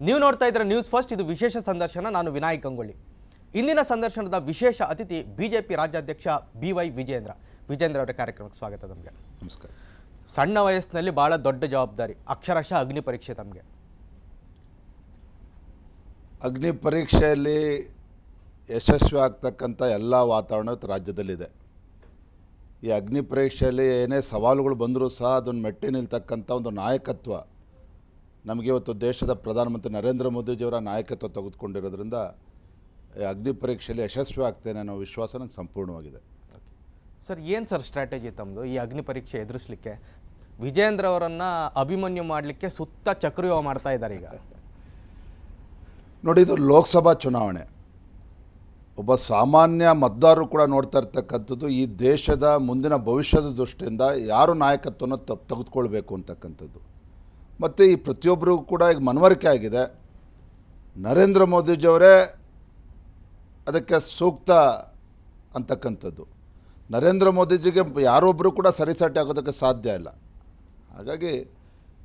ನೀವು ನೋಡ್ತಾ ಇದ್ರೆ ನ್ಯೂಸ್ ಫಸ್ಟ್. ಇದು ವಿಶೇಷ ಸಂದರ್ಶನ. ನಾನು ವಿನಾಯಕ್ ಗಂಗೊಳ್ಳಿ. ಇಂದಿನ ಸಂದರ್ಶನದ ವಿಶೇಷ ಅತಿಥಿ ಬಿಜೆಪಿ ರಾಜ್ಯಾಧ್ಯಕ್ಷ BY ವಿಜೇಂದ್ರ. ವಿಜೇಂದ್ರ ಅವರ ಕಾರ್ಯಕ್ರಮಕ್ಕೆ ಸ್ವಾಗತ. ತಮಗೆ ನಮಸ್ಕಾರ. ಸಣ್ಣ ವಯಸ್ಸಿನಲ್ಲಿ ಭಾಳ ದೊಡ್ಡ ಜವಾಬ್ದಾರಿ, ಅಕ್ಷರಶಃ ಅಗ್ನಿ ಪರೀಕ್ಷೆ ತಮಗೆ. ಅಗ್ನಿ ಪರೀಕ್ಷೆಯಲ್ಲಿ ಯಶಸ್ವಿ ಆಗ್ತಕ್ಕಂಥ ಎಲ್ಲ ವಾತಾವರಣ ರಾಜ್ಯದಲ್ಲಿದೆ. ಈ ಅಗ್ನಿ ಪರೀಕ್ಷೆಯಲ್ಲಿ ಏನೇ ಸವಾಲುಗಳು ಬಂದರೂ ಸಹ ಅದನ್ನು ಮೆಟ್ಟಿ ನಿಲ್ತಕ್ಕಂಥ ಒಂದು ನಾಯಕತ್ವ ನಮಗೆ ಇವತ್ತು ದೇಶದ ಪ್ರಧಾನಮಂತ್ರಿ ನರೇಂದ್ರ ಮೋದಿಜಿಯವರ ನಾಯಕತ್ವ ತೆಗೆದುಕೊಂಡಿರೋದ್ರಿಂದ ಅಗ್ನಿ ಪರೀಕ್ಷೆಯಲ್ಲಿ ಯಶಸ್ವಿ ಆಗ್ತೇನೆ ಅನ್ನೋ ವಿಶ್ವಾಸ ನನಗೆ ಸಂಪೂರ್ಣವಾಗಿದೆ. ಸರ್, ಏನು ಸರ್ ಸ್ಟ್ರಾಟಜಿ ತಮ್ಮದು ಈ ಅಗ್ನಿ ಪರೀಕ್ಷೆ ಎದುರಿಸಲಿಕ್ಕೆ? ವಿಜೇಂದ್ರ ಅವರನ್ನು ಅಭಿಮನ್ಯು ಮಾಡಲಿಕ್ಕೆ ಸುತ್ತ ಚಕ್ರವ್ಯೂಹ ಮಾಡ್ತಾ ಇದ್ದಾರೆ ಈಗ. ನೋಡಿ, ಇದು ಲೋಕಸಭಾ ಚುನಾವಣೆ. ಒಬ್ಬ ಸಾಮಾನ್ಯ ಮತದಾರರು ಕೂಡ ನೋಡ್ತಾ ಇರ್ತಕ್ಕಂಥದ್ದು ಈ ದೇಶದ ಮುಂದಿನ ಭವಿಷ್ಯದ ದೃಷ್ಟಿಯಿಂದ ಯಾರು ನಾಯಕತ್ವವನ್ನು ತೆಗೆದುಕೊಳ್ಬೇಕು ಅಂತಕ್ಕಂಥದ್ದು. ಮತ್ತು ಈ ಪ್ರತಿಯೊಬ್ಬರಿಗೂ ಕೂಡ ಈಗ ಮನವರಿಕೆ ಆಗಿದೆ, ನರೇಂದ್ರ ಮೋದಿಜಿಯವರೇ ಅದಕ್ಕೆ ಸೂಕ್ತ ಅಂತಕ್ಕಂಥದ್ದು. ನರೇಂದ್ರ ಮೋದಿಜಿಗೆ ಯಾರೊಬ್ಬರು ಕೂಡ ಸರಿಸಾಟಿ ಆಗೋದಕ್ಕೆ ಸಾಧ್ಯ ಇಲ್ಲ. ಹಾಗಾಗಿ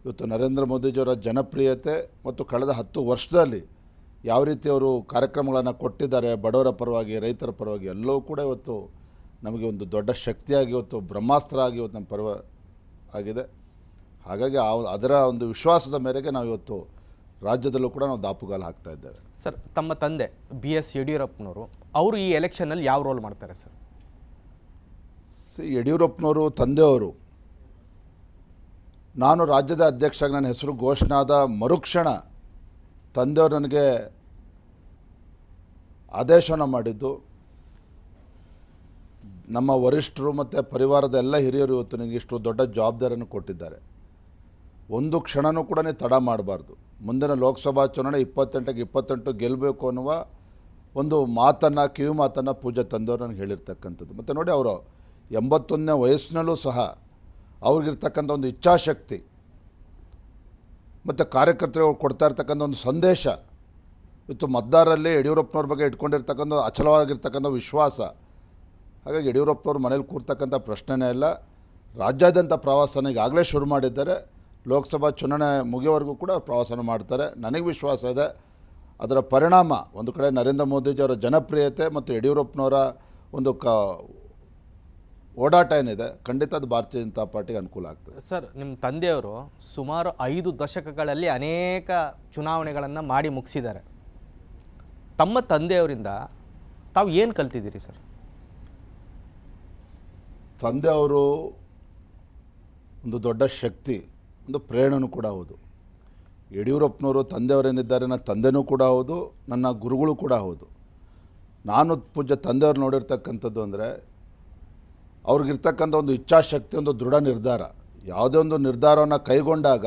ಇವತ್ತು ನರೇಂದ್ರ ಮೋದಿಜಿಯವರ ಜನಪ್ರಿಯತೆ ಮತ್ತು ಕಳೆದ 10 ವರ್ಷದಲ್ಲಿ ಯಾವ ರೀತಿ ಅವರು ಕಾರ್ಯಕ್ರಮಗಳನ್ನು ಕೊಟ್ಟಿದ್ದಾರೆ, ಬಡವರ ಪರವಾಗಿ, ರೈತರ ಪರವಾಗಿ ಎಲ್ಲವೂ ಕೂಡ ಇವತ್ತು ನಮಗೆ ಒಂದು ದೊಡ್ಡ ಶಕ್ತಿಯಾಗಿ, ಇವತ್ತು ಬ್ರಹ್ಮಾಸ್ತ್ರ ಆಗಿ ಇವತ್ತು ನಮ್ಮ ಪರ್ವ ಆಗಿದೆ. ಹಾಗಾಗಿ ಅದರ ಒಂದು ವಿಶ್ವಾಸದ ಮೇರೆಗೆ ನಾವು ಇವತ್ತು ರಾಜ್ಯದಲ್ಲೂ ಕೂಡ ನಾವು ದಾಪುಗಾಲು ಹಾಕ್ತಾ ಇದ್ದೇವೆ. ಸರ್, ತಮ್ಮ ತಂದೆ BS ಯಡಿಯೂರಪ್ಪನವರು ಅವರು ಈ ಎಲೆಕ್ಷನ್ನಲ್ಲಿ ಯಾವ ರೋಲ್ ಮಾಡ್ತಾರೆ ಸರ್? ಯಡಿಯೂರಪ್ಪನವರು ತಂದೆಯವರು ನಾನು ರಾಜ್ಯದ ಅಧ್ಯಕ್ಷರಾಗಿ ನನ್ನ ಹೆಸರು ಘೋಷಣೆ ಆದ ಮರುಕ್ಷಣ ತಂದೆಯವರು ನನಗೆ ಆದೇಶನ ಮಾಡಿದ್ದು, ನಮ್ಮ ವರಿಷ್ಠರು ಮತ್ತು ಪರಿವಾರದ ಎಲ್ಲ ಹಿರಿಯರು ಇವತ್ತು ನನಗೆ ಇಷ್ಟು ದೊಡ್ಡ ಜವಾಬ್ದಾರಿಯನ್ನು ಕೊಟ್ಟಿದ್ದಾರೆ. ಒಂದು ಕ್ಷಣನೂ ಕೂಡ ನೀವು ತಡ ಮಾಡಬಾರ್ದು. ಮುಂದಿನ ಲೋಕಸಭಾ ಚುನಾವಣೆ 28ಕ್ಕೆ 28 ಗೆಲ್ಲಬೇಕು ಅನ್ನುವ ಒಂದು ಮಾತನ್ನು, ಕಿವಿ ಮಾತನ್ನು ಪೂಜೆ ತಂದೆಯವರು ನನಗೆ ಹೇಳಿರ್ತಕ್ಕಂಥದ್ದು. ಮತ್ತು ನೋಡಿ, ಅವರು 81ನೇ ವಯಸ್ಸಿನಲ್ಲೂ ಸಹ ಅವ್ರಿಗಿರ್ತಕ್ಕಂಥ ಒಂದು ಇಚ್ಛಾಶಕ್ತಿ ಮತ್ತು ಕಾರ್ಯಕರ್ತರು ಕೊಡ್ತಾ ಇರ್ತಕ್ಕಂಥ ಒಂದು ಸಂದೇಶ ಇವತ್ತು ಮತದಾರರಲ್ಲಿ ಯಡಿಯೂರಪ್ಪನವ್ರ ಬಗ್ಗೆ ಇಟ್ಕೊಂಡಿರ್ತಕ್ಕಂಥ ಅಚಲವಾಗಿರ್ತಕ್ಕಂಥ ವಿಶ್ವಾಸ. ಹಾಗಾಗಿ ಯಡಿಯೂರಪ್ಪನವ್ರ ಮನೇಲಿ ಕೂರ್ತಕ್ಕಂಥ ಪ್ರಶ್ನೆನೇ ಇಲ್ಲ. ರಾಜ್ಯಾದ್ಯಂತ ಪ್ರವಾಸನ ಈಗಾಗಲೇ ಶುರು ಮಾಡಿದ್ದಾರೆ. ಲೋಕಸಭಾ ಚುನಾವಣೆ ಮುಗಿಯೋವರೆಗೂ ಕೂಡ ಪ್ರವಾಸನ ಮಾಡ್ತಾರೆ. ನನಗೆ ವಿಶ್ವಾಸ ಇದೆ ಅದರ ಪರಿಣಾಮ ಒಂದು ಕಡೆ ನರೇಂದ್ರ ಮೋದಿಜಿಯವರ ಜನಪ್ರಿಯತೆ ಮತ್ತು ಯಡಿಯೂರಪ್ಪನವರ ಒಂದು ಓಡಾಟ ಏನಿದೆ, ಖಂಡಿತ ಅದು ಭಾರತೀಯ ಜನತಾ ಪಾರ್ಟಿಗೆ ಅನುಕೂಲ ಆಗ್ತದೆ. ಸರ್, ನಿಮ್ಮ ತಂದೆಯವರು ಸುಮಾರು 5 ದಶಕಗಳಲ್ಲಿ ಅನೇಕ ಚುನಾವಣೆಗಳನ್ನು ಮಾಡಿ ಮುಗಿಸಿದ್ದಾರೆ. ತಮ್ಮ ತಂದೆಯವರಿಂದ ತಾವು ಏನು ಕಲ್ತಿದ್ದೀರಿ ಸರ್? ತಂದೆಯವರು ಒಂದು ದೊಡ್ಡ ಶಕ್ತಿ, ಒಂದು ಪ್ರೇರಣೆನೂ ಕೂಡ ಹೌದು. ಯಡಿಯೂರಪ್ಪನವರು ತಂದೆಯವರೇನಿದ್ದಾರೆ, ನನ್ನ ತಂದೆನೂ ಕೂಡ ಹೌದು, ನನ್ನ ಗುರುಗಳು ಕೂಡ ಹೌದು. ನಾನು ಪೂಜ್ಯ ತಂದೆಯವರು ನೋಡಿರ್ತಕ್ಕಂಥದ್ದು ಅಂದರೆ ಅವ್ರಿಗಿರ್ತಕ್ಕಂಥ ಒಂದು ಇಚ್ಛಾಶಕ್ತಿ, ಒಂದು ದೃಢ ನಿರ್ಧಾರ. ಯಾವುದೇ ಒಂದು ನಿರ್ಧಾರವನ್ನು ಕೈಗೊಂಡಾಗ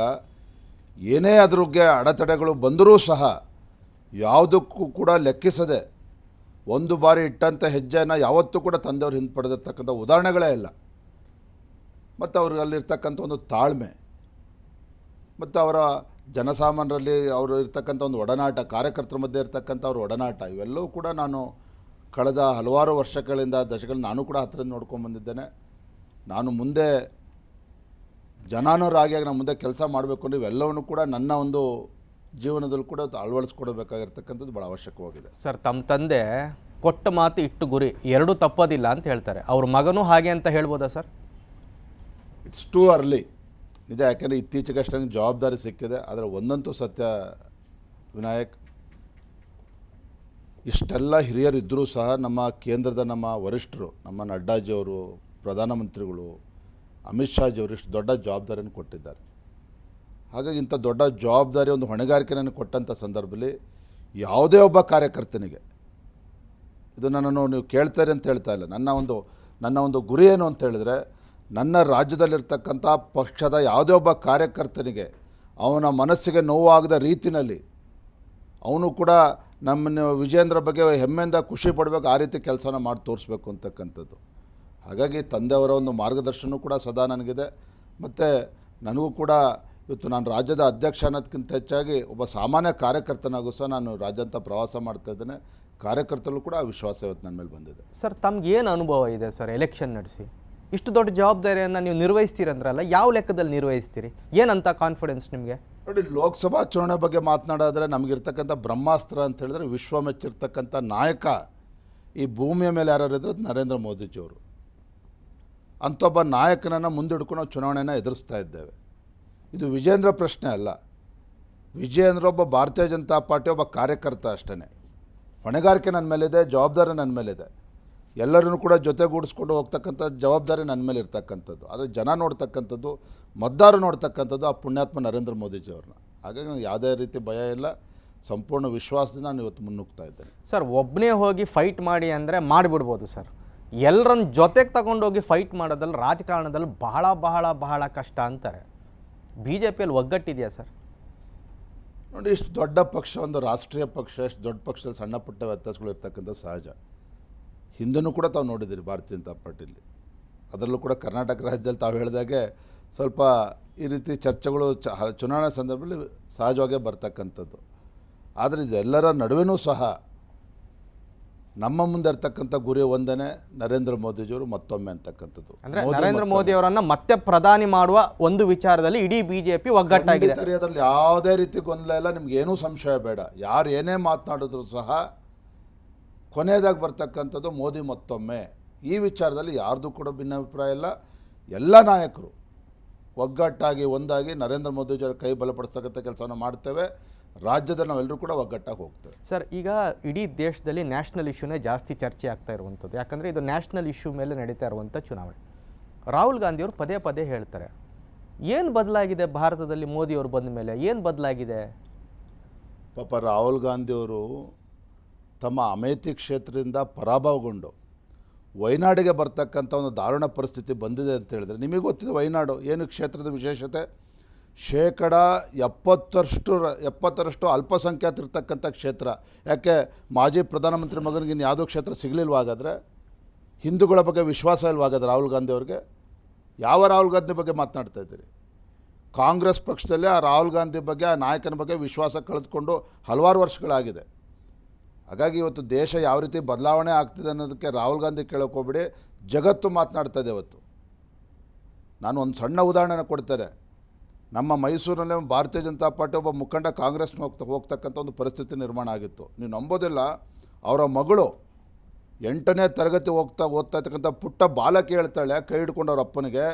ಏನೇ ಅದ್ರಿಗೆ ಅಡೆತಡೆಗಳು ಬಂದರೂ ಸಹ ಯಾವುದಕ್ಕೂ ಕೂಡ ಲೆಕ್ಕಿಸದೆ ಒಂದು ಬಾರಿ ಇಟ್ಟಂಥ ಹೆಜ್ಜೆಯನ್ನು ಯಾವತ್ತೂ ಕೂಡ ತಂದೆಯವರು ಹಿಂದೆ ಪಡೆದಿರ್ತಕ್ಕಂಥ ಉದಾಹರಣೆಗಳೇ ಇಲ್ಲ. ಮತ್ತು ಅವರಲ್ಲಿರ್ತಕ್ಕಂಥ ಒಂದು ತಾಳ್ಮೆ ಮತ್ತು ಅವರ ಜನಸಾಮಾನ್ಯರಲ್ಲಿ ಅವರು ಇರ್ತಕ್ಕಂಥ ಒಂದು ಒಡನಾಟ, ಕಾರ್ಯಕರ್ತರ ಮಧ್ಯೆ ಇರ್ತಕ್ಕಂಥ ಅವ್ರ ಒಡನಾಟ, ಇವೆಲ್ಲವೂ ಕೂಡ ನಾನು ಕಳೆದ ಹಲವಾರು ವರ್ಷಗಳಿಂದ, ದಶಕಗಳಿಂದ ನಾನು ಕೂಡ ಹತ್ತಿರದಿಂದ ನೋಡ್ಕೊಂಡ್ಬಂದಿದ್ದೇನೆ. ನಾನು ಮುಂದೆ ಜನಾನುರಾಗಿಯಾಗಿ ನಾನು ಮುಂದೆ ಕೆಲಸ ಮಾಡಬೇಕು ಅಂದರೆ ಇವೆಲ್ಲವನ್ನೂ ಕೂಡ ನನ್ನ ಒಂದು ಜೀವನದಲ್ಲೂ ಕೂಡ ಅಳವಡಿಸ್ಕೊಡ್ಬೇಕಾಗಿರ್ತಕ್ಕಂಥದ್ದು ಭಾಳ ಅವಶ್ಯಕವಾಗಿದೆ. ಸರ್, ತಮ್ಮ ತಂದೆ ಕೊಟ್ಟ ಮಾತು ಇಟ್ಟು ಗುರಿ ಎರಡೂ ತಪ್ಪೋದಿಲ್ಲ ಅಂತ ಹೇಳ್ತಾರೆ. ಅವ್ರ ಮಗನೂ ಹಾಗೆ ಅಂತ ಹೇಳ್ಬೋದಾ ಸರ್? ಇಟ್ಸ್ ಟೂ ಅರ್ಲಿ, ನಿಜ. ಯಾಕೆಂದರೆ ಇತ್ತೀಚೆಗಷ್ಟೇ ಜವಾಬ್ದಾರಿ ಸಿಕ್ಕಿದೆ. ಆದರೆ ಒಂದಂತೂ ಸತ್ಯ ವಿನಾಯಕ್, ಇಷ್ಟೆಲ್ಲ ಹಿರಿಯರಿದ್ದರೂ ಸಹ ನಮ್ಮ ಕೇಂದ್ರದ ನಮ್ಮ ವರಿಷ್ಠರು, ನಮ್ಮ ನಡ್ಡಾಜಿಯವರು, ಪ್ರಧಾನಮಂತ್ರಿಗಳು, ಅಮಿತ್ ಶಾಜಿಯವರು ಇಷ್ಟು ದೊಡ್ಡ ಜವಾಬ್ದಾರಿಯನ್ನು ಕೊಟ್ಟಿದ್ದಾರೆ. ಹಾಗಾಗಿ ಇಂಥ ದೊಡ್ಡ ಜವಾಬ್ದಾರಿ, ಒಂದು ಹೊಣೆಗಾರಿಕೆಯನ್ನು ಕೊಟ್ಟಂಥ ಸಂದರ್ಭದಲ್ಲಿ ಯಾವುದೇ ಒಬ್ಬ ಕಾರ್ಯಕರ್ತನಿಗೆ, ಇದು ನನ್ನನ್ನು ನೀವು ಕೇಳ್ತಾರೆ ಅಂತ ಹೇಳ್ತಾ ಇಲ್ಲ, ನನ್ನ ಒಂದು ಗುರಿ ಏನು ಅಂತ ಹೇಳಿದ್ರೆ, ನನ್ನ ರಾಜ್ಯದಲ್ಲಿರ್ತಕ್ಕಂಥ ಪಕ್ಷದ ಯಾವುದೇ ಒಬ್ಬ ಕಾರ್ಯಕರ್ತನಿಗೆ ಅವನ ಮನಸ್ಸಿಗೆ ನೋವಾಗದ ರೀತಿಯಲ್ಲಿ ಅವನು ಕೂಡ ನಮ್ಮ ವಿಜೇಂದ್ರ ಬಗ್ಗೆ ಹೆಮ್ಮೆಯಿಂದ ಖುಷಿ ಪಡಬೇಕು, ಆ ರೀತಿ ಕೆಲಸನ ಮಾಡಿ ತೋರಿಸ್ಬೇಕು ಅಂತಕ್ಕಂಥದ್ದು. ಹಾಗಾಗಿ ತಂದೆಯವರ ಒಂದು ಮಾರ್ಗದರ್ಶನ ಕೂಡ ಸದಾ ನನಗಿದೆ. ಮತ್ತು ನನಗೂ ಕೂಡ ಇವತ್ತು ನಾನು ರಾಜ್ಯದ ಅಧ್ಯಕ್ಷ ಅನ್ನೋದಕ್ಕಿಂತ ಹೆಚ್ಚಾಗಿ ಒಬ್ಬ ಸಾಮಾನ್ಯ ಕಾರ್ಯಕರ್ತನಾಗೂ ಸಹ ನಾನು ರಾಜ್ಯಾಂತ ಪ್ರವಾಸ ಮಾಡ್ತಾಯಿದ್ದೇನೆ. ಕಾರ್ಯಕರ್ತರು ಕೂಡ ಆ ವಿಶ್ವಾಸ ಇವತ್ತು ನನ್ನ ಮೇಲೆ ಬಂದಿದೆ. ಸರ್, ತಮಗೇನು ಅನುಭವ ಇದೆ ಸರ್ ಎಲೆಕ್ಷನ್ ನಡೆಸಿ? ಇಷ್ಟು ದೊಡ್ಡ ಜವಾಬ್ದಾರಿಯನ್ನು ನೀವು ನಿರ್ವಹಿಸ್ತೀರಂದ್ರಲ್ಲ, ಯಾವ ಲೆಕ್ಕದಲ್ಲಿ ನಿರ್ವಹಿಸ್ತೀರಿ? ಏನಂತ ಕಾನ್ಫಿಡೆನ್ಸ್ ನಿಮಗೆ? ನೋಡಿ, ಲೋಕಸಭಾ ಚುನಾವಣೆ ಬಗ್ಗೆ ಮಾತನಾಡಿದ್ರೆ ನಮಗಿರ್ತಕ್ಕಂಥ ಬ್ರಹ್ಮಾಸ್ತ್ರ ಅಂತ ಹೇಳಿದ್ರೆ ವಿಶ್ವ ಮೆಚ್ಚಿರ್ತಕ್ಕಂಥ ನಾಯಕ ಈ ಭೂಮಿಯ ಮೇಲೆ ಯಾರು ಇದ್ರೆ ಅದು ನರೇಂದ್ರ ಮೋದಿಜಿಯವರು. ಅಂಥೊಬ್ಬ ನಾಯಕನನ್ನು ಮುಂದಿಡ್ಕೊಂಡು ನಾವು ಚುನಾವಣೆಯನ್ನು ಎದುರಿಸ್ತಾ ಇದ್ದೇವೆ. ಇದು ವಿಜೇಂದ್ರ ಪ್ರಶ್ನೆ ಅಲ್ಲ. ವಿಜೇಂದ್ರ ಒಬ್ಬ ಭಾರತೀಯ ಜನತಾ ಪಾರ್ಟಿ ಒಬ್ಬ ಕಾರ್ಯಕರ್ತ ಅಷ್ಟೇ. ಹೊಣೆಗಾರಿಕೆ ನನ್ನ ಮೇಲಿದೆ, ಜವಾಬ್ದಾರಿ ನನ್ನ ಮೇಲಿದೆ. ಎಲ್ಲರನ್ನೂ ಕೂಡ ಜೊತೆಗೂಡಿಸ್ಕೊಂಡು ಹೋಗ್ತಕ್ಕಂಥ ಜವಾಬ್ದಾರಿ ನನ್ನ ಮೇಲೆ ಇರ್ತಕ್ಕಂಥದ್ದು. ಆದರೆ ಜನ ನೋಡ್ತಕ್ಕಂಥದ್ದು, ಮತದಾರರು ನೋಡ್ತಕ್ಕಂಥದ್ದು ಆ ಪುಣ್ಯಾತ್ಮ ನರೇಂದ್ರ ಮೋದಿಜಿಯವ್ರನ್ನ. ಹಾಗಾಗಿ ನನಗೆ ಯಾವುದೇ ರೀತಿ ಭಯ ಇಲ್ಲ, ಸಂಪೂರ್ಣ ವಿಶ್ವಾಸದಿಂದ ನಾನು ಇವತ್ತು ಮುನ್ನುಗ್ತಾ ಇದ್ದೇನೆ. ಸರ್, ಒಬ್ಬನೇ ಹೋಗಿ ಫೈಟ್ ಮಾಡಿ ಅಂದರೆ ಮಾಡಿಬಿಡ್ಬೋದು ಸರ್. ಎಲ್ಲರನ್ನ ಜೊತೆಗೆ ತಗೊಂಡೋಗಿ ಫೈಟ್ ಮಾಡೋದ್ರಲ್ಲಿ ರಾಜಕಾರಣದಲ್ಲಿ ಬಹಳ ಬಹಳ ಬಹಳ ಕಷ್ಟ ಅಂತಾರೆ. ಬಿ ಜೆ ಪಿಯಲ್ಲಿ ಒಗ್ಗಟ್ಟಿದೆಯಾ ಸರ್? ನೋಡಿ, ಇಷ್ಟು ದೊಡ್ಡ ಪಕ್ಷ, ಒಂದು ರಾಷ್ಟ್ರೀಯ ಪಕ್ಷ, ಇಷ್ಟು ದೊಡ್ಡ ಪಕ್ಷದಲ್ಲಿ ಸಣ್ಣ ಪುಟ್ಟ ವ್ಯತ್ಯಾಸಗಳು ಇರ್ತಕ್ಕಂಥ ಸಹಜ. ಹಿಂದೂ ಕೂಡ ತಾವು ನೋಡಿದ್ದೀರಿ ಭಾರತೀಯ ಜನತಾ ಪಾರ್ಟಿಲಿ. ಅದರಲ್ಲೂ ಕೂಡ ಕರ್ನಾಟಕ ರಾಜ್ಯದಲ್ಲಿ ತಾವು ಹೇಳಿದಾಗೆ ಸ್ವಲ್ಪ ಈ ರೀತಿ ಚರ್ಚೆಗಳು ಚುನಾವಣೆ ಸಂದರ್ಭದಲ್ಲಿ ಸಹಜವಾಗೇ ಬರ್ತಕ್ಕಂಥದ್ದು. ಆದರೆ ಇದೆಲ್ಲರ ನಡುವೆನೂ ಸಹ ನಮ್ಮ ಮುಂದೆ ಇರ್ತಕ್ಕಂಥ ಗುರಿ ಒಂದೇ, ನರೇಂದ್ರ ಮೋದಿಜಿಯವರು ಮತ್ತೊಮ್ಮೆ ಅಂತಕ್ಕಂಥದ್ದು. ಅಂದರೆ ನರೇಂದ್ರ ಮೋದಿ ಅವರನ್ನು ಮತ್ತೆ ಪ್ರಧಾನಿ ಮಾಡುವ ಒಂದು ವಿಚಾರದಲ್ಲಿ ಇಡೀ ಬಿಜೆಪಿ ಒಗ್ಗಟ್ಟಾಗಿದೆ. ಅದರಲ್ಲಿ ಯಾವುದೇ ರೀತಿ ಗೊಂದಲ ಇಲ್ಲ, ನಿಮ್ಗೆ ಏನೂ ಸಂಶಯ ಬೇಡ. ಯಾರು ಏನೇ ಮಾತನಾಡಿದ್ರು ಸಹ ಕೊನೆಯದಾಗಿ ಬರ್ತಕ್ಕಂಥದ್ದು ಮೋದಿ ಮತ್ತೊಮ್ಮೆ. ಈ ವಿಚಾರದಲ್ಲಿ ಯಾರ್ದು ಕೂಡ ಭಿನ್ನಾಭಿಪ್ರಾಯ ಇಲ್ಲ. ಎಲ್ಲ ನಾಯಕರು ಒಗ್ಗಟ್ಟಾಗಿ ಒಂದಾಗಿ ನರೇಂದ್ರ ಮೋದಿಜಿಯವರ ಕೈ ಬಲಪಡಿಸ್ತಕ್ಕಂಥ ಕೆಲಸವನ್ನು ಮಾಡ್ತೇವೆ. ರಾಜ್ಯದಲ್ಲಿ ನಾವೆಲ್ಲರೂ ಕೂಡ ಒಗ್ಗಟ್ಟಾಗಿ ಹೋಗ್ತೇವೆ. ಸರ್, ಈಗ ಇಡೀ ದೇಶದಲ್ಲಿ ನ್ಯಾಷನಲ್ ಇಶ್ಯೂನೇ ಜಾಸ್ತಿ ಚರ್ಚೆ ಆಗ್ತಾ ಇರುವಂಥದ್ದು. ಯಾಕಂದರೆ ಇದು ನ್ಯಾಷನಲ್ ಇಶ್ಯೂ ಮೇಲೆ ನಡೀತಾ ಇರುವಂಥ ಚುನಾವಣೆ. ರಾಹುಲ್ ಗಾಂಧಿಯವರು ಪದೇ ಪದೇ ಹೇಳ್ತಾರೆ, ಏನು ಬದಲಾಗಿದೆ ಭಾರತದಲ್ಲಿ ಮೋದಿಯವರು ಬಂದ ಮೇಲೆ, ಏನು ಬದಲಾಗಿದೆ? ಪಾಪ ರಾಹುಲ್ ಗಾಂಧಿಯವರು ತಮ್ಮ ಅಮೇಥಿ ಕ್ಷೇತ್ರದಿಂದ ಪರಾಭವಗೊಂಡು ವಯನಾಡಿಗೆ ಬರ್ತಕ್ಕಂಥ ಒಂದು ದಾರುಣ ಪರಿಸ್ಥಿತಿ ಬಂದಿದೆ ಅಂತ ಹೇಳಿದ್ರೆ, ನಿಮಗೆ ಗೊತ್ತಿದೆ ವಯನಾಡು ಏನು ಕ್ಷೇತ್ರದ ವಿಶೇಷತೆ. 70% ಅಲ್ಪಸಂಖ್ಯಾತರಿರ್ತಕ್ಕಂಥ ಕ್ಷೇತ್ರ. ಯಾಕೆ ಮಾಜಿ ಪ್ರಧಾನಮಂತ್ರಿ ಮಗನಿಗೆ ಇನ್ನು ಯಾವುದೋ ಕ್ಷೇತ್ರ ಸಿಗಲಿಲ್ವಾಗಾದರೆ? ಹಿಂದೂಗಳ ಬಗ್ಗೆ ವಿಶ್ವಾಸ ಇಲ್ವಾಗಾದ್ರೆ ರಾಹುಲ್ ಗಾಂಧಿ ಅವ್ರಿಗೆ? ಯಾವ ರಾಹುಲ್ ಗಾಂಧಿ ಬಗ್ಗೆ ಮಾತನಾಡ್ತಾ ಇದ್ದೀರಿ? ಕಾಂಗ್ರೆಸ್ ಪಕ್ಷದಲ್ಲೇ ಆ ರಾಹುಲ್ ಗಾಂಧಿ ಬಗ್ಗೆ, ಆ ನಾಯಕನ ಬಗ್ಗೆ ವಿಶ್ವಾಸ ಕಳೆದುಕೊಂಡು ಹಲವಾರು ವರ್ಷಗಳಾಗಿದೆ. ಹಾಗಾಗಿ ಇವತ್ತು ದೇಶ ಯಾವ ರೀತಿ ಬದಲಾವಣೆ ಆಗ್ತಿದೆ ಅನ್ನೋದಕ್ಕೆ ರಾಹುಲ್ ಗಾಂಧಿ ಕೇಳೋಕೆ ಹೋಗ್ಬಿಡಿ, ಜಗತ್ತು ಮಾತನಾಡ್ತಾ ಇದೆ ಇವತ್ತು. ನಾನು ಒಂದು ಸಣ್ಣ ಉದಾಹರಣೆನ ಕೊಡ್ತೇನೆ. ನಮ್ಮ ಮೈಸೂರಿನಲ್ಲಿ ಭಾರತೀಯ ಜನತಾ ಪಾರ್ಟಿ ಒಬ್ಬ ಮುಖಂಡ ಕಾಂಗ್ರೆಸ್ನ ಹೋಗ್ತಕ್ಕಂಥ ಒಂದು ಪರಿಸ್ಥಿತಿ ನಿರ್ಮಾಣ ಆಗಿತ್ತು. ನೀವು ನಂಬೋದಿಲ್ಲ, ಅವರ ಮಗಳು 8ನೇ ತರಗತಿ ಓದ್ತಾ ಇರ್ತಕ್ಕಂಥ ಪುಟ್ಟ ಬಾಲಕಿ ಹೇಳ್ತಾಳೆ ಕೈ ಹಿಡ್ಕೊಂಡು ಅವ್ರ ಅಪ್ಪನಿಗೆ,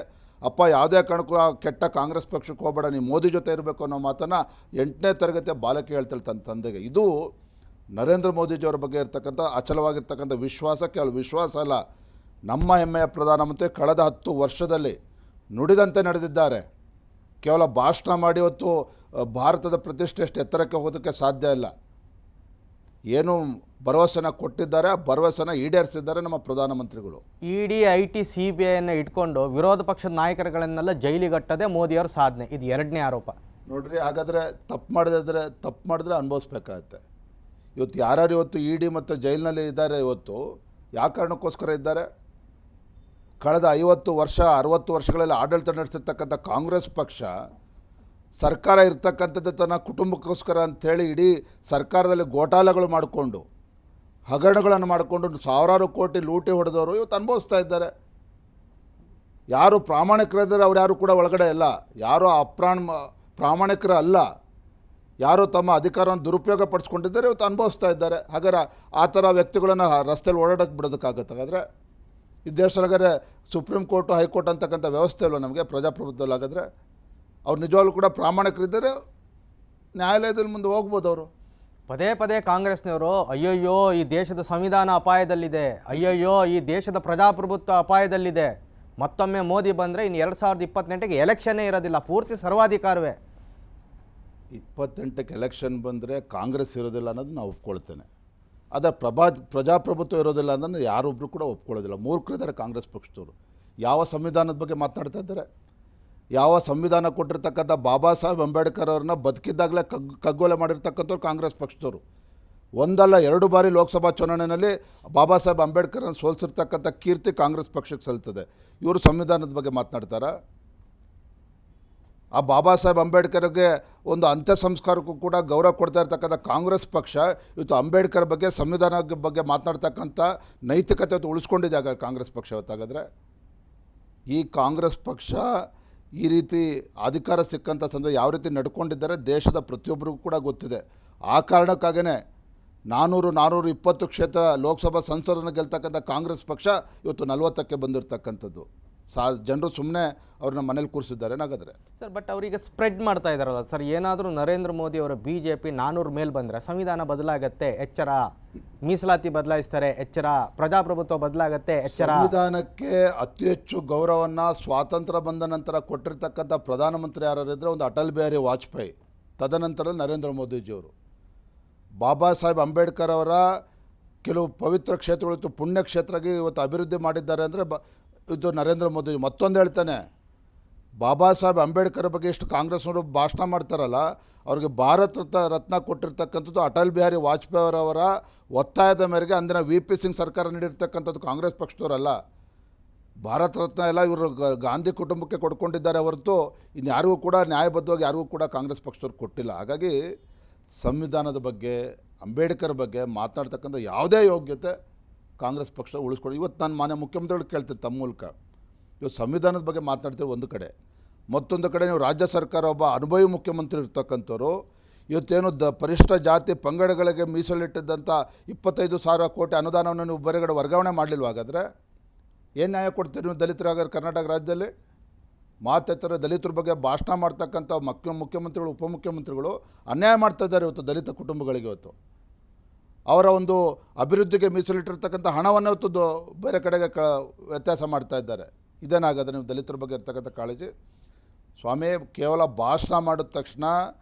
ಅಪ್ಪ ಯಾವುದೇ ಕಾರಣಕ್ಕೂ ಕೆಟ್ಟ ಕಾಂಗ್ರೆಸ್ ಪಕ್ಷಕ್ಕೆ ಹೋಗಬೇಡ, ನೀವು ಮೋದಿ ಜೊತೆ ಇರಬೇಕು ಅನ್ನೋ ಮಾತನ್ನು 8ನೇ ತರಗತಿಯ ಬಾಲಕಿ ಹೇಳ್ತಾಳೆ ತನ್ನ ತಂದೆಗೆ. ಇದು ನರೇಂದ್ರ ಮೋದಿಜಿಯವರ ಬಗ್ಗೆ ಇರ್ತಕ್ಕಂಥ ಅಚಲವಾಗಿರ್ತಕ್ಕಂಥ ವಿಶ್ವಾಸ. ಕೇವಲ ವಿಶ್ವಾಸ ಅಲ್ಲ, ನಮ್ಮ ಹೆಮ್ಮೆಯ ಪ್ರಧಾನಮಂತ್ರಿ ಕಳೆದ 10 ವರ್ಷದಲ್ಲಿ ನುಡಿದಂತೆ ನಡೆದಿದ್ದಾರೆ. ಕೇವಲ ಭಾಷಣ ಮಾಡಿ ಇವತ್ತು ಭಾರತದ ಪ್ರತಿಷ್ಠೆ ಎಷ್ಟು ಎತ್ತರಕ್ಕೆ ಹೋಗೋದಕ್ಕೆ ಸಾಧ್ಯ ಇಲ್ಲ. ಏನು ಭರವಸೆನ ಕೊಟ್ಟಿದ್ದಾರೆ, ಆ ಭರವಸೆನ ಈಡೇರಿಸಿದ್ದಾರೆ ನಮ್ಮ ಪ್ರಧಾನಮಂತ್ರಿಗಳು. ಇಡಿ, IT, CBIಯನ್ನು ಇಟ್ಕೊಂಡು ವಿರೋಧ ಪಕ್ಷದ ನಾಯಕರುಗಳನ್ನೆಲ್ಲ ಜೈಲಿಗಟ್ಟದೆ ಮೋದಿಯವರ ಸಾಧನೆ. ಇದು 2ನೇ ಆರೋಪ. ನೋಡ್ರಿ, ಹಾಗಾದರೆ ತಪ್ಪು ಮಾಡಿದ್ರೆ ಅನುಭವಿಸ್ಬೇಕಾಗತ್ತೆ. ಇವತ್ತು ಯಾರ್ಯಾರು ಇವತ್ತು ಇಡಿ ಮತ್ತು ಜೈಲಿನಲ್ಲಿ ಇದ್ದಾರೆ, ಇವತ್ತು ಯಾವ ಕಾರಣಕ್ಕೋಸ್ಕರ ಇದ್ದಾರೆ? ಕಳೆದ 50 ವರ್ಷ 60 ವರ್ಷಗಳಲ್ಲಿ ಆಡಳಿತ ನಡೆಸಿರ್ತಕ್ಕಂಥ ಕಾಂಗ್ರೆಸ್ ಪಕ್ಷ ಸರ್ಕಾರ ಇರ್ತಕ್ಕಂಥದ್ದು ತನ್ನ ಕುಟುಂಬಕ್ಕೋಸ್ಕರ ಅಂಥೇಳಿ ಇಡೀ ಸರ್ಕಾರದಲ್ಲಿ ಗೋಟಾಲೆಗಳು ಮಾಡಿಕೊಂಡು, ಹಗರಣಗಳನ್ನು ಮಾಡಿಕೊಂಡು ಸಾವಿರಾರು ಕೋಟಿ ಲೂಟಿ ಹೊಡೆದವರು ಇವತ್ತು ಅನುಭವಿಸ್ತಾ ಇದ್ದಾರೆ. ಯಾರು ಪ್ರಾಮಾಣಿಕರಿದ್ದಾರೆ ಅವ್ರು ಯಾರು ಕೂಡ ಒಳಗಡೆ ಇಲ್ಲ. ಯಾರು ಪ್ರಾಮಾಣಿಕರು ಅಲ್ಲ, ಯಾರು ತಮ್ಮ ಅಧಿಕಾರವನ್ನು ದುರುಪಯೋಗ ಪಡಿಸ್ಕೊಂಡಿದ್ದಾರೆ ಇವತ್ತು ಅನುಭವಿಸ್ತಾ ಇದ್ದಾರೆ. ಹಾಗಾದ್ರೆ ಆ ಥರ ವ್ಯಕ್ತಿಗಳನ್ನು ರಸ್ತೆಯಲ್ಲಿ ಓಡಾಡೋಕ್ಕೆ ಬಿಡೋದಕ್ಕಾಗುತ್ತೆ? ಹಾಗಾದರೆ ಈ ದೇಶದೊಳಗಡೆ ಸುಪ್ರೀಂ ಕೋರ್ಟು, ಹೈಕೋರ್ಟ್ ಅಂತಕ್ಕಂಥ ವ್ಯವಸ್ಥೆ ಇಲ್ವ ನಮಗೆ ಪ್ರಜಾಪ್ರಭುತ್ವದಲ್ಲಿ? ಹಾಗಾದರೆ ಅವ್ರು ನಿಜವಾಗ್ಲೂ ಕೂಡ ಪ್ರಾಮಾಣಿಕರಿದ್ದರೆ ನ್ಯಾಯಾಲಯದಲ್ಲಿ ಮುಂದೆ ಹೋಗ್ಬೋದು ಅವರು. ಪದೇ ಪದೇ ಕಾಂಗ್ರೆಸ್ನವರು ಅಯ್ಯಯ್ಯೋ ಈ ದೇಶದ ಸಂವಿಧಾನ ಅಪಾಯದಲ್ಲಿದೆ, ಅಯ್ಯಯ್ಯೋ ಈ ದೇಶದ ಪ್ರಜಾಪ್ರಭುತ್ವ ಅಪಾಯದಲ್ಲಿದೆ, ಮತ್ತೊಮ್ಮೆ ಮೋದಿ ಬಂದರೆ ಇನ್ನು 2028ಗೆ ಎಲೆಕ್ಷನ್ನೇ ಇರೋದಿಲ್ಲ, ಪೂರ್ತಿ ಸರ್ವಾಧಿಕಾರವೇ. 28ಕ್ಕೆ ಎಲೆಕ್ಷನ್ ಬಂದರೆ ಕಾಂಗ್ರೆಸ್ ಇರೋದಿಲ್ಲ ಅನ್ನೋದು ನಾವು ಒಪ್ಕೊಳ್ತೇನೆ. ಆದರೆ ಪ್ರಜಾಪ್ರಭುತ್ವ ಇರೋದಿಲ್ಲ ಅನ್ನೋದನ್ನು ಯಾರೊಬ್ಬರು ಕೂಡ ಒಪ್ಕೊಳ್ಳೋದಿಲ್ಲ. ಮೂರ್ಖರಿದ್ದಾರೆ ಕಾಂಗ್ರೆಸ್ ಪಕ್ಷದವರು. ಯಾವ ಸಂವಿಧಾನದ ಬಗ್ಗೆ ಮಾತನಾಡ್ತಾ ಇದ್ದಾರೆ? ಯಾವ ಸಂವಿಧಾನ ಕೊಟ್ಟಿರ್ತಕ್ಕಂಥ ಬಾಬಾ ಸಾಹೇಬ್ ಅಂಬೇಡ್ಕರ್ ಅವ್ರನ್ನ ಬದುಕಿದ್ದಾಗಲೇ ಕಗ್ಗೊಲೆ ಮಾಡಿರ್ತಕ್ಕಂಥವ್ರು ಕಾಂಗ್ರೆಸ್ ಪಕ್ಷದವರು. ಒಂದಲ್ಲ 2 ಬಾರಿ ಲೋಕಸಭಾ ಚುನಾವಣೆಯಲ್ಲಿ ಬಾಬಾ ಸಾಹೇಬ್ ಅಂಬೇಡ್ಕರ್ನ ಸೋಲಿಸಿರ್ತಕ್ಕಂಥ ಕೀರ್ತಿ ಕಾಂಗ್ರೆಸ್ ಪಕ್ಷಕ್ಕೆ ಸಲ್ತದೆ. ಇವರು ಸಂವಿಧಾನದ ಬಗ್ಗೆ ಮಾತನಾಡ್ತಾರಾ? ಆ ಬಾಬಾ ಸಾಹೇಬ್ ಅಂಬೇಡ್ಕರ್ಗೆ ಒಂದು ಅಂತ್ಯ ಸಂಸ್ಕಾರಕ್ಕೂ ಕೂಡ ಗೌರವ ಕೊಡ್ತಾ ಇರ್ತಕ್ಕಂಥ ಕಾಂಗ್ರೆಸ್ ಪಕ್ಷ ಇವತ್ತು ಅಂಬೇಡ್ಕರ್ ಬಗ್ಗೆ, ಸಂವಿಧಾನ ಬಗ್ಗೆ ಮಾತನಾಡ್ತಕ್ಕಂಥ ನೈತಿಕತೆ ಉಳಿಸ್ಕೊಂಡಿದೆ ಆಗ ಕಾಂಗ್ರೆಸ್ ಪಕ್ಷ. ಇವತ್ತಾಗಾದರೆ ಈ ಕಾಂಗ್ರೆಸ್ ಪಕ್ಷ ಈ ರೀತಿ ಅಧಿಕಾರ ಸಿಕ್ಕಂಥ ಸಂದರ್ಭ ಯಾವ ರೀತಿ ನಡ್ಕೊಂಡಿದ್ದಾರೆ ದೇಶದ ಪ್ರತಿಯೊಬ್ಬರಿಗೂ ಕೂಡ ಗೊತ್ತಿದೆ. ಆ ಕಾರಣಕ್ಕಾಗೇ 420 ಕ್ಷೇತ್ರ ಲೋಕಸಭಾ ಸಂಸದರನ್ನು ಗೆಲ್ತಕ್ಕಂಥ ಕಾಂಗ್ರೆಸ್ ಪಕ್ಷ ಇವತ್ತು 40ಕ್ಕೆ ಬಂದಿರತಕ್ಕಂಥದ್ದು. ಜನರು ಸುಮ್ಮನೆ ಅವ್ರನ್ನ ಮನೇಲಿ ಕೂರಿಸಿದ್ದಾರೆ ಏನಾಗಾದರೆ ಸರ್. ಬಟ್ ಅವರೀಗ ಸ್ಪ್ರೆಡ್ ಮಾಡ್ತಾ ಇದ್ದಾರಲ್ಲ ಸರ್, ಏನಾದರೂ ನರೇಂದ್ರ ಮೋದಿ ಅವರ BJP 400 ಮೇಲೆ ಬಂದರೆ ಸಂವಿಧಾನ ಬದಲಾಗತ್ತೆ ಎಚ್ಚರ, ಮೀಸಲಾತಿ ಬದಲಾಯಿಸ್ತಾರೆ ಎಚ್ಚರ, ಪ್ರಜಾಪ್ರಭುತ್ವ ಬದಲಾಗತ್ತೆ ಎಚ್ಚರ. ಸಂವಿಧಾನಕ್ಕೆ ಅತಿ ಹೆಚ್ಚು ಗೌರವವನ್ನು ಸ್ವಾತಂತ್ರ್ಯ ಬಂದ ನಂತರ ಕೊಟ್ಟಿರ್ತಕ್ಕಂಥ ಪ್ರಧಾನಮಂತ್ರಿ ಯಾರಿದ್ರೆ ಒಂದು ಅಟಲ್ ಬಿಹಾರಿ ವಾಜಪೇಯಿ, ತದನಂತರ ನರೇಂದ್ರ ಮೋದಿಜಿಯವರು. ಬಾಬಾ ಸಾಹೇಬ್ ಅಂಬೇಡ್ಕರ್ ಅವರ ಕೆಲವು ಪವಿತ್ರ ಕ್ಷೇತ್ರಗಳು ಪುಣ್ಯ ಕ್ಷೇತ್ರಕ್ಕೆ ಇವತ್ತು ಅಭಿವೃದ್ಧಿ ಮಾಡಿದ್ದಾರೆ ಅಂದರೆ ಇದು ನರೇಂದ್ರ ಮೋದಿ. ಮತ್ತೊಂದು ಹೇಳ್ತಾನೆ, ಬಾಬಾ ಸಾಹೇಬ್ ಅಂಬೇಡ್ಕರ್ ಬಗ್ಗೆ ಎಷ್ಟು ಕಾಂಗ್ರೆಸ್ನವರು ಭಾಷಣ ಮಾಡ್ತಾರಲ್ಲ, ಅವ್ರಿಗೆ ಭಾರತ ರತ್ನ ಕೊಟ್ಟಿರ್ತಕ್ಕಂಥದ್ದು ಅಟಲ್ ಬಿಹಾರಿ ವಾಜಪೇಯಿ ಅವರ ಒತ್ತಾಯದ ಮೇರೆಗೆ ಅಂದಿನ VP ಸಿಂಗ್ ಸರ್ಕಾರ ನೀಡಿರ್ತಕ್ಕಂಥದ್ದು ಕಾಂಗ್ರೆಸ್ ಪಕ್ಷದವರಲ್ಲ. ಭಾರತ ರತ್ನ ಎಲ್ಲ ಇವರು ಗಾಂಧಿ ಕುಟುಂಬಕ್ಕೆ ಕೊಡ್ಕೊಂಡಿದ್ದಾರೆ ಹೊರತು ಇನ್ಯಾರಿಗೂ ಕೂಡ ನ್ಯಾಯಬದ್ಧವಾಗಿ ಯಾರಿಗೂ ಕೂಡ ಕಾಂಗ್ರೆಸ್ ಪಕ್ಷದವ್ರು ಕೊಟ್ಟಿಲ್ಲ. ಹಾಗಾಗಿ ಸಂವಿಧಾನದ ಬಗ್ಗೆ ಅಂಬೇಡ್ಕರ್ ಬಗ್ಗೆ ಮಾತನಾಡ್ತಕ್ಕಂಥ ಯಾವುದೇ ಯೋಗ್ಯತೆ ಕಾಂಗ್ರೆಸ್ ಪಕ್ಷ ಉಳಿಸ್ಕೊಂಡು ಇವತ್ತು ನಾನು ಮಾನ್ಯ ಮುಖ್ಯಮಂತ್ರಿಗಳು ಕೇಳ್ತೀನಿ ತಮ್ಮ ಮೂಲಕ, ಇವತ್ತು ಸಂವಿಧಾನದ ಬಗ್ಗೆ ಮಾತನಾಡ್ತೀವಿ ಒಂದು ಕಡೆ, ಮತ್ತೊಂದು ಕಡೆ ನೀವು ರಾಜ್ಯ ಸರ್ಕಾರ ಒಬ್ಬ ಅನುಭವಿ ಮುಖ್ಯಮಂತ್ರಿ ಇರ್ತಕ್ಕಂಥವ್ರು ಇವತ್ತೇನು ಪರಿಶಿಷ್ಟ ಜಾತಿ ಪಂಗಡಗಳಿಗೆ ಮೀಸಲಿಟ್ಟಿದ್ದಂಥ 25,000 ಕೋಟಿ ಅನುದಾನವನ್ನು ನೀವು ಬರೆಗಡೆ ವರ್ಗಾವಣೆ ಮಾಡಲಿಲ್ವಾಗಾದರೆ ಏನು ನ್ಯಾಯ ಕೊಡ್ತೀರಿ ನೀವು ದಲಿತರಾಗಾದ್ರೆ ಕರ್ನಾಟಕ ರಾಜ್ಯದಲ್ಲಿ? ಮಾತೆತ್ತರ ದಲಿತರ ಬಗ್ಗೆ ಭಾಷಣ ಮಾಡ್ತಕ್ಕಂಥ ಮುಖ್ಯಮಂತ್ರಿಗಳು ಉಪಮುಖ್ಯಮಂತ್ರಿಗಳು ಅನ್ಯಾಯ ಮಾಡ್ತಾಯಿದ್ದಾರೆ ಇವತ್ತು ದಲಿತ ಕುಟುಂಬಗಳಿಗೆ. ಇವತ್ತು ಅವರ ಒಂದು ಅಭಿವೃದ್ಧಿಗೆ ಮೀಸಲಿಟ್ಟಿರ್ತಕ್ಕಂಥ ಹಣವನ್ನು ಇವತ್ತು ಬೇರೆ ಕಡೆಗೆ ವ್ಯತ್ಯಾಸ ಮಾಡ್ತಾ ಇದ್ದಾರೆ. ಇದೇನಾಗದೆ ನೀವು ದಲಿತರ ಬಗ್ಗೆ ಇರ್ತಕ್ಕಂಥ ಕಾಳಜಿ? ಸ್ವಾಮಿ, ಕೇವಲ ಭಾಷಣ ಮಾಡಿದ ತಕ್ಷಣ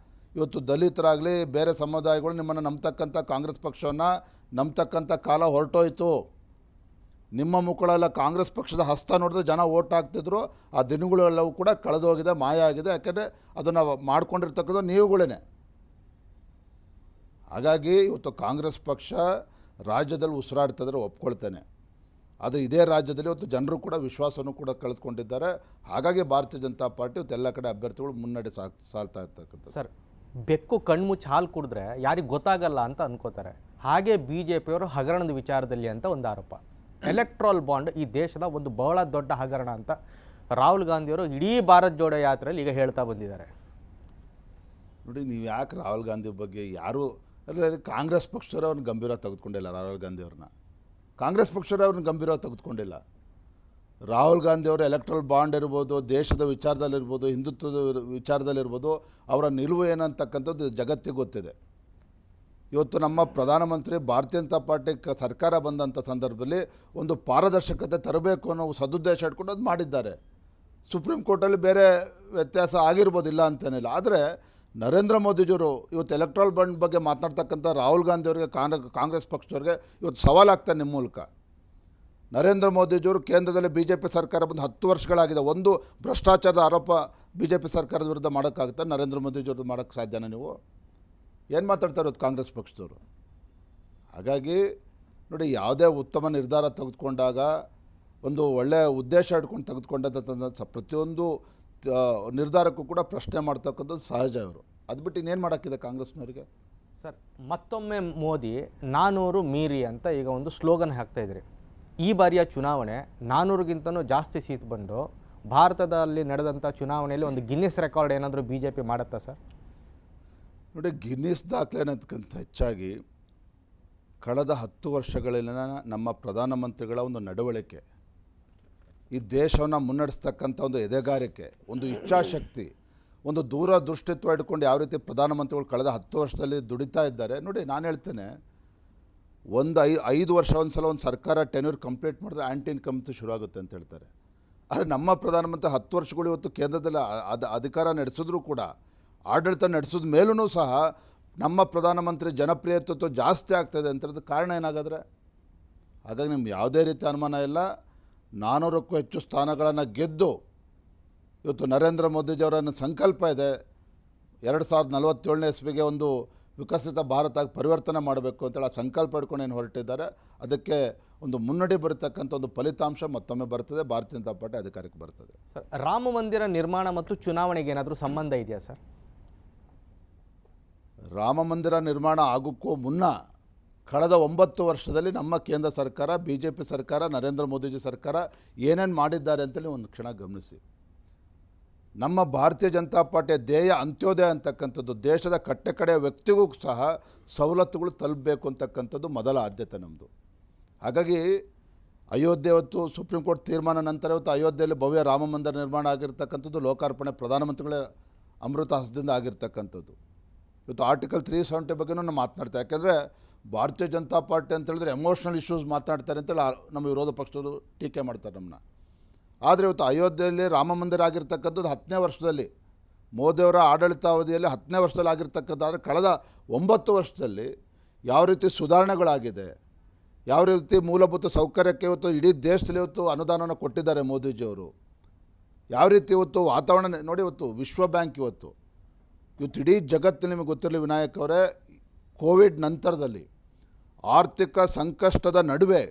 ಇವತ್ತು ದಲಿತರಾಗಲಿ ಬೇರೆ ಸಮುದಾಯಗಳು ನಿಮ್ಮನ್ನು ನಂಬ್ತಕ್ಕಂಥ ಕಾಂಗ್ರೆಸ್ ಪಕ್ಷವನ್ನು ನಂಬ್ತಕ್ಕಂಥ ಕಾಲ ಹೊರಟೋಯ್ತು. ನಿಮ್ಮ ಮುಖಳೆಲ್ಲ ಕಾಂಗ್ರೆಸ್ ಪಕ್ಷದ ಹಸ್ತ ನೋಡಿದ್ರೆ ಜನ ಓಟ್ ಹಾಕ್ತಿದ್ರು. ಆ ದಿನಗಳೆಲ್ಲವೂ ಕೂಡ ಕಳೆದೋಗಿದೆ, ಮಾಯ ಆಗಿದೆ. ಯಾಕೆಂದರೆ ಅದನ್ನು ಮಾಡ್ಕೊಂಡಿರ್ತಕ್ಕಂಥ ನೀವುಗಳೇ. ಹಾಗಾಗಿ ಇವತ್ತು ಕಾಂಗ್ರೆಸ್ ಪಕ್ಷ ರಾಜ್ಯದಲ್ಲಿ ಉಸಿರಾಡ್ತಿದ್ರೆ ಒಪ್ಕೊಳ್ತೇನೆ. ಅದು ಇದೇ ರಾಜ್ಯದಲ್ಲಿ ಇವತ್ತು ಜನರು ಕೂಡ ವಿಶ್ವಾಸವನ್ನು ಕೂಡ ಕಳೆದುಕೊಂಡಿದ್ದಾರೆ. ಹಾಗಾಗಿ ಭಾರತೀಯ ಜನತಾ ಪಾರ್ಟಿ ಇವತ್ತು ಎಲ್ಲ ಕಡೆ ಅಭ್ಯರ್ಥಿಗಳು ಮುನ್ನಡೆ ಸಾಲ್ತಾ ಇರ್ತಕ್ಕಂಥ. ಸರ್, ಬೆಕ್ಕು ಕಣ್ಮುಚ್ಚಿ ಹಾಲು ಕುಡಿದ್ರೆ ಯಾರಿಗೆ ಗೊತ್ತಾಗಲ್ಲ ಅಂತ ಅನ್ಕೋತಾರೆ. ಹಾಗೆ BJPಯವರು ಹಗರಣದ ವಿಚಾರದಲ್ಲಿ ಅಂತ ಒಂದು ಆರೋಪ. ಎಲೆಕ್ಟ್ರಾಲ್ ಬಾಂಡ್ ಈ ದೇಶದ ಒಂದು ಬಹಳ ದೊಡ್ಡ ಹಗರಣ ಅಂತ ರಾಹುಲ್ ಗಾಂಧಿಯವರು ಇಡೀ ಭಾರತ್ ಜೋಡೋ ಯಾತ್ರೆಯಲ್ಲಿ ಈಗ ಹೇಳ್ತಾ ಬಂದಿದ್ದಾರೆ. ನೋಡಿ, ನೀವು ಯಾಕೆ ರಾಹುಲ್ ಗಾಂಧಿ ಬಗ್ಗೆ ಯಾರು ಕಾಂಗ್ರೆಸ್ ಪಕ್ಷದವರು ಅವ್ರನ್ನ ಗಂಭೀರವಾಗಿ ತೆಗೆದುಕೊಂಡಿಲ್ಲ. ರಾಹುಲ್ ಗಾಂಧಿ ಅವ್ರನ್ನ ಕಾಂಗ್ರೆಸ್ ಪಕ್ಷದವರು ಅವ್ರನ್ನ ಗಂಭೀರವಾಗಿ ತೆಗೆದುಕೊಂಡಿಲ್ಲ. ರಾಹುಲ್ ಗಾಂಧಿ ಅವರು ಎಲೆಕ್ಟ್ರಲ್ ಬಾಂಡ್ ಇರ್ಬೋದು, ದೇಶದ ವಿಚಾರದಲ್ಲಿರ್ಬೋದು, ಹಿಂದುತ್ವದ ವಿಚಾರದಲ್ಲಿರ್ಬೋದು, ಅವರ ನಿಲುವು ಏನಂತಕ್ಕಂಥದ್ದು ಜಗತ್ತಿಗೆ ಗೊತ್ತಿದೆ. ಇವತ್ತು ನಮ್ಮ ಪ್ರಧಾನಮಂತ್ರಿ ಭಾರತೀಯ ಜನತಾ ಪಾರ್ಟಿ ಸರ್ಕಾರ ಬಂದಂಥ ಸಂದರ್ಭದಲ್ಲಿ ಒಂದು ಪಾರದರ್ಶಕತೆ ತರಬೇಕು ಅನ್ನೋ ಸದುದ್ದೇಶ ಇಟ್ಕೊಂಡು ಅದು ಮಾಡಿದ್ದಾರೆ. ಸುಪ್ರೀಂ ಕೋರ್ಟಲ್ಲಿ ಬೇರೆ ವ್ಯತ್ಯಾಸ ಆಗಿರ್ಬೋದಿಲ್ಲ ಅಂತೇನಿಲ್ಲ. ಆದರೆ ನರೇಂದ್ರ ಮೋದಿಜಿಯವರು ಇವತ್ತು ಎಲೆಕ್ಟ್ರಲ್ ಬಾಂಡ್ ಬಗ್ಗೆ ಮಾತನಾಡ್ತಕ್ಕಂಥ ರಾಹುಲ್ ಗಾಂಧಿ ಅವರಿಗೆ ಕಾಂಗ್ರೆಸ್ ಪಕ್ಷದವ್ರಿಗೆ ಇವತ್ತು ಸವಾಲಾಗ್ತಾರೆ ನಿಮ್ಮ ಮೂಲಕ. ನರೇಂದ್ರ ಮೋದಿಜಿಯವರು ಕೇಂದ್ರದಲ್ಲಿ BJP ಸರ್ಕಾರ ಬಂದು 10 ವರ್ಷಗಳಾಗಿದೆ. ಒಂದು ಭ್ರಷ್ಟಾಚಾರದ ಆರೋಪ BJP ಸರ್ಕಾರದ ವಿರುದ್ಧ ಮಾಡೋಕ್ಕಾಗುತ್ತೆ? ನರೇಂದ್ರ ಮೋದಿಜಿಯವ್ರದ್ದು ಮಾಡೋಕ್ಕೆ ಸಾಧ್ಯನ? ನೀವು ಏನು ಮಾತಾಡ್ತಾ ಇರೋದು ಕಾಂಗ್ರೆಸ್ ಪಕ್ಷದವರು? ಹಾಗಾಗಿ ನೋಡಿ, ಯಾವುದೇ ಉತ್ತಮ ನಿರ್ಧಾರ ತೆಗೆದುಕೊಂಡಾಗ ಒಂದು ಒಳ್ಳೆಯ ಉದ್ದೇಶ ಇಟ್ಕೊಂಡು ತೆಗೆದುಕೊಂಡಂಥ ಪ್ರತಿಯೊಂದು ನಿರ್ಧಾರಕ್ಕೂ ಕೂಡ ಪ್ರಶ್ನೆ ಮಾಡ್ತಕ್ಕಂಥದ್ದು ಸಹಜ. ಅವರು ಅದು ಬಿಟ್ಟು ಇನ್ನೇನು ಮಾಡೋಕ್ಕಿದೆ ಕಾಂಗ್ರೆಸ್ನವರಿಗೆ? ಸರ್, ಮತ್ತೊಮ್ಮೆ ಮೋದಿ 400 ಮೀರಿ ಅಂತ ಈಗ ಒಂದು ಸ್ಲೋಗನ್ ಹಾಕ್ತಾಯಿದ್ರಿ. ಈ ಬಾರಿಯ ಚುನಾವಣೆ 400ಗಿಂತನೂ ಜಾಸ್ತಿ ಸೀಟ್ ಬಂದು ಭಾರತದಲ್ಲಿ ನಡೆದಂಥ ಚುನಾವಣೆಯಲ್ಲಿ ಒಂದು ಗಿನ್ನಿಸ್ ರೆಕಾರ್ಡ್ ಏನಾದರೂ BJP ಮಾಡುತ್ತಾ ಸರ್? ನೋಡಿ, ಗಿನ್ನಿಸ್ ದಾಖಲೆ ಅನ್ನೋದಕ್ಕಿಂತ ಹೆಚ್ಚಾಗಿ ಕಳೆದ 10 ವರ್ಷಗಳಲ್ಲಿನ ನಮ್ಮ ಪ್ರಧಾನಮಂತ್ರಿಗಳ ಒಂದು ನಡವಳಿಕೆ, ಈ ದೇಶವನ್ನು ಮುನ್ನಡೆಸ್ತಕ್ಕಂಥ ಒಂದು ಎದೆಗಾರಿಕೆ, ಒಂದು ಇಚ್ಛಾಶಕ್ತಿ, ಒಂದು ದೂರದೃಷ್ಟಿತ್ವ ಇಟ್ಕೊಂಡು ಯಾವ ರೀತಿ ಪ್ರಧಾನಮಂತ್ರಿಗಳು ಕಳೆದ 10 ವರ್ಷದಲ್ಲಿ ದುಡಿತಾ ಇದ್ದಾರೆ. ನೋಡಿ, ನಾನು ಹೇಳ್ತೇನೆ, ಒಂದು 5 ವರ್ಷ ಒಂದು ಸಲ ಒಂದು ಸರ್ಕಾರ ಟೆನ್ಯೂರ್ ಕಂಪ್ಲೀಟ್ ಮಾಡಿದ್ರೆ ಆ್ಯಂಟಿ ಇನ್ಕಮ್ಸ್ ಶುರು ಆಗುತ್ತೆ ಅಂತ ಹೇಳ್ತಾರೆ. ಆದರೆ ನಮ್ಮ ಪ್ರಧಾನಮಂತ್ರಿ 10 ವರ್ಷಗಳು ಇವತ್ತು ಕೇಂದ್ರದಲ್ಲಿ ಅಧಿಕಾರ ನಡೆಸಿದ್ರೂ ಕೂಡ, ಆಡಳಿತ ನಡೆಸಿದ ಮೇಲೂ ಸಹ ನಮ್ಮ ಪ್ರಧಾನಮಂತ್ರಿ ಜನಪ್ರಿಯತ್ವ ಜಾಸ್ತಿ ಆಗ್ತಾಯಿದೆ ಅಂತ ಕಾರಣ ಏನಾಗಾದರೆ? ಹಾಗಾಗಿ ನಿಮ್ಗೆ ಯಾವುದೇ ರೀತಿ ಅನುಮಾನ ಇಲ್ಲ. 400ಕ್ಕೂ ಹೆಚ್ಚು ಸ್ಥಾನಗಳನ್ನು ಗೆದ್ದು ಇವತ್ತು ನರೇಂದ್ರ ಮೋದಿಜಿಯವರನ್ನು ಸಂಕಲ್ಪ ಇದೆ 2047ನೇ ಇಸ್ವಿಗೆ ಒಂದು ವಿಕಸಿತ ಭಾರತ ಪರಿವರ್ತನೆ ಮಾಡಬೇಕು ಅಂತೇಳಿ ಆ ಸಂಕಲ್ಪ ಇಟ್ಕೊಂಡು ಏನು ಹೊರಟಿದ್ದಾರೆ. ಅದಕ್ಕೆ ಒಂದು ಮುನ್ನಡೆ ಬರತಕ್ಕಂಥ ಒಂದು ಫಲಿತಾಂಶ ಮತ್ತೊಮ್ಮೆ ಬರ್ತದೆ. ಭಾರತೀಯ ಜನತಾ ಪಾರ್ಟಿ ಅಧಿಕಾರಕ್ಕೆ ಬರ್ತದೆ. ಸರ್, ರಾಮ ಮಂದಿರ ನಿರ್ಮಾಣ ಮತ್ತು ಚುನಾವಣೆಗೆ ಏನಾದರೂ ಸಂಬಂಧ ಇದೆಯಾ ಸರ್? ರಾಮ ಮಂದಿರ ನಿರ್ಮಾಣ ಆಗೋಕ್ಕೂ ಮುನ್ನ ಕಳೆದ 9 ವರ್ಷದಲ್ಲಿ ನಮ್ಮ ಕೇಂದ್ರ ಸರ್ಕಾರ, BJP ಸರ್ಕಾರ, ನರೇಂದ್ರ ಮೋದಿಜಿ ಸರ್ಕಾರ ಏನೇನು ಮಾಡಿದ್ದಾರೆ ಅಂತೇಳಿ ಒಂದು ಕ್ಷಣ ಗಮನಿಸಿ. ನಮ್ಮ ಭಾರತೀಯ ಜನತಾ ಪಾರ್ಟಿಯ ಧ್ಯೇಯ ಅಂತ್ಯೋದಯ ಅಂತಕ್ಕಂಥದ್ದು, ದೇಶದ ಕಟ್ಟೆ ಕಡೆಯ ವ್ಯಕ್ತಿಗೂ ಸಹ ಸವಲತ್ತುಗಳು ತಲುಪಬೇಕು ಅಂತಕ್ಕಂಥದ್ದು ಮೊದಲ ಆದ್ಯತೆ ನಮ್ಮದು. ಹಾಗಾಗಿ ಅಯೋಧ್ಯೆ ಇವತ್ತು ಸುಪ್ರೀಂ ಕೋರ್ಟ್ ತೀರ್ಮಾನ ನಂತರ ಇವತ್ತು ಅಯೋಧ್ಯೆಯಲ್ಲಿ ಭವ್ಯ ರಾಮ ಮಂದಿರ ನಿರ್ಮಾಣ ಆಗಿರ್ತಕ್ಕಂಥದ್ದು ಲೋಕಾರ್ಪಣೆ ಪ್ರಧಾನಮಂತ್ರಿಗಳ ಅಮೃತ ಹಸ್ತದಿಂದ ಆಗಿರ್ತಕ್ಕಂಥದ್ದು. ಇವತ್ತು ಆರ್ಟಿಕಲ್ 370 ಬಗ್ಗೆನೂ ನಾವು ಮಾತನಾಡ್ತೇವೆ. ಯಾಕೆಂದರೆ ಭಾರತೀಯ ಜನತಾ ಪಾರ್ಟಿ ಅಂತ ಹೇಳಿದ್ರೆ ಎಮೋಷ್ನಲ್ ಇಶ್ಯೂಸ್ ಮಾತನಾಡ್ತಾರೆ ಅಂತೇಳಿ ನಮ್ಮ ವಿರೋಧ ಪಕ್ಷದವರು ಟೀಕೆ ಮಾಡ್ತಾರೆ ನಮ್ಮನ್ನ. ಆದರೆ ಇವತ್ತು ಅಯೋಧ್ಯೆಯಲ್ಲಿ ರಾಮ ಮಂದಿರ ಆಗಿರ್ತಕ್ಕಂಥದ್ದು 10ನೇ ವರ್ಷದಲ್ಲಿ, ಮೋದಿಯವರ ಆಡಳಿತಾವಧಿಯಲ್ಲಿ 10ನೇ ವರ್ಷದಲ್ಲಿ ಆಗಿರ್ತಕ್ಕಂಥದ್ದು. ಕಳೆದ 9 ವರ್ಷದಲ್ಲಿ ಯಾವ ರೀತಿ ಸುಧಾರಣೆಗಳಾಗಿದೆ, ಯಾವ ರೀತಿ ಮೂಲಭೂತ ಸೌಕರ್ಯಕ್ಕೆ ಇವತ್ತು ಇಡೀ ದೇಶದಲ್ಲಿ ಇವತ್ತು ಅನುದಾನವನ್ನು ಕೊಟ್ಟಿದ್ದಾರೆ ಮೋದಿಜಿಯವರು, ಯಾವ ರೀತಿ ಇವತ್ತು ವಾತಾವರಣ ನೋಡಿ. ಇವತ್ತು ವಿಶ್ವ ಬ್ಯಾಂಕ್ ಇವತ್ತು ಇಡೀ ಜಗತ್ತು, ನಿಮಗೆ ಗೊತ್ತಿರಲಿ ವಿನಾಯಕ್ ಅವರೇ, ಕೋವಿಡ್ ನಂತರದಲ್ಲಿ ಆರ್ಥಿಕ ಸಂಕಷ್ಟದ ನಡುವೆ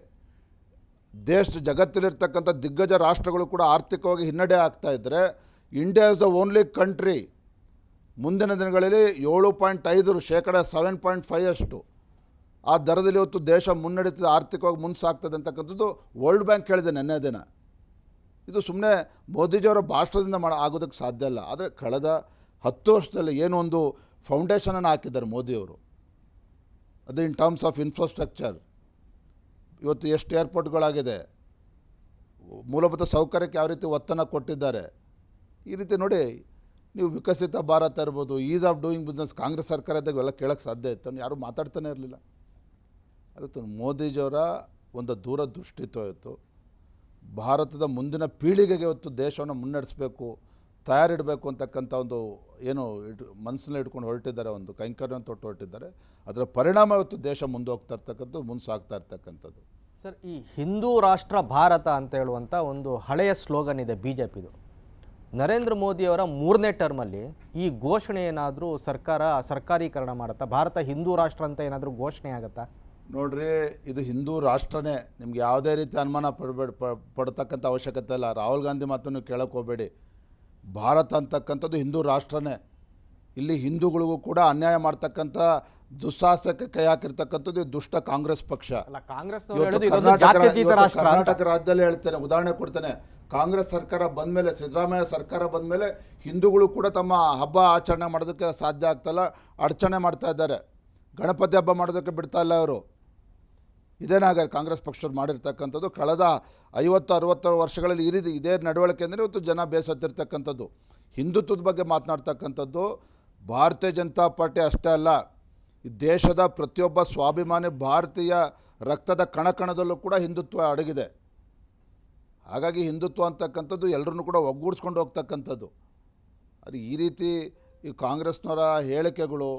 ಜಗತ್ತಲ್ಲಿರ್ತಕ್ಕಂಥ ದಿಗ್ಗಜ ರಾಷ್ಟ್ರಗಳು ಕೂಡ ಆರ್ಥಿಕವಾಗಿ ಹಿನ್ನಡೆ ಆಗ್ತಾ ಇದ್ದರೆ, India is the only country ಮುಂದಿನ ದಿನಗಳಲ್ಲಿ 7.5 ಶೇಕಡ 7.5 ಆ ದರದಲ್ಲಿ ಇವತ್ತು ದೇಶ ಮುನ್ನಡೀತದೆ, ಆರ್ಥಿಕವಾಗಿ ಮುಂದೆ ಸಾಗ್ತದೆ ಅಂತಕ್ಕಂಥದ್ದು ವರ್ಲ್ಡ್ ಬ್ಯಾಂಕ್ ಹೇಳಿದೆ ನೆನ್ನೆ ದಿನ. ಇದು ಸುಮ್ಮನೆ ಮೋದಿಜಿಯವರ ಭಾಷಣದಿಂದ ಆಗೋದಕ್ಕೆ ಸಾಧ್ಯ ಇಲ್ಲ. ಆದರೆ ಕಳೆದ 10 ವರ್ಷದಲ್ಲಿ ಏನೋ ಒಂದು ಫೌಂಡೇಶನನ್ನು ಹಾಕಿದ್ದಾರೆ ಮೋದಿಯವರು, ಅದು ಇನ್ ಟರ್ಮ್ಸ್ ಆಫ್ ಇನ್ಫ್ರಾಸ್ಟ್ರಕ್ಚರ್. ಇವತ್ತು ಎಷ್ಟು ಏರ್ಪೋರ್ಟ್ಗಳಾಗಿದೆ, ಮೂಲಭೂತ ಸೌಕರ್ಯಕ್ಕೆ ಯಾವ ರೀತಿ ಒತ್ತನ್ನು ಕೊಟ್ಟಿದ್ದಾರೆ. ಈ ರೀತಿ ನೋಡಿ, ನೀವು ವಿಕಸಿತ ಭಾರತ ಇರ್ಬೋದು, is of doing business, Congress ಸರ್ಕಾರ ಇದ್ದಾಗ ಇವೆಲ್ಲ ಕೇಳೋಕ್ಕೆ ಸಾಧ್ಯ ಇತ್ತು, ಯಾರೂ ಮಾತಾಡ್ತಾನೆ ಇರಲಿಲ್ಲ. ಅದಕ್ಕೆ ಮೋದಿಜಿಯವರ ಒಂದು ದೂರದೃಷ್ಟಿತ್ವ ಇತ್ತು. ಭಾರತದ ಮುಂದಿನ ಪೀಳಿಗೆಗೆ ಇವತ್ತು ದೇಶವನ್ನು ಮುನ್ನಡೆಸಬೇಕು, ತಯಾರಿಡಬೇಕು ಅಂತಕ್ಕಂಥ ಒಂದು ಏನು ಮನಸ್ಸಲ್ಲಿ ಇಟ್ಕೊಂಡು ಹೊರಟಿದ್ದಾರೆ, ಒಂದು ಕೈಂಕರ್ಯವನ್ನು ತೊಟ್ಟು ಹೊರಟಿದ್ದಾರೆ. ಅದರ ಪರಿಣಾಮ ಇವತ್ತು ದೇಶ ಮುಂದೆ ಹೋಗ್ತಾ ಇರ್ತಕ್ಕಂಥದ್ದು, ಮುಂದೆ ಸಾಗ್ತಾ ಇರ್ತಕ್ಕಂಥದ್ದು. ಸರ್, ಈ ಹಿಂದೂ ರಾಷ್ಟ್ರ ಭಾರತ ಅಂತ ಹೇಳುವಂಥ ಒಂದು ಹಳೆಯ ಸ್ಲೋಗನ್ ಇದೆ ಬಿ ಜೆ ಪಿದು. ನರೇಂದ್ರ ಮೋದಿಯವರ 3ನೇ ಟರ್ಮಲ್ಲಿ ಈ ಘೋಷಣೆ ಏನಾದರೂ ಸರ್ಕಾರೀಕರಣ ಮಾಡುತ್ತಾ? ಭಾರತ ಹಿಂದೂ ರಾಷ್ಟ್ರ ಅಂತ ಏನಾದರೂ ಘೋಷಣೆ ಆಗುತ್ತಾ? ನೋಡ್ರಿ, ಇದು ಹಿಂದೂ ರಾಷ್ಟ್ರನೇ, ನಿಮ್ಗೆ ಯಾವುದೇ ರೀತಿ ಅನುಮಾನ ಪಡ್ತಕ್ಕಂಥ ಅವಶ್ಯಕತೆ ಇಲ್ಲ. ರಾಹುಲ್ ಗಾಂಧಿ ಮಾತನ್ನು ಕೇಳಕ್ಕೆ ಹೋಗಬೇಡಿ. ಭಾರತ ಅಂತಕ್ಕಂಥದ್ದು ಹಿಂದೂ ರಾಷ್ಟ್ರನೇ. ಇಲ್ಲಿ ಹಿಂದೂಗಳಿಗೂ ಕೂಡ ಅನ್ಯಾಯ ಮಾಡ್ತಕ್ಕಂಥ ದುಸ್ಸಾಹಸಕ್ಕೆ ಕೈ ಹಾಕಿರ್ತಕ್ಕಂಥದ್ದು ದುಷ್ಟ ಕಾಂಗ್ರೆಸ್ ಪಕ್ಷ. ಕರ್ನಾಟಕ ರಾಜ್ಯದಲ್ಲಿ ಹೇಳ್ತೇನೆ, ಉದಾಹರಣೆ ಕೊಡ್ತೇನೆ. ಕಾಂಗ್ರೆಸ್ ಸರ್ಕಾರ ಬಂದ ಮೇಲೆ, ಸಿದ್ದರಾಮಯ್ಯ ಸರ್ಕಾರ ಬಂದ ಮೇಲೆ ಹಿಂದೂಗಳು ಕೂಡ ತಮ್ಮ ಹಬ್ಬ ಆಚರಣೆ ಮಾಡೋದಕ್ಕೆ ಸಾಧ್ಯ ಆಗ್ತಾಯಿಲ್ಲ, ಅಡಚಣೆ ಮಾಡ್ತಾ ಇದ್ದಾರೆ. ಗಣಪತಿ ಹಬ್ಬ ಮಾಡೋದಕ್ಕೆ ಬಿಡ್ತಾ ಇಲ್ಲ ಅವರು. ಇದೇನಾಗ ಕಾಂಗ್ರೆಸ್ ಪಕ್ಷರು ಮಾಡಿರ್ತಕ್ಕಂಥದ್ದು. ಕಳೆದ 50-60 ವರ್ಷಗಳಲ್ಲಿ ಈ ರೀತಿ ಇದೇ ನಡವಳಿಕೆ ಅಂದರೆ ಇವತ್ತು ಜನ ಬೇಸತ್ತಿರ್ತಕ್ಕಂಥದ್ದು. ಹಿಂದುತ್ವದ ಬಗ್ಗೆ ಮಾತನಾಡ್ತಕ್ಕಂಥದ್ದು ಭಾರತೀಯ ಜನತಾ ಪಾರ್ಟಿ ಅಷ್ಟೇ ಅಲ್ಲ, ಈ ದೇಶದ ಪ್ರತಿಯೊಬ್ಬ ಸ್ವಾಭಿಮಾನಿ ಭಾರತೀಯ ರಕ್ತದ ಕಣಕಣದಲ್ಲೂ ಕೂಡ ಹಿಂದುತ್ವ ಅಡಗಿದೆ. ಹಾಗಾಗಿ ಹಿಂದುತ್ವ ಅಂತಕ್ಕಂಥದ್ದು ಎಲ್ಲರನ್ನೂ ಕೂಡ ಒಗ್ಗೂಡಿಸ್ಕೊಂಡು ಹೋಗ್ತಕ್ಕಂಥದ್ದು. ಅದು ಈ ರೀತಿ ಈ ಕಾಂಗ್ರೆಸ್ನವರ ಹೇಳಿಕೆಗಳು,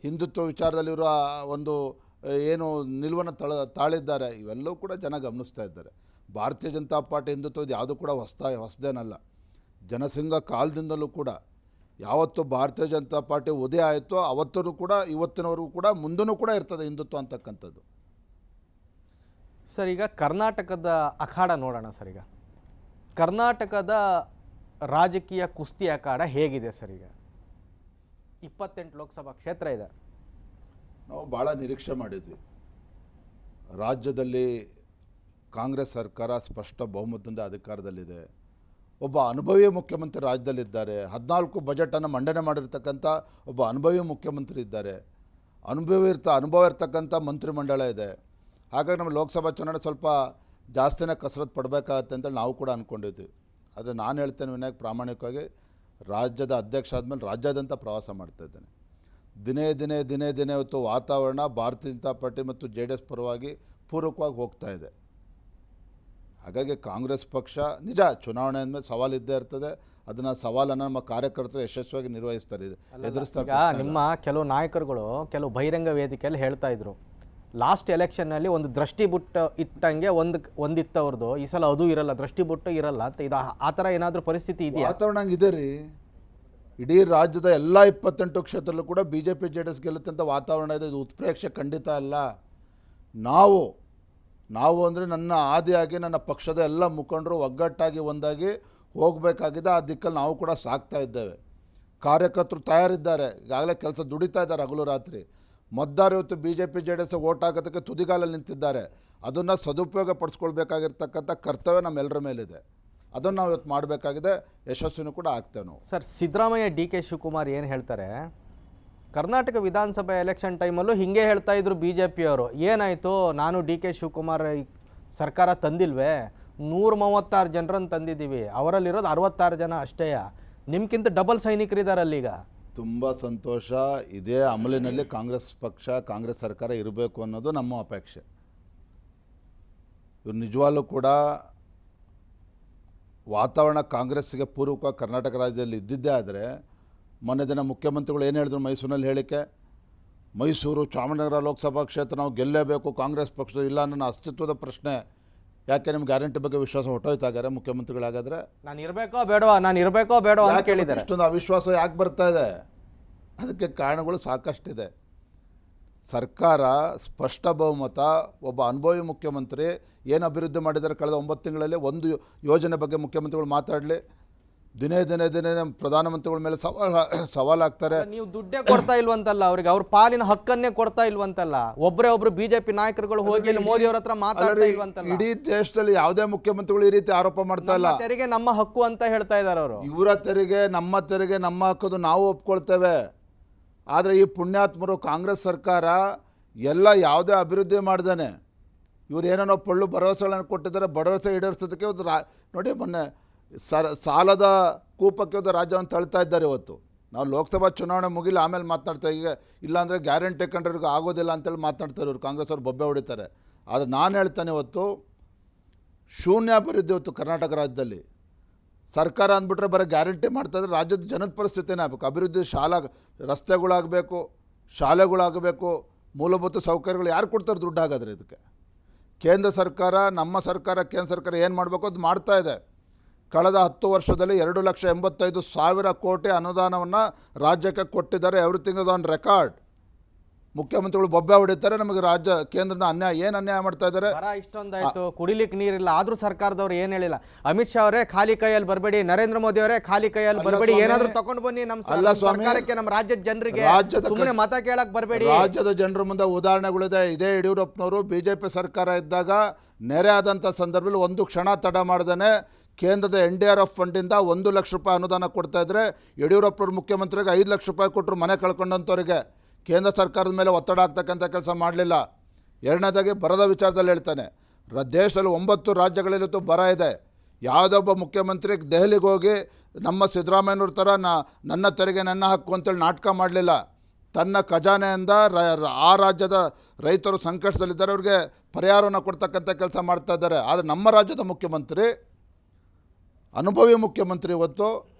ಹಿಂದುತ್ವ ವಿಚಾರದಲ್ಲಿರೋ ಒಂದು ಏನು ನಿಲುವನ್ನು ತಾಳಿದ್ದಾರೆ, ಇವೆಲ್ಲವೂ ಕೂಡ ಜನ ಗಮನಿಸ್ತಾ ಇದ್ದಾರೆ. ಭಾರತೀಯ ಜನತಾ ಪಾರ್ಟಿ ಹಿಂದುತ್ವದ ಯಾವುದೂ ಕೂಡ ಹೊಸದೇನಲ್ಲ. ಜನಸಂಘ ಕಾಲದಿಂದಲೂ ಕೂಡ ಯಾವತ್ತು ಭಾರತೀಯ ಜನತಾ ಪಾರ್ಟಿ ಉದಯ ಆಯಿತೋ ಅವತ್ತೂ ಕೂಡ ಇವತ್ತಿನವರೆಗೂ ಕೂಡ ಮುಂದೂ ಕೂಡ ಇರ್ತದೆ ಹಿಂದುತ್ವ ಅಂತಕ್ಕಂಥದ್ದು. ಸರ್, ಈಗ ಕರ್ನಾಟಕದ ಅಖಾಡ ನೋಡೋಣ ಸರ್. ಈಗ ಕರ್ನಾಟಕದ ರಾಜಕೀಯ ಕುಸ್ತಿ ಅಖಾಡ ಹೇಗಿದೆ ಸರ್? ಈಗ 28 ಲೋಕಸಭಾ ಕ್ಷೇತ್ರ ಇದೆ. ನಾವು ಭಾಳ ನಿರೀಕ್ಷೆ ಮಾಡಿದ್ವಿ. ರಾಜ್ಯದಲ್ಲಿ ಕಾಂಗ್ರೆಸ್ ಸರ್ಕಾರ ಸ್ಪಷ್ಟ ಬಹುಮತದಿಂದ ಅಧಿಕಾರದಲ್ಲಿದೆ. ಒಬ್ಬ ಅನುಭವಿ ಮುಖ್ಯಮಂತ್ರಿ ರಾಜ್ಯದಲ್ಲಿದ್ದಾರೆ. 14 ಬಜೆಟನ್ನು ಮಂಡನೆ ಮಾಡಿರ್ತಕ್ಕಂಥ ಒಬ್ಬ ಅನುಭವಿ ಮುಖ್ಯಮಂತ್ರಿ ಇದ್ದಾರೆ. ಅನುಭವ ಇರ್ತಕ್ಕಂಥ ಮಂತ್ರಿಮಂಡಲ ಇದೆ. ಹಾಗಾಗಿ ನಮ್ಮ ಲೋಕಸಭಾ ಚುನಾವಣೆ ಸ್ವಲ್ಪ ಜಾಸ್ತಿನೇ ಕಸರತ್ತು ಪಡಬೇಕಾಗತ್ತೆ ಅಂತೇಳಿ ನಾವು ಕೂಡ ಅಂದ್ಕೊಂಡಿದ್ವಿ. ಆದರೆ ನಾನು ಹೇಳ್ತೇನೆ ವಿನಾಯಕ್, ಪ್ರಾಮಾಣಿಕವಾಗಿ ರಾಜ್ಯದ ಅಧ್ಯಕ್ಷ ಆದಮೇಲೆ ರಾಜ್ಯಾದ್ಯಂತ ಪ್ರವಾಸ ಮಾಡ್ತಾಯಿದ್ದೇನೆ. ದಿನೇ ದಿನೇ ಇವತ್ತು ವಾತಾವರಣ ಭಾರತೀಯ ಜನತಾ ಪಾರ್ಟಿ ಮತ್ತು JDS ಪರವಾಗಿ ಪೂರಕವಾಗಿ ಹೋಗ್ತಾ ಇದೆ. ಹಾಗಾಗಿ ಕಾಂಗ್ರೆಸ್ ಪಕ್ಷ ನಿಜ ಚುನಾವಣೆ ಅಂದಮೇಲೆ ಸವಾಲಿದ್ದೇ ಇರ್ತದೆ. ಅದನ್ನು ಸವಾಲನ್ನು ನಮ್ಮ ಕಾರ್ಯಕರ್ತರು ಯಶಸ್ವಿಯಾಗಿ ನಿರ್ವಹಿಸ್ತಾರೆ, ಎದುರಿಸ್ತಾರೆ. ನಿಮ್ಮ ಕೆಲವು ನಾಯಕರುಗಳು ಕೆಲವು ಬಹಿರಂಗ ವೇದಿಕೆಯಲ್ಲಿ ಹೇಳ್ತಾ ಇದ್ರು, ಲಾಸ್ಟ್ ಎಲೆಕ್ಷನ್ನಲ್ಲಿ ಒಂದು ದೃಷ್ಟಿಬುಟ್ಟು ಇಟ್ಟಂಗೆ ಒಂದಿತ್ತವ್ರದ್ದು, ಈ ಸಲ ಅದು ಇರಲ್ಲ, ದೃಷ್ಟಿಬುಟ್ಟು ಇರಲ್ಲ ಅಂತ. ಇದು ಆ ಥರ ಏನಾದರೂ ಪರಿಸ್ಥಿತಿ ಇದೆಯಾ? ವಾತಾವರಣ ಹಂಗಿದೆ ರೀ. ಇಡೀ ರಾಜ್ಯದ ಎಲ್ಲ 28 ಕ್ಷೇತ್ರದಲ್ಲೂ ಕೂಡ BJP JDS ಗೆಲ್ಲುತ್ತೆ ಅಂತ ವಾತಾವರಣ ಇದೆ. ಇದು ಉತ್ಪ್ರೇಕ್ಷೆ ಖಂಡಿತ ಅಲ್ಲ. ನಾವು ಅಂದರೆ ನನ್ನ ಆದಿಯಾಗಿ ನನ್ನ ಪಕ್ಷದ ಎಲ್ಲ ಮುಖಂಡರು ಒಗ್ಗಟ್ಟಾಗಿ ಒಂದಾಗಿ ಹೋಗಬೇಕಾಗಿದೆ. ಆ ದಿಕ್ಕಲ್ಲಿ ನಾವು ಕೂಡ ಸಾಗ್ತಾ ಇದ್ದೇವೆ. ಕಾರ್ಯಕರ್ತರು ತಯಾರಿದ್ದಾರೆ, ಈಗಾಗಲೇ ಕೆಲಸ ದುಡಿತಾ ಇದ್ದಾರೆ ಹಗಲು ರಾತ್ರಿ. ಮತದಾರರು ಇವತ್ತು BJP JDS ಓಟ್ ಹಾಕೋದಕ್ಕೆ ತುದಿಗಾಲಲ್ಲಿ ನಿಂತಿದ್ದಾರೆ. ಅದನ್ನು ಸದುಪಯೋಗ ಪಡಿಸ್ಕೊಳ್ಬೇಕಾಗಿರ್ತಕ್ಕಂಥ ಕರ್ತವ್ಯ ನಮ್ಮೆಲ್ಲರ ಮೇಲಿದೆ. ಅದನ್ನು ನಾವು ಇವತ್ತು ಮಾಡಬೇಕಾಗಿದೆ, ಯಶಸ್ವಿನೂ ಕೂಡ ಆಗ್ತೇವೆ ನಾವು. Sir, Siddaramaiah D K Shivakumar ಏನು ಹೇಳ್ತಾರೆ, ಕರ್ನಾಟಕ ವಿಧಾನಸಭೆ ಎಲೆಕ್ಷನ್ ಟೈಮಲ್ಲೂ ಹಿಂಗೆ ಹೇಳ್ತಾ ಇದ್ರು ಬಿ ಜೆ ಪಿಯವರು. ಏನಾಯಿತು, ನಾನು ಡಿ ಕೆ ಶಿವಕುಮಾರ್ ಸರ್ಕಾರ ತಂದಿಲ್ವೇ, 136 ಜನರನ್ನು ತಂದಿದ್ದೀವಿ, ಅವರಲ್ಲಿರೋದು 66 ಜನ ಅಷ್ಟೇ, ನಿಮ್ಗಿಂತ ಡಬಲ್ ಸೈನಿಕರಿದ್ದಾರಲ್ಲ ಈಗ. ತುಂಬ ಸಂತೋಷ. ಇದೇ ಅಮಲಿನಲ್ಲಿ ಕಾಂಗ್ರೆಸ್ ಪಕ್ಷ, ಕಾಂಗ್ರೆಸ್ ಸರ್ಕಾರ ಇರಬೇಕು ಅನ್ನೋದು ನಮ್ಮ ಅಪೇಕ್ಷೆ. ಇವ್ರು ನಿಜವಾಗ್ಲೂ ಕೂಡ ವಾತಾವರಣ ಕಾಂಗ್ರೆಸ್ಸಿಗೆ ಪೂರ್ವಕ ಕರ್ನಾಟಕ ರಾಜ್ಯದಲ್ಲಿ ಇದ್ದಿದ್ದೇ ಆದರೆ, ಮೊನ್ನೆ ದಿನ ಮುಖ್ಯಮಂತ್ರಿಗಳು ಏನು ಹೇಳಿದ್ರು ಮೈಸೂರಿನಲ್ಲಿ ಹೇಳಿಕೆ, ಮೈಸೂರು ಚಾಮರಾಜನಗರ ಲೋಕಸಭಾ ಕ್ಷೇತ್ರ ನಾವು ಗೆಲ್ಲೇಬೇಕು, ಕಾಂಗ್ರೆಸ್ ಪಕ್ಷ ಇಲ್ಲ ನನ್ನ ಅಸ್ತಿತ್ವದ ಪ್ರಶ್ನೆ. ಯಾಕೆ ನಿಮ್ಗೆ ಗ್ಯಾರಂಟಿ ಬಗ್ಗೆ ವಿಶ್ವಾಸ ಹೊಟ್ಟೋಯ್ತಾಗಾರೆ ಮುಖ್ಯಮಂತ್ರಿಗಳಾಗಾದ್ರೆ? ನಾನು ಇರಬೇಕೋ ಬೇಡವಾ ಅಂತ ಕೇಳಿದ್ದಾರೆ. ಇಷ್ಟೊಂದು ಅವಿಶ್ವಾಸ ಯಾಕೆ ಬರ್ತಾ ಇದೆ? ಅದಕ್ಕೆ ಕಾರಣಗಳು ಸಾಕಷ್ಟಿದೆ. ಸರ್ಕಾರ ಸ್ಪಷ್ಟ ಬಹುಮತ, ಒಬ್ಬ ಅನುಭವಿ ಮುಖ್ಯಮಂತ್ರಿ ಏನು ಅಭಿವೃದ್ಧಿ ಮಾಡಿದ್ದಾರೆ ಕಳೆದ 9 ತಿಂಗಳಲ್ಲಿ, ಒಂದು ಯೋಜನೆ ಬಗ್ಗೆ ಮುಖ್ಯಮಂತ್ರಿಗಳು ಮಾತಾಡಲಿ, ದಿನೇ ಪ್ರಧಾನಮಂತ್ರಿಗಳ ಮೇಲೆ ಸವಾಲಾಗ್ತಾರೆ. ನೀವು ದುಡ್ಡೇ ಕೊಡ್ತಾ ಇಲ್ವಂತಲ್ಲ ಅವ್ರಿಗೆ, ಅವ್ರ ಪಾಲಿನ ಹಕ್ಕನ್ನೇ ಕೊಡ್ತಾ ಇಲ್ವಂತಲ್ಲ. ಒಬ್ಬರು ಬಿಜೆಪಿ ನಾಯಕರುಗಳು ಹೋಗಿ ಮೋದಿ ಅವ್ರ ಹತ್ರ ಮಾತಾಡ್ತಾ ಇಲ್ವಂತಲ್ಲ. ಇಡೀ ದೇಶದಲ್ಲಿ ಯಾವುದೇ ಮುಖ್ಯಮಂತ್ರಿಗಳು ಈ ರೀತಿ ಆರೋಪ ಮಾಡ್ತಾ ಇಲ್ಲ. ತೆರಿಗೆ ನಮ್ಮ ಹಕ್ಕು ಅಂತ ಹೇಳ್ತಾ ಇದ್ದಾರೆ ಅವರು. ಇವರ ತೆರಿಗೆ ನಮ್ಮ ಹಕ್ಕದು ನಾವು ಒಪ್ಕೊಳ್ತೇವೆ. ಆದರೆ ಈ ಪುಣ್ಯಾತ್ಮರು ಕಾಂಗ್ರೆಸ್ ಸರ್ಕಾರ ಎಲ್ಲ ಯಾವುದೇ ಅಭಿವೃದ್ಧಿ ಮಾಡ್ದೇನೆ ಇವ್ರು ಏನೇನೋ ಪೊಳ್ಳು ಭರವಸೆಗಳನ್ನು ಕೊಟ್ಟಿದ್ದಾರೆ. ಭರವಸೆ ಈಡೇರಿಸೋದಕ್ಕೆ ಒಂದು ನೋಡಿ, ಮೊನ್ನೆ ಸಾಲದ ಕೂಪಕ್ಕೆ ಒಂದು ರಾಜ್ಯವನ್ನು ತಳ್ತಾ ಇದ್ದಾರೆ. ಇವತ್ತು ನಾವು ಲೋಕಸಭಾ ಚುನಾವಣೆ ಮುಗಿಲಿ ಆಮೇಲೆ ಮಾತನಾಡ್ತಾ, ಈಗ ಇಲ್ಲಾಂದರೆ ಗ್ಯಾರಂಟಿ ಕಂಡ್ರಿಗೆ ಆಗೋದಿಲ್ಲ ಅಂತೇಳಿ ಮಾತನಾಡ್ತಾರೆ ಇವರು. ಕಾಂಗ್ರೆಸ್ ಅವ್ರು ಬೊಬ್ಬೆ ಹೊಡಿತಾರೆ. ಆದರೆ ನಾನು ಹೇಳ್ತಾನೆ, ಇವತ್ತು ಶೂನ್ಯ ಅಭಿವೃದ್ಧಿ ಇವತ್ತು ಕರ್ನಾಟಕ ರಾಜ್ಯದಲ್ಲಿ. ಸರ್ಕಾರ ಅಂದ್ಬಿಟ್ರೆ ಬರೀ ಗ್ಯಾರಂಟಿ ಮಾಡ್ತಾಯಿದ್ರೆ ರಾಜ್ಯದ ಜನದ ಪರಿಸ್ಥಿತಿನೇ ಆಗಬೇಕು. ಅಭಿವೃದ್ಧಿ ರಸ್ತೆಗಳಾಗಬೇಕು, ಶಾಲೆಗಳಾಗಬೇಕು, ಮೂಲಭೂತ ಸೌಕರ್ಯಗಳು ಯಾರು ಕೊಡ್ತಾರೆ ದುಡ್ಡು? ಹಾಗಾದರೆ ಇದಕ್ಕೆ ಕೇಂದ್ರ ಸರ್ಕಾರ, ನಮ್ಮ ಸರ್ಕಾರ, ಕೇಂದ್ರ ಸರ್ಕಾರ ಏನು ಮಾಡಬೇಕು ಅದು ಮಾಡ್ತಾ ಇದೆ. ಕಳೆದ 10 ವರ್ಷದಲ್ಲಿ 2,85,000 ಕೋಟಿ ಅನುದಾನವನ್ನು ರಾಜ್ಯಕ್ಕೆ ಕೊಟ್ಟಿದ್ದಾರೆ. Everything is on record. ಮುಖ್ಯಮಂತ್ರಿಗಳು ಬೊಬ್ಬೆ ಹೊಡಿತಾರೆ, ನಮಗೆ ರಾಜ್ಯ ಕೇಂದ್ರದ ಅನ್ಯಾಯ ಮಾಡ್ತಾ ಇದ್ದಾರೆ. ಇಷ್ಟೊಂದಾಯ್ತು, ಕುಡಿಲಿಕ್ಕೆ ನೀರಿಲ್ಲ, ಆದ್ರೂ ಸರ್ಕಾರದವ್ರು ಏನು ಹೇಳಿಲ್ಲ. ಅಮಿತ್ ಶಾ ಅವರೇ ಖಾಲಿ ಕೈಯಲ್ಲಿ ಬರಬೇಡಿ, ನರೇಂದ್ರ ಮೋದಿ ಅವರೇ ಖಾಲಿ ಕೈಯಲ್ಲಿ ಬರಬೇಡಿ, ಏನಾದರೂ ತಗೊಂಡು ಬನ್ನಿ ನಮ್ಮ ಸರ್ಕಾರಕ್ಕೆ, ನಮ್ಮ ರಾಜ್ಯದ ಜನರಿಗೆ, ಸುಮ್ಮನೆ ಮತ ಕೇಳಕ್ ಬರಬೇಡಿ. ರಾಜ್ಯದ ಜನರ ಮುಂದೆ ಉದಾಹರಣೆಗಳಿದೆ. ಇದೇ ಯಡಿಯೂರಪ್ಪನವರು ಬಿಜೆಪಿ ಸರ್ಕಾರ ಇದ್ದಾಗ ನೆರೆ ಆದಂಥ ಸಂದರ್ಭದಲ್ಲಿ ಒಂದು ಕ್ಷಣ ತಡ ಮಾಡ್ದೇ ಕೇಂದ್ರದ NDRF ಫಂಡಿಂದ 1 ಲಕ್ಷ ರೂಪಾಯಿ ಅನುದಾನ ಕೊಡ್ತಾ ಇದ್ರೆ, ಯಡಿಯೂರಪ್ಪನವ್ರು ಮುಖ್ಯಮಂತ್ರಿಗೆ 5 ಲಕ್ಷ ರೂಪಾಯಿ ಕೊಟ್ಟರು ಮನೆ ಕಳ್ಕೊಂಡಂಥವ್ರಿಗೆ. ಕೇಂದ್ರ ಸರ್ಕಾರದ ಮೇಲೆ ಒತ್ತಡ ಆಗ್ತಕ್ಕಂಥ ಕೆಲಸ ಮಾಡಲಿಲ್ಲ. ಎರಡನೇದಾಗಿ ಬರದ ವಿಚಾರದಲ್ಲಿ ಹೇಳ್ತಾನೆ, ದೇಶದಲ್ಲಿ 9 ರಾಜ್ಯಗಳಲ್ಲಿತ್ತು ಬರ ಇದೆ. ಯಾವುದೊಬ್ಬ ಮುಖ್ಯಮಂತ್ರಿ ದೆಹಲಿಗೆ ಹೋಗಿ ನಮ್ಮ ಸಿದ್ದರಾಮಯ್ಯನವ್ರ ಥರ ನನ್ನ ತೆರಿಗೆ ನನ್ನ ಹಕ್ಕು ಅಂತೇಳಿ ನಾಟಕ ಮಾಡಲಿಲ್ಲ. ತನ್ನ ಖಜಾನೆಯಿಂದ ಆ ರಾಜ್ಯದ ರೈತರು ಸಂಕಷ್ಟದಲ್ಲಿದ್ದಾರೆ, ಅವ್ರಿಗೆ ಪರಿಹಾರವನ್ನು ಕೊಡ್ತಕ್ಕಂಥ ಕೆಲಸ ಮಾಡ್ತಾ ಇದ್ದಾರೆ. ಆದರೆ ನಮ್ಮ ರಾಜ್ಯದ ಮುಖ್ಯಮಂತ್ರಿ, ಅನುಭವಿ ಮುಖ್ಯಮಂತ್ರಿ, ಇವತ್ತು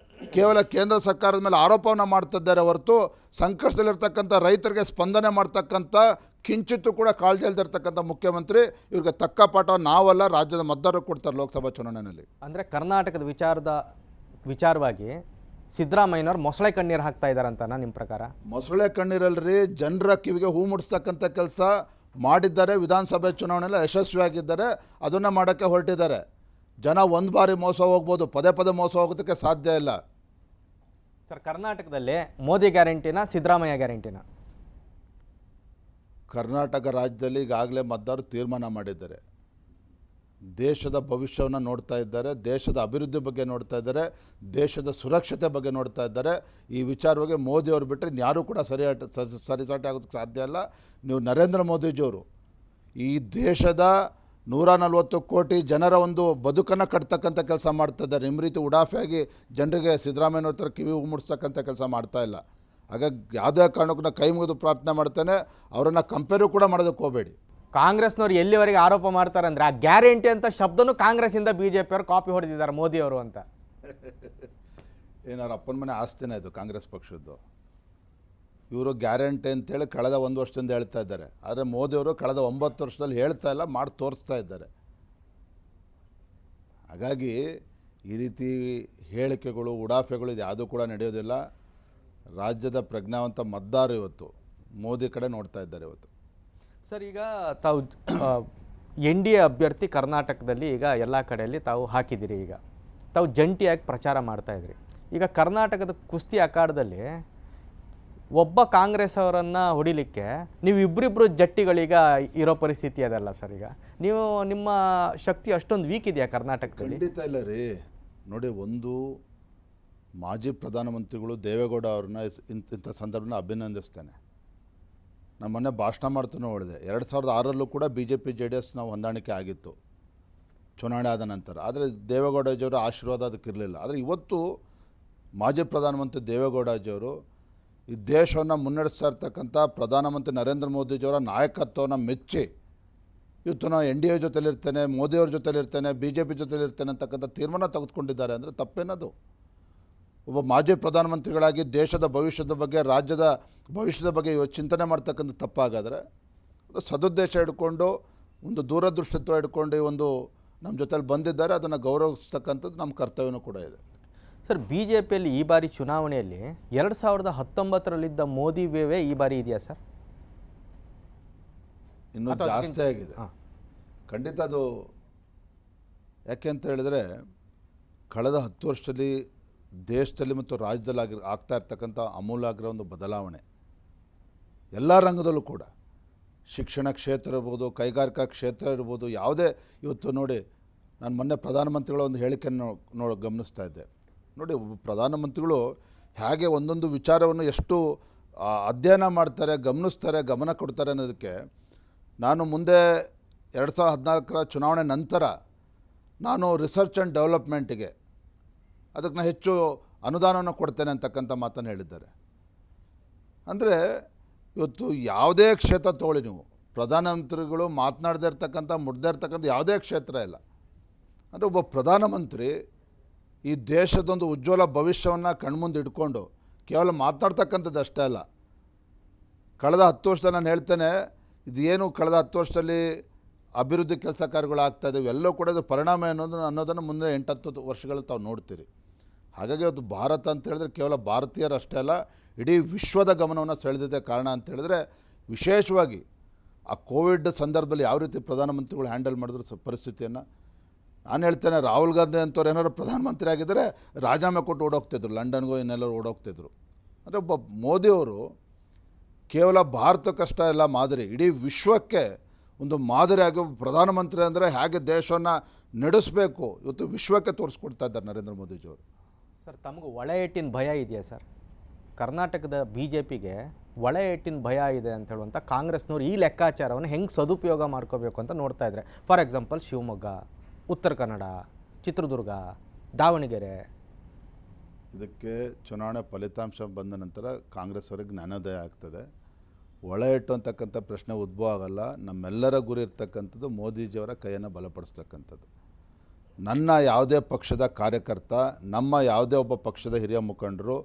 ಕೇವಲ ಕೇಂದ್ರ ಸರ್ಕಾರದ ಮೇಲೆ ಆರೋಪವನ್ನು ಮಾಡ್ತಿದ್ದಾರೆ ಹೊರತು ಸಂಕಷ್ಟದಲ್ಲಿರ್ತಕ್ಕಂಥ ರೈತರಿಗೆ ಸ್ಪಂದನೆ ಮಾಡ್ತಕ್ಕಂಥ ಕಿಂಚಿತ್ತೂ ಕೂಡ ಕಾಳಜಿ ಇಲ್ದಿರ್ತಕ್ಕಂಥ ಮುಖ್ಯಮಂತ್ರಿ. ಇವ್ರಿಗೆ ತಕ್ಕ ಪಾಠ ನಾವಲ್ಲ, ರಾಜ್ಯದ ಮತದಾರರು ಕೊಡ್ತಾರೆ ಲೋಕಸಭಾ ಚುನಾವಣೆಯಲ್ಲಿ. ಅಂದರೆ ಕರ್ನಾಟಕದ ವಿಚಾರವಾಗಿ ಸಿದ್ದರಾಮಯ್ಯನವ್ರು ಮೊಸಳೆ ಕಣ್ಣೀರು ಹಾಕ್ತಾ ಇದ್ದಾರಂತನಾ ನಿಮ್ಮ ಪ್ರಕಾರ? ಮೊಸಳೆ ಕಣ್ಣೀರಲ್ರಿ, ಜನರ ಕಿವಿಗೆ ಹೂ ಮುಡಿಸ್ತಕ್ಕಂಥ ಕೆಲಸ ಮಾಡಿದ್ದಾರೆ. ವಿಧಾನಸಭೆ ಚುನಾವಣೆಯಲ್ಲಿ ಯಶಸ್ವಿಯಾಗಿದ್ದಾರೆ, ಅದನ್ನು ಮಾಡೋಕ್ಕೆ ಹೊರಟಿದ್ದಾರೆ. ಜನ ಒಂದು ಬಾರಿ ಮೋಸ ಹೋಗ್ಬೋದು, ಪದೇ ಮೋಸ ಹೋಗೋದಕ್ಕೆ ಸಾಧ್ಯ ಇಲ್ಲ. ಸರ್, ಕರ್ನಾಟಕದಲ್ಲಿ ಮೋದಿ ಗ್ಯಾರಂಟಿನ ಸಿದ್ದರಾಮಯ್ಯ ಗ್ಯಾರಂಟಿನ? ಕರ್ನಾಟಕ ರಾಜ್ಯದಲ್ಲಿ ಈಗಾಗಲೇ ಮತದಾರರು ತೀರ್ಮಾನ ಮಾಡಿದ್ದಾರೆ. ದೇಶದ ಭವಿಷ್ಯವನ್ನು ನೋಡ್ತಾ ಇದ್ದಾರೆ, ದೇಶದ ಅಭಿವೃದ್ಧಿ ಬಗ್ಗೆ ನೋಡ್ತಾ ಇದ್ದಾರೆ, ದೇಶದ ಸುರಕ್ಷತೆ ಬಗ್ಗೆ ನೋಡ್ತಾ ಇದ್ದಾರೆ. ಈ ವಿಚಾರವಾಗಿ ಮೋದಿಯವರು ಬಿಟ್ಟರೆ ಯಾರೂ ಕೂಡ ಸರಿಸಾಟಿ ಆಗೋದಕ್ಕೆ ಸಾಧ್ಯ ಇಲ್ಲ. ನೀವು ನರೇಂದ್ರ ಮೋದಿಜಿಯವರು ಈ ದೇಶದ 140 ಕೋಟಿ ಜನರ ಒಂದು ಬದುಕನ್ನು ಕಟ್ತಕ್ಕಂಥ ಕೆಲಸ ಮಾಡ್ತಾ ಇದ್ದಾರೆ. ನಿಮ್ಮ ರೀತಿ ಉಡಾಫೆಯಾಗಿ ಜನರಿಗೆ ಸಿದ್ದರಾಮಯ್ಯನವ್ರ ಥರ ಕಿವಿ ಮುಡಿಸ್ತಕ್ಕಂಥ ಕೆಲಸ ಮಾಡ್ತಾ ಇಲ್ಲ. ಹಾಗಾಗಿ ಯಾವುದೇ ಕಾರಣಕ್ಕೂ ನಾನು ಕೈ ಮುಗಿದು ಪ್ರಾರ್ಥನೆ ಮಾಡ್ತೇನೆ, ಅವರನ್ನು ಕಂಪೇರು ಕೂಡ ಮಾಡೋದಕ್ಕೆ ಹೋಗಬೇಡಿ. ಕಾಂಗ್ರೆಸ್ನವ್ರು ಎಲ್ಲಿವರೆಗೆ ಆರೋಪ ಮಾಡ್ತಾರೆ ಅಂದರೆ, ಆ ಗ್ಯಾರಂಟಿ ಅಂತ ಶಬ್ದನೂ ಕಾಂಗ್ರೆಸ್ಸಿಂದ BJP ಅವರು ಕಾಪಿ ಹೊಡೆದಿದ್ದಾರೆ ಮೋದಿಯವರು ಅಂತ. ಏನಾರು ಅಪ್ಪನ ಮನೆ ಆಸ್ತಿನೇ ಇದು ಕಾಂಗ್ರೆಸ್ ಪಕ್ಷದ್ದು. ಇವರು ಗ್ಯಾರಂಟಿ ಅಂತೇಳಿ ಕಳೆದ 1 ವರ್ಷದಿಂದ ಹೇಳ್ತಾ ಇದ್ದಾರೆ. ಆದರೆ ಮೋದಿಯವರು ಕಳೆದ 9 ವರ್ಷದಲ್ಲಿ ಹೇಳ್ತಾ ಇಲ್ಲ, ಮಾಡಿ ತೋರಿಸ್ತಾ ಇದ್ದಾರೆ. ಹಾಗಾಗಿ ಈ ರೀತಿ ಹೇಳಿಕೆಗಳು, ಉಡಾಫೆಗಳು ಇದು ಯಾವುದೂ ಕೂಡ ನಡೆಯೋದಿಲ್ಲ. ರಾಜ್ಯದ ಪ್ರಜ್ಞಾವಂತ ಮತದಾರರು ಇವತ್ತು ಮೋದಿ ಕಡೆ ನೋಡ್ತಾ ಇದ್ದಾರೆ. ಇವತ್ತು ಸರ್, ಈಗ ತಾವು NDA ಅಭ್ಯರ್ಥಿ ಕರ್ನಾಟಕದಲ್ಲಿ ಈಗ ಎಲ್ಲ ಕಡೆಯಲ್ಲಿ ತಾವು ಹಾಕಿದ್ದೀರಿ. ಈಗ ತಾವು ಜಂಟಿಯಾಗಿ ಪ್ರಚಾರ ಮಾಡ್ತಾಯಿದ್ರಿ. ಈಗ ಕರ್ನಾಟಕದ ಕುಸ್ತಿ ಅಖಾಡದಲ್ಲಿ ಒಬ್ಬ ಕಾಂಗ್ರೆಸ್ ಅವರನ್ನು ಹೊಡಿಲಿಕ್ಕೆ ನೀವು ಇಬ್ಬರಿಬ್ಬರು ಜಟ್ಟಿಗಳೀಗ ಇರೋ ಪರಿಸ್ಥಿತಿ ಅದಲ್ಲ ಸರ್. ಈಗ ನೀವು ನಿಮ್ಮ ಶಕ್ತಿ ಅಷ್ಟೊಂದು ವೀಕ್ ಇದೆಯಾ ಕರ್ನಾಟಕದಲ್ಲಿ? ಖಂಡಿತ ಇಲ್ಲ ರೀ. ನೋಡಿ, ಒಂದು ಮಾಜಿ ಪ್ರಧಾನಮಂತ್ರಿಗಳು ದೇವೇಗೌಡ ಅವ್ರನ್ನ ಇಂಥ ಸಂದರ್ಭನ ಅಭಿನಂದಿಸ್ತೇನೆ. ನಾನು ಮೊನ್ನೆ ಭಾಷಣ ಮಾಡ್ತಾನೆ ಹೇಳಿದೆ, 2006ರಲ್ಲೂ ಕೂಡ BJP JDS ನಾವು ಹೊಂದಾಣಿಕೆ ಆಗಿತ್ತು ಚುನಾವಣೆ ಆದ ನಂತರ. ಆದರೆ ದೇವೇಗೌಡಜಿಯವರ ಆಶೀರ್ವಾದ ಅದಕ್ಕಿರಲಿಲ್ಲ. ಆದರೆ ಇವತ್ತು ಮಾಜಿ ಪ್ರಧಾನಮಂತ್ರಿ ದೇವೇಗೌಡಜಿಯವರು ಈ ದೇಶವನ್ನು ಮುನ್ನಡೆಸ್ತಾ ಇರ್ತಕ್ಕಂಥ ಪ್ರಧಾನಮಂತ್ರಿ ನರೇಂದ್ರ ಮೋದಿಜಿಯವರ ನಾಯಕತ್ವವನ್ನು ಮೆಚ್ಚಿ ಇವತ್ತು ನಾವು NDA ಜೊತೆಲಿರ್ತೇನೆ, ಮೋದಿಯವ್ರ ಜೊತೆಲಿರ್ತೇನೆ, BJP ಜೊತೆಲಿರ್ತೇನೆ ಅಂತಕ್ಕಂಥ ತೀರ್ಮಾನ ತೆಗೆದುಕೊಂಡಿದ್ದಾರೆ. ಅಂದರೆ ತಪ್ಪೇನದು? ಒಬ್ಬ ಮಾಜಿ ಪ್ರಧಾನಮಂತ್ರಿಗಳಾಗಿ ದೇಶದ ಭವಿಷ್ಯದ ಬಗ್ಗೆ, ರಾಜ್ಯದ ಭವಿಷ್ಯದ ಬಗ್ಗೆ ಇವತ್ತು ಚಿಂತನೆ ಮಾಡ್ತಕ್ಕಂಥ ತಪ್ಪಾಗಾದರೆ, ಒಂದು ಸದುದ್ದೇಶ ಹಿಡ್ಕೊಂಡು, ಒಂದು ದೂರದೃಷ್ಟಿತ್ವ ಹಿಡ್ಕೊಂಡು ಒಂದು ನಮ್ಮ ಜೊತೆಲಿ ಬಂದಿದ್ದಾರೆ. ಅದನ್ನು ಗೌರವಿಸ್ತಕ್ಕಂಥದ್ದು ನಮ್ಮ ಕರ್ತವ್ಯನೂ ಕೂಡ ಇದೆ. ಸರ್, BJPಯಲ್ಲಿ ಈ ಬಾರಿ ಚುನಾವಣೆಯಲ್ಲಿ 2019ರಲ್ಲಿದ್ದ ಮೋದಿ ವೇವೇ ಈ ಬಾರಿ ಇದೆಯಾ ಸರ್? ಇನ್ನೂ ಜಾಸ್ತಿ ಆಗಿದೆ. ಖಂಡಿತ ಅದು. ಯಾಕೆ ಅಂತ ಹೇಳಿದರೆ, ಕಳೆದ 10 ವರ್ಷದಲ್ಲಿ ದೇಶದಲ್ಲಿ ಮತ್ತು ರಾಜ್ಯದಲ್ಲಿ ಆಗ್ತಾ ಇರ್ತಕ್ಕಂಥ ಅಮೂಲಾಗ್ರ ಒಂದು ಬದಲಾವಣೆ ಎಲ್ಲ ರಂಗದಲ್ಲೂ ಕೂಡ, ಶಿಕ್ಷಣ ಕ್ಷೇತ್ರ ಇರ್ಬೋದು, ಕೈಗಾರಿಕಾ ಕ್ಷೇತ್ರ ಇರ್ಬೋದು, ಯಾವುದೇ. ಇವತ್ತು ನೋಡಿ, ನಾನು ಮೊನ್ನೆ ಪ್ರಧಾನಮಂತ್ರಿಗಳ ಒಂದು ಹೇಳಿಕೆಯನ್ನು ಗಮನಿಸ್ತಾ ಇದ್ದೆ. ನೋಡಿ, ಪ್ರಧಾನಮಂತ್ರಿಗಳು ಹೇಗೆ ಒಂದೊಂದು ವಿಚಾರವನ್ನು ಎಷ್ಟು ಅಧ್ಯಯನ ಮಾಡ್ತಾರೆ, ಗಮನಿಸ್ತಾರೆ, ಗಮನ ಕೊಡ್ತಾರೆ ಅನ್ನೋದಕ್ಕೆ, ನಾನು ಮುಂದೆ 2014ರ ಚುನಾವಣೆ ನಂತರ ನಾನು ರಿಸರ್ಚ್ ಆ್ಯಂಡ್ ಡೆವಲಪ್ಮೆಂಟಿಗೆ ಅದಕ್ಕೆ ಹೆಚ್ಚು ಅನುದಾನವನ್ನು ಕೊಡ್ತೇನೆ ಅಂತಕ್ಕಂಥ ಮಾತನ್ನು ಹೇಳಿದ್ದಾರೆ. ಅಂದರೆ ಇವತ್ತು ಯಾವುದೇ ಕ್ಷೇತ್ರ ತೊಗೊಳ್ಳಿ ನೀವು, ಪ್ರಧಾನಮಂತ್ರಿಗಳು ಮಾತನಾಡದೇ ಇರ್ತಕ್ಕಂಥ, ಮುಡ್ದೇ ಇರ್ತಕ್ಕಂಥ ಯಾವುದೇ ಕ್ಷೇತ್ರ ಇಲ್ಲ. ಅಂದರೆ ಒಬ್ಬ ಪ್ರಧಾನಮಂತ್ರಿ ಈ ದೇಶದೊಂದು ಉಜ್ವಲ ಭವಿಷ್ಯವನ್ನು ಕಣ್ಮುಂದೆ ಇಟ್ಕೊಂಡು ಕೇವಲ ಮಾತನಾಡ್ತಕ್ಕಂಥದ್ದು ಅಷ್ಟೇ ಅಲ್ಲ. ಕಳೆದ 10 ವರ್ಷದಲ್ಲಿ ನಾನು ಹೇಳ್ತೇನೆ, ಇದೇನು ಕಳೆದ 10 ವರ್ಷದಲ್ಲಿ ಅಭಿವೃದ್ಧಿ ಕೆಲಸ ಕಾರ್ಯಗಳಾಗ್ತಾಯಿದೆ, ಎಲ್ಲವೂ ಕೂಡ ಇದು ಪರಿಣಾಮ ಅನ್ನೋದನ್ನು ಮುಂದೆ 8-10 ವರ್ಷಗಳಲ್ಲಿ ತಾವು ನೋಡ್ತೀರಿ. ಹಾಗಾಗಿ ಇವತ್ತು ಭಾರತ ಅಂತ ಹೇಳಿದ್ರೆ ಕೇವಲ ಭಾರತೀಯರು ಅಷ್ಟೇ ಅಲ್ಲ, ಇಡೀ ವಿಶ್ವದ ಗಮನವನ್ನು ಸೆಳೆದಿದೆ. ಕಾರಣ ಅಂತ ಹೇಳಿದ್ರೆ, ವಿಶೇಷವಾಗಿ ಆ ಕೋವಿಡ್ ಸಂದರ್ಭದಲ್ಲಿ ಯಾವ ರೀತಿ ಪ್ರಧಾನಮಂತ್ರಿಗಳು ಹ್ಯಾಂಡಲ್ ಮಾಡಿದ್ರು ಪರಿಸ್ಥಿತಿಯನ್ನು. ನಾನು ಹೇಳ್ತೇನೆ, ರಾಹುಲ್ ಗಾಂಧಿ ಅಂತವ್ರು ಏನಾದ್ರು ಪ್ರಧಾನಮಂತ್ರಿ ಆಗಿದ್ದರೆ ರಾಜೀನಾಮೆ ಕೊಟ್ಟು ಓಡೋಗ್ತಿದ್ರು, ಲಂಡನ್ಗೋ ಇನ್ನೆಲ್ಲರೂ ಓಡೋಗ್ತಿದ್ರು. ಅಂದರೆ ಒಬ್ಬ ಮೋದಿಯವರು ಕೇವಲ ಭಾರತಕ್ಕಷ್ಟೇ ಎಲ್ಲ ಮಾದರಿ, ಇಡೀ ವಿಶ್ವಕ್ಕೆ ಒಂದು ಮಾದರಿಯಾಗಿ ಪ್ರಧಾನಮಂತ್ರಿ ಅಂದರೆ ಹೇಗೆ ದೇಶವನ್ನು ನಡೆಸಬೇಕು ಇವತ್ತು ವಿಶ್ವಕ್ಕೆ ತೋರಿಸ್ಕೊಡ್ತಾ ಇದ್ದಾರೆ ನರೇಂದ್ರ ಮೋದಿಜಿಯವರು. ಸರ್, ತಮಗೆ ಒಳ ಏಟಿನ ಭಯ ಇದೆಯಾ ಸರ್? ಕರ್ನಾಟಕದ BJPಗೆ ಒಳ ಏಟಿನ ಭಯ ಇದೆ ಅಂತ ಹೇಳುವಂಥ ಕಾಂಗ್ರೆಸ್ನವ್ರು ಈ ಲೆಕ್ಕಾಚಾರವನ್ನು ಹೆಂಗೆ ಸದುಪಯೋಗ ಮಾಡ್ಕೋಬೇಕು ಅಂತ ನೋಡ್ತಾ ಇದ್ದಾರೆ. For example Shivamogga, Uttara Kannada, Chitradurga, Davanagere. ಇದಕ್ಕೆ ಚುನಾವಣೆ ಫಲಿತಾಂಶ ಬಂದ ನಂತರ ಕಾಂಗ್ರೆಸ್ ಅವರಿಗೆ ಜ್ಞಾನೋದಯ ಆಗ್ತದೆ. ಒಳ ಇಟ್ಟು ಅಂತಕ್ಕಂಥ ಪ್ರಶ್ನೆ ಉದ್ಭವ ಆಗಲ್ಲ. ನಮ್ಮೆಲ್ಲರ ಗುರಿ ಇರ್ತಕ್ಕಂಥದ್ದು ಮೋದಿಜಿಯವರ ಕೈಯನ್ನು ಬಲಪಡಿಸ್ತಕ್ಕಂಥದ್ದು. ನನ್ನ ಯಾವುದೇ ಪಕ್ಷದ ಕಾರ್ಯಕರ್ತ, ನಮ್ಮ ಯಾವುದೇ ಒಬ್ಬ ಪಕ್ಷದ ಹಿರಿಯ ಮುಖಂಡರು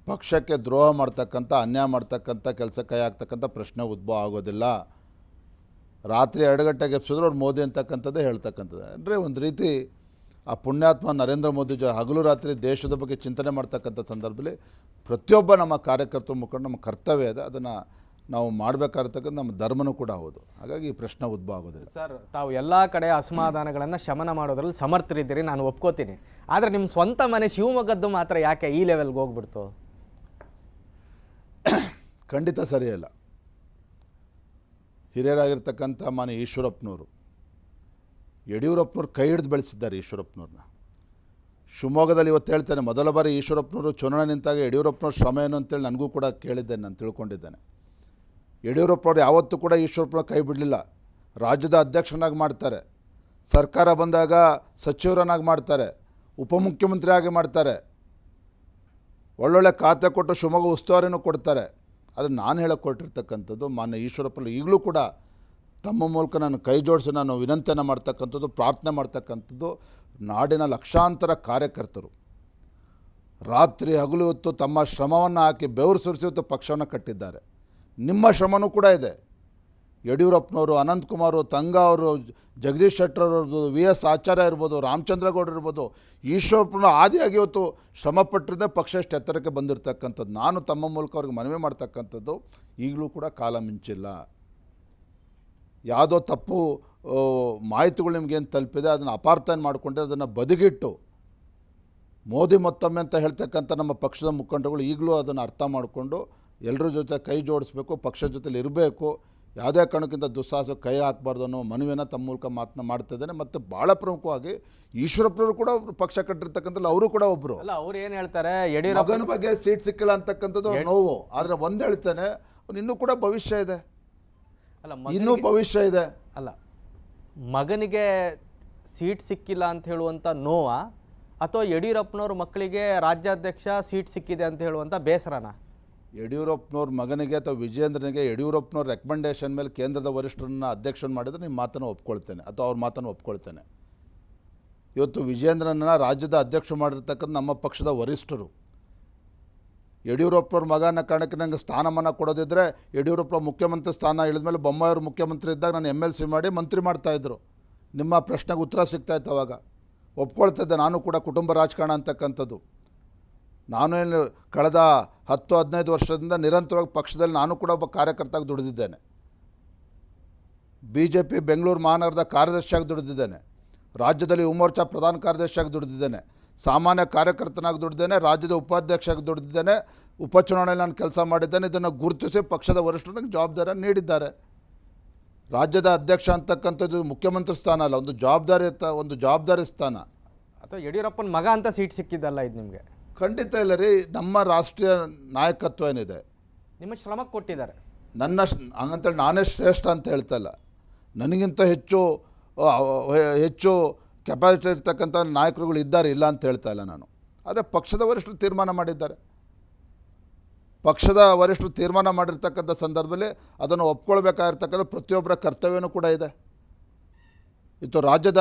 ಪಕ್ಷಕ್ಕೆ ದ್ರೋಹ ಮಾಡ್ತಕ್ಕಂಥ, ಅನ್ಯಾಯ ಮಾಡ್ತಕ್ಕಂಥ ಕೆಲಸ ಕೈ ಹಾಕ್ತಕ್ಕಂಥ ಪ್ರಶ್ನೆ ಉದ್ಭವ ಆಗೋದಿಲ್ಲ. ರಾತ್ರಿ 2 ಗಂಟೆಗೆ ಎಬ್ಸಿದ್ರು ಅವ್ರು ಮೋದಿ ಅಂತಕ್ಕಂಥದ್ದೇ ಹೇಳ್ತಕ್ಕಂಥದ್ದು. ಅಂದರೆ ಒಂದು ರೀತಿ ಆ ಪುಣ್ಯಾತ್ಮ ನರೇಂದ್ರ ಮೋದಿಜಿ ಹಗಲು ರಾತ್ರಿ ದೇಶದ ಬಗ್ಗೆ ಚಿಂತನೆ ಮಾಡ್ತಕ್ಕಂಥ ಸಂದರ್ಭದಲ್ಲಿ ಪ್ರತಿಯೊಬ್ಬ ನಮ್ಮ ಕಾರ್ಯಕರ್ತರ ಮುಖಂಡ ನಮ್ಮ ಕರ್ತವ್ಯ ಇದೆ. ಅದನ್ನು ನಾವು ಮಾಡಬೇಕಾಗಿರ್ತಕ್ಕಂಥ ನಮ್ಮ ಧರ್ಮನೂ ಕೂಡ ಹೌದು. ಹಾಗಾಗಿ ಈ ಪ್ರಶ್ನೆ ಉದ್ಭವ ಆಗೋದಿಲ್ಲ. ಸರ್, ತಾವು ಎಲ್ಲ ಕಡೆ ಅಸಮಾಧಾನಗಳನ್ನು ಶಮನ ಮಾಡೋದ್ರಲ್ಲಿ ಸಮರ್ಥರಿದ್ದೀರಿ, ನಾನು ಒಪ್ಕೋತೀನಿ. ಆದರೆ ನಿಮ್ಮ ಸ್ವಂತ ಮನೆ ಶಿವಮೊಗ್ಗದ್ದು ಮಾತ್ರ ಯಾಕೆ ಈ ಲೆವೆಲ್ಗೆ ಹೋಗ್ಬಿಡ್ತು? ಖಂಡಿತ ಸರಿಯಲ್ಲ. ಹಿರಿಯರಾಗಿರ್ತಕ್ಕಂಥ ಮಾನ್ಯ ಈಶ್ವರಪ್ಪನವರು, ಯಡಿಯೂರಪ್ಪನವ್ರು ಕೈ ಹಿಡಿದು ಬೆಳೆಸಿದ್ದಾರೆ ಈಶ್ವರಪ್ಪನವ್ರನ್ನ. ಶಿವಮೊಗ್ಗದಲ್ಲಿ ಇವತ್ತು ಹೇಳ್ತೇನೆ, ಮೊದಲ ಬಾರಿ ಈಶ್ವರಪ್ಪನವರು ಚುನಾವಣೆ ನಿಂತಾಗ ಯಡಿಯೂರಪ್ಪನವ್ರ ಶ್ರಮ ಏನು ಅಂತೇಳಿ ನನಗೂ ಕೂಡ ಕೇಳಿದ್ದೇನೆ, ನಾನು ತಿಳ್ಕೊಂಡಿದ್ದೇನೆ. ಯಡಿಯೂರಪ್ಪನವ್ರು ಯಾವತ್ತೂ ಕೂಡ ಈಶ್ವರಪ್ಪನ ಕೈ ಬಿಡಲಿಲ್ಲ. ರಾಜ್ಯದ ಅಧ್ಯಕ್ಷನಾಗಿ ಮಾಡ್ತಾರೆ, ಸರ್ಕಾರ ಬಂದಾಗ ಸಚಿವರನ್ನಾಗಿ ಮಾಡ್ತಾರೆ, ಉಪಮುಖ್ಯಮಂತ್ರಿ ಆಗಿ ಮಾಡ್ತಾರೆ, ಒಳ್ಳೊಳ್ಳೆ ಖಾತೆ ಕೊಟ್ಟು ಶಿವಮೊಗ್ಗ ಉಸ್ತುವಾರಿನೂ ಕೊಡ್ತಾರೆ. ಆದರೆ ನಾನು ಹೇಳಕ್ಕೆ ಕೊಟ್ಟಿರ್ತಕ್ಕಂಥದ್ದು ಮಾನ್ಯ ಈಶ್ವರಪ್ಪನ ಈಗಲೂ ಕೂಡ ತಮ್ಮ ಮೂಲಕ ನಾನು ಕೈ ಜೋಡಿಸಿ ನಾನು ವಿನಂತಿಯನ್ನು ಮಾಡ್ತಕ್ಕಂಥದ್ದು, ಪ್ರಾರ್ಥನೆ ಮಾಡ್ತಕ್ಕಂಥದ್ದು, ನಾಡಿನ ಲಕ್ಷಾಂತರ ಕಾರ್ಯಕರ್ತರು ರಾತ್ರಿ ಹಗಲು ಹೊತ್ತು ತಮ್ಮ ಶ್ರಮವನ್ನು ಹಾಕಿ ಬೆವರು ಸುರಿಸಿ ಹೊತ್ತು ಪಕ್ಷವನ್ನು ಕಟ್ಟಿದ್ದಾರೆ. ನಿಮ್ಮ ಶ್ರಮನೂ ಕೂಡ ಇದೆ. ಯಡಿಯೂರಪ್ಪನವರು, ಅನಂತಕುಮಾರು, ತಂಗ ಅವರು, ಜಗದೀಶ್ ಶೆಟ್ಟರ್ ಅವ್ರದ್ದು, VS ಆಚಾರ್ಯ ಇರ್ಬೋದು, ರಾಮಚಂದ್ರಗೌಡರು ಇರ್ಬೋದು, ಈಶ್ವರಪ್ಪನ ಆದಿಯಾಗಿ ಇವತ್ತು ಶ್ರಮಪಟ್ಟಿದ್ದೇ ಪಕ್ಷ ಎಷ್ಟು ಎತ್ತರಕ್ಕೆ ಬಂದಿರತಕ್ಕಂಥದ್ದು. ನಾನು ತಮ್ಮ ಮೂಲಕ ಅವ್ರಿಗೆ ಮನವಿ ಮಾಡ್ತಕ್ಕಂಥದ್ದು, ಈಗಲೂ ಕೂಡ ಕಾಲ ಮಿಂಚಿಲ್ಲ. ಯಾವುದೋ ತಪ್ಪು ಮಾಹಿತಿಗಳು ನಿಮಗೇನು ತಲುಪಿದೆ ಅದನ್ನು ಅಪಾರ್ಥ ಮಾಡಿಕೊಂಡೆ ಅದನ್ನು ಬದಿಗಿಟ್ಟು ಮೋದಿ ಮತ್ತೊಮ್ಮೆ ಅಂತ ಹೇಳ್ತಕ್ಕಂಥ ನಮ್ಮ ಪಕ್ಷದ ಮುಖಂಡರುಗಳು ಈಗಲೂ ಅದನ್ನು ಅರ್ಥ ಮಾಡಿಕೊಂಡು ಎಲ್ಲರ ಜೊತೆ ಕೈ ಜೋಡಿಸ್ಬೇಕು, ಪಕ್ಷದ ಜೊತೆಲಿ ಇರಬೇಕು. ಯಾವುದೇ ಕಾರಣಕ್ಕಿಂತ ದುಸ್ಸಾಹಸ ಕೈ ಹಾಕಬಾರ್ದು ಅನ್ನೋ ಮನವಿಯನ್ನು ತಮ್ಮ ಮೂಲಕ ಮಾಡ್ತಾ ಇದ್ದೇನೆ. ಮತ್ತು ಭಾಳ ಪ್ರಮುಖವಾಗಿ ಈಶ್ವರಪ್ಪನವರು ಕೂಡ ಒಬ್ಬರು ಪಕ್ಷ ಕಟ್ಟಿರ್ತಕ್ಕಂಥದ್ದು, ಅವರು ಕೂಡ ಒಬ್ಬರು. ಅಲ್ಲ, ಅವ್ರು ಏನು ಹೇಳ್ತಾರೆ, ಯಡಿಯೂರಪ್ಪ ಮಗನ ಬಗ್ಗೆ ಸೀಟ್ ಸಿಕ್ಕಿಲ್ಲ ಅಂತಕ್ಕಂಥದ್ದು ಅವ್ರ ನೋವು. ಆದರೆ ಒಂದು ಹೇಳ್ತಾನೆ, ಇನ್ನೂ ಕೂಡ ಭವಿಷ್ಯ ಇದೆ, ಅಲ್ಲ ಇನ್ನೂ ಭವಿಷ್ಯ ಇದೆ. ಅಲ್ಲ, ಮಗನಿಗೆ ಸೀಟ್ ಸಿಕ್ಕಿಲ್ಲ ಅಂತ ಹೇಳುವಂಥ ನೋವಾ, ಅಥವಾ ಯಡಿಯೂರಪ್ಪನವ್ರ ಮಕ್ಕಳಿಗೆ ರಾಜ್ಯಾಧ್ಯಕ್ಷ ಸೀಟ್ ಸಿಕ್ಕಿದೆ ಅಂತ ಹೇಳುವಂಥ ಬೇಸರನ? ಯಡಿಯೂರಪ್ಪನವ್ರ ಮಗನಿಗೆ ಅಥವಾ ವಿಜೇಂದ್ರನಿಗೆ ಯಡಿಯೂರಪ್ಪನವ್ರ ರೆಕಮೆಂಡೇಷನ್ ಮೇಲೆ ಕೇಂದ್ರದ ವರಿಷ್ಠರನ್ನ ಅಧ್ಯಕ್ಷನ ಮಾಡಿದರೆ ನಿಮ್ಮ ಮಾತನ್ನು ಒಪ್ಕೊಳ್ತೇನೆ, ಅಥವಾ ಅವ್ರ ಮಾತನ್ನು ಒಪ್ಕೊಳ್ತೇನೆ. ಇವತ್ತು ವಿಜೇಂದ್ರನ ರಾಜ್ಯದ ಅಧ್ಯಕ್ಷ ಮಾಡಿರ್ತಕ್ಕಂಥ ನಮ್ಮ ಪಕ್ಷದ ವರಿಷ್ಠರು. ಯಡಿಯೂರಪ್ಪನವ್ರ ಮಗನ ಕಾರಣಕ್ಕೆ ನನಗೆ ಸ್ಥಾನಮಾನ ಕೊಡೋದಿದ್ದರೆ, ಯಡಿಯೂರಪ್ಪ ಮುಖ್ಯಮಂತ್ರಿ ಸ್ಥಾನ ಇಳಿದ್ಮೇಲೆ ಬೊಮ್ಮಾಯಿಯವರು ಮುಖ್ಯಮಂತ್ರಿ ಇದ್ದಾಗ ನಾನು MLC ಮಾಡಿ ಮಂತ್ರಿ ಮಾಡ್ತಾಯಿದ್ರು. ನಿಮ್ಮ ಪ್ರಶ್ನೆಗೆ ಉತ್ತರ ಸಿಗ್ತಾಯಿತ್ತು. ಅವಾಗ ಒಪ್ಕೊಳ್ತಿದ್ದೆ, ನಾನು ಕೂಡ ಕುಟುಂಬ ರಾಜಕಾರಣ ಅಂತಕ್ಕಂಥದ್ದು. ನಾನು ಏನು ಕಳೆದ 10-15 ವರ್ಷದಿಂದ ನಿರಂತರವಾಗಿ ಪಕ್ಷದಲ್ಲಿ ನಾನು ಕೂಡ ಒಬ್ಬ ಕಾರ್ಯಕರ್ತಾಗಿ ದುಡಿದಿದ್ದೇನೆ. BJP ಬೆಂಗಳೂರು ಮಹಾನಗರದ ಕಾರ್ಯದರ್ಶಿಯಾಗಿ ದುಡಿದಿದ್ದೇನೆ, ರಾಜ್ಯದಲ್ಲಿ ಯುವಮೋರ್ಚಾ ಪ್ರಧಾನ ಕಾರ್ಯದರ್ಶಿಯಾಗಿ ದುಡಿದಿದ್ದೇನೆ, ಸಾಮಾನ್ಯ ಕಾರ್ಯಕರ್ತನಾಗಿ ದುಡಿದ್ದೇನೆ, ರಾಜ್ಯದ ಉಪಾಧ್ಯಕ್ಷರಾಗಿ ದುಡಿದಿದ್ದೇನೆ, ಉಪಚುನಾವಣೆಯಲ್ಲಿ ನಾನು ಕೆಲಸ ಮಾಡಿದ್ದೇನೆ. ಇದನ್ನು ಗುರುತಿಸಿ ಪಕ್ಷದ ವರಿಷ್ಠರು ನನಗೆ ಜವಾಬ್ದಾರಿಯನ್ನು ನೀಡಿದ್ದಾರೆ. ರಾಜ್ಯದ ಅಧ್ಯಕ್ಷ ಅಂತಕ್ಕಂಥದ್ದು ಮುಖ್ಯಮಂತ್ರಿ ಸ್ಥಾನ ಅಲ್ಲ, ಒಂದು ಜವಾಬ್ದಾರಿ ಸ್ಥಾನ. ಅಥವಾ ಯಡಿಯೂರಪ್ಪನ ಮಗ ಅಂತ ಸೀಟ್ ಸಿಕ್ಕಿದ್ದಲ್ಲ ಇದು ನಿಮಗೆ? ಖಂಡಿತ ಇಲ್ಲ ರೀ. ನಮ್ಮ ರಾಷ್ಟ್ರೀಯ ನಾಯಕತ್ವ ಏನಿದೆ, ನಿಮ್ಮ ಶ್ರಮಕ್ಕೆ ಕೊಟ್ಟಿದ್ದಾರೆ. ಹಂಗಂತೇಳಿ ನಾನೇ ಶ್ರೇಷ್ಠ ಅಂತ ಹೇಳ್ತಾ ಇಲ್ಲ. ನನಗಿಂತ ಹೆಚ್ಚು ಕೆಪಾಸಿಟಿ ಇರ್ತಕ್ಕಂಥ ನಾಯಕರುಗಳು ಇದ್ದಾರೆ, ಇಲ್ಲ ಅಂತ ಹೇಳ್ತಾ ಇಲ್ಲ ನಾನು. ಆದರೆ ಪಕ್ಷದ ವರಿಷ್ಠರು ತೀರ್ಮಾನ ಮಾಡಿದ್ದಾರೆ. ಪಕ್ಷದ ವರಿಷ್ಠರು ತೀರ್ಮಾನ ಮಾಡಿರ್ತಕ್ಕಂಥ ಸಂದರ್ಭದಲ್ಲಿ ಅದನ್ನು ಒಪ್ಕೊಳ್ಬೇಕಾಗಿರ್ತಕ್ಕಂಥ ಪ್ರತಿಯೊಬ್ಬರ ಕರ್ತವ್ಯನೂ ಕೂಡ ಇದೆ. ಇತ್ತು ರಾಜ್ಯದ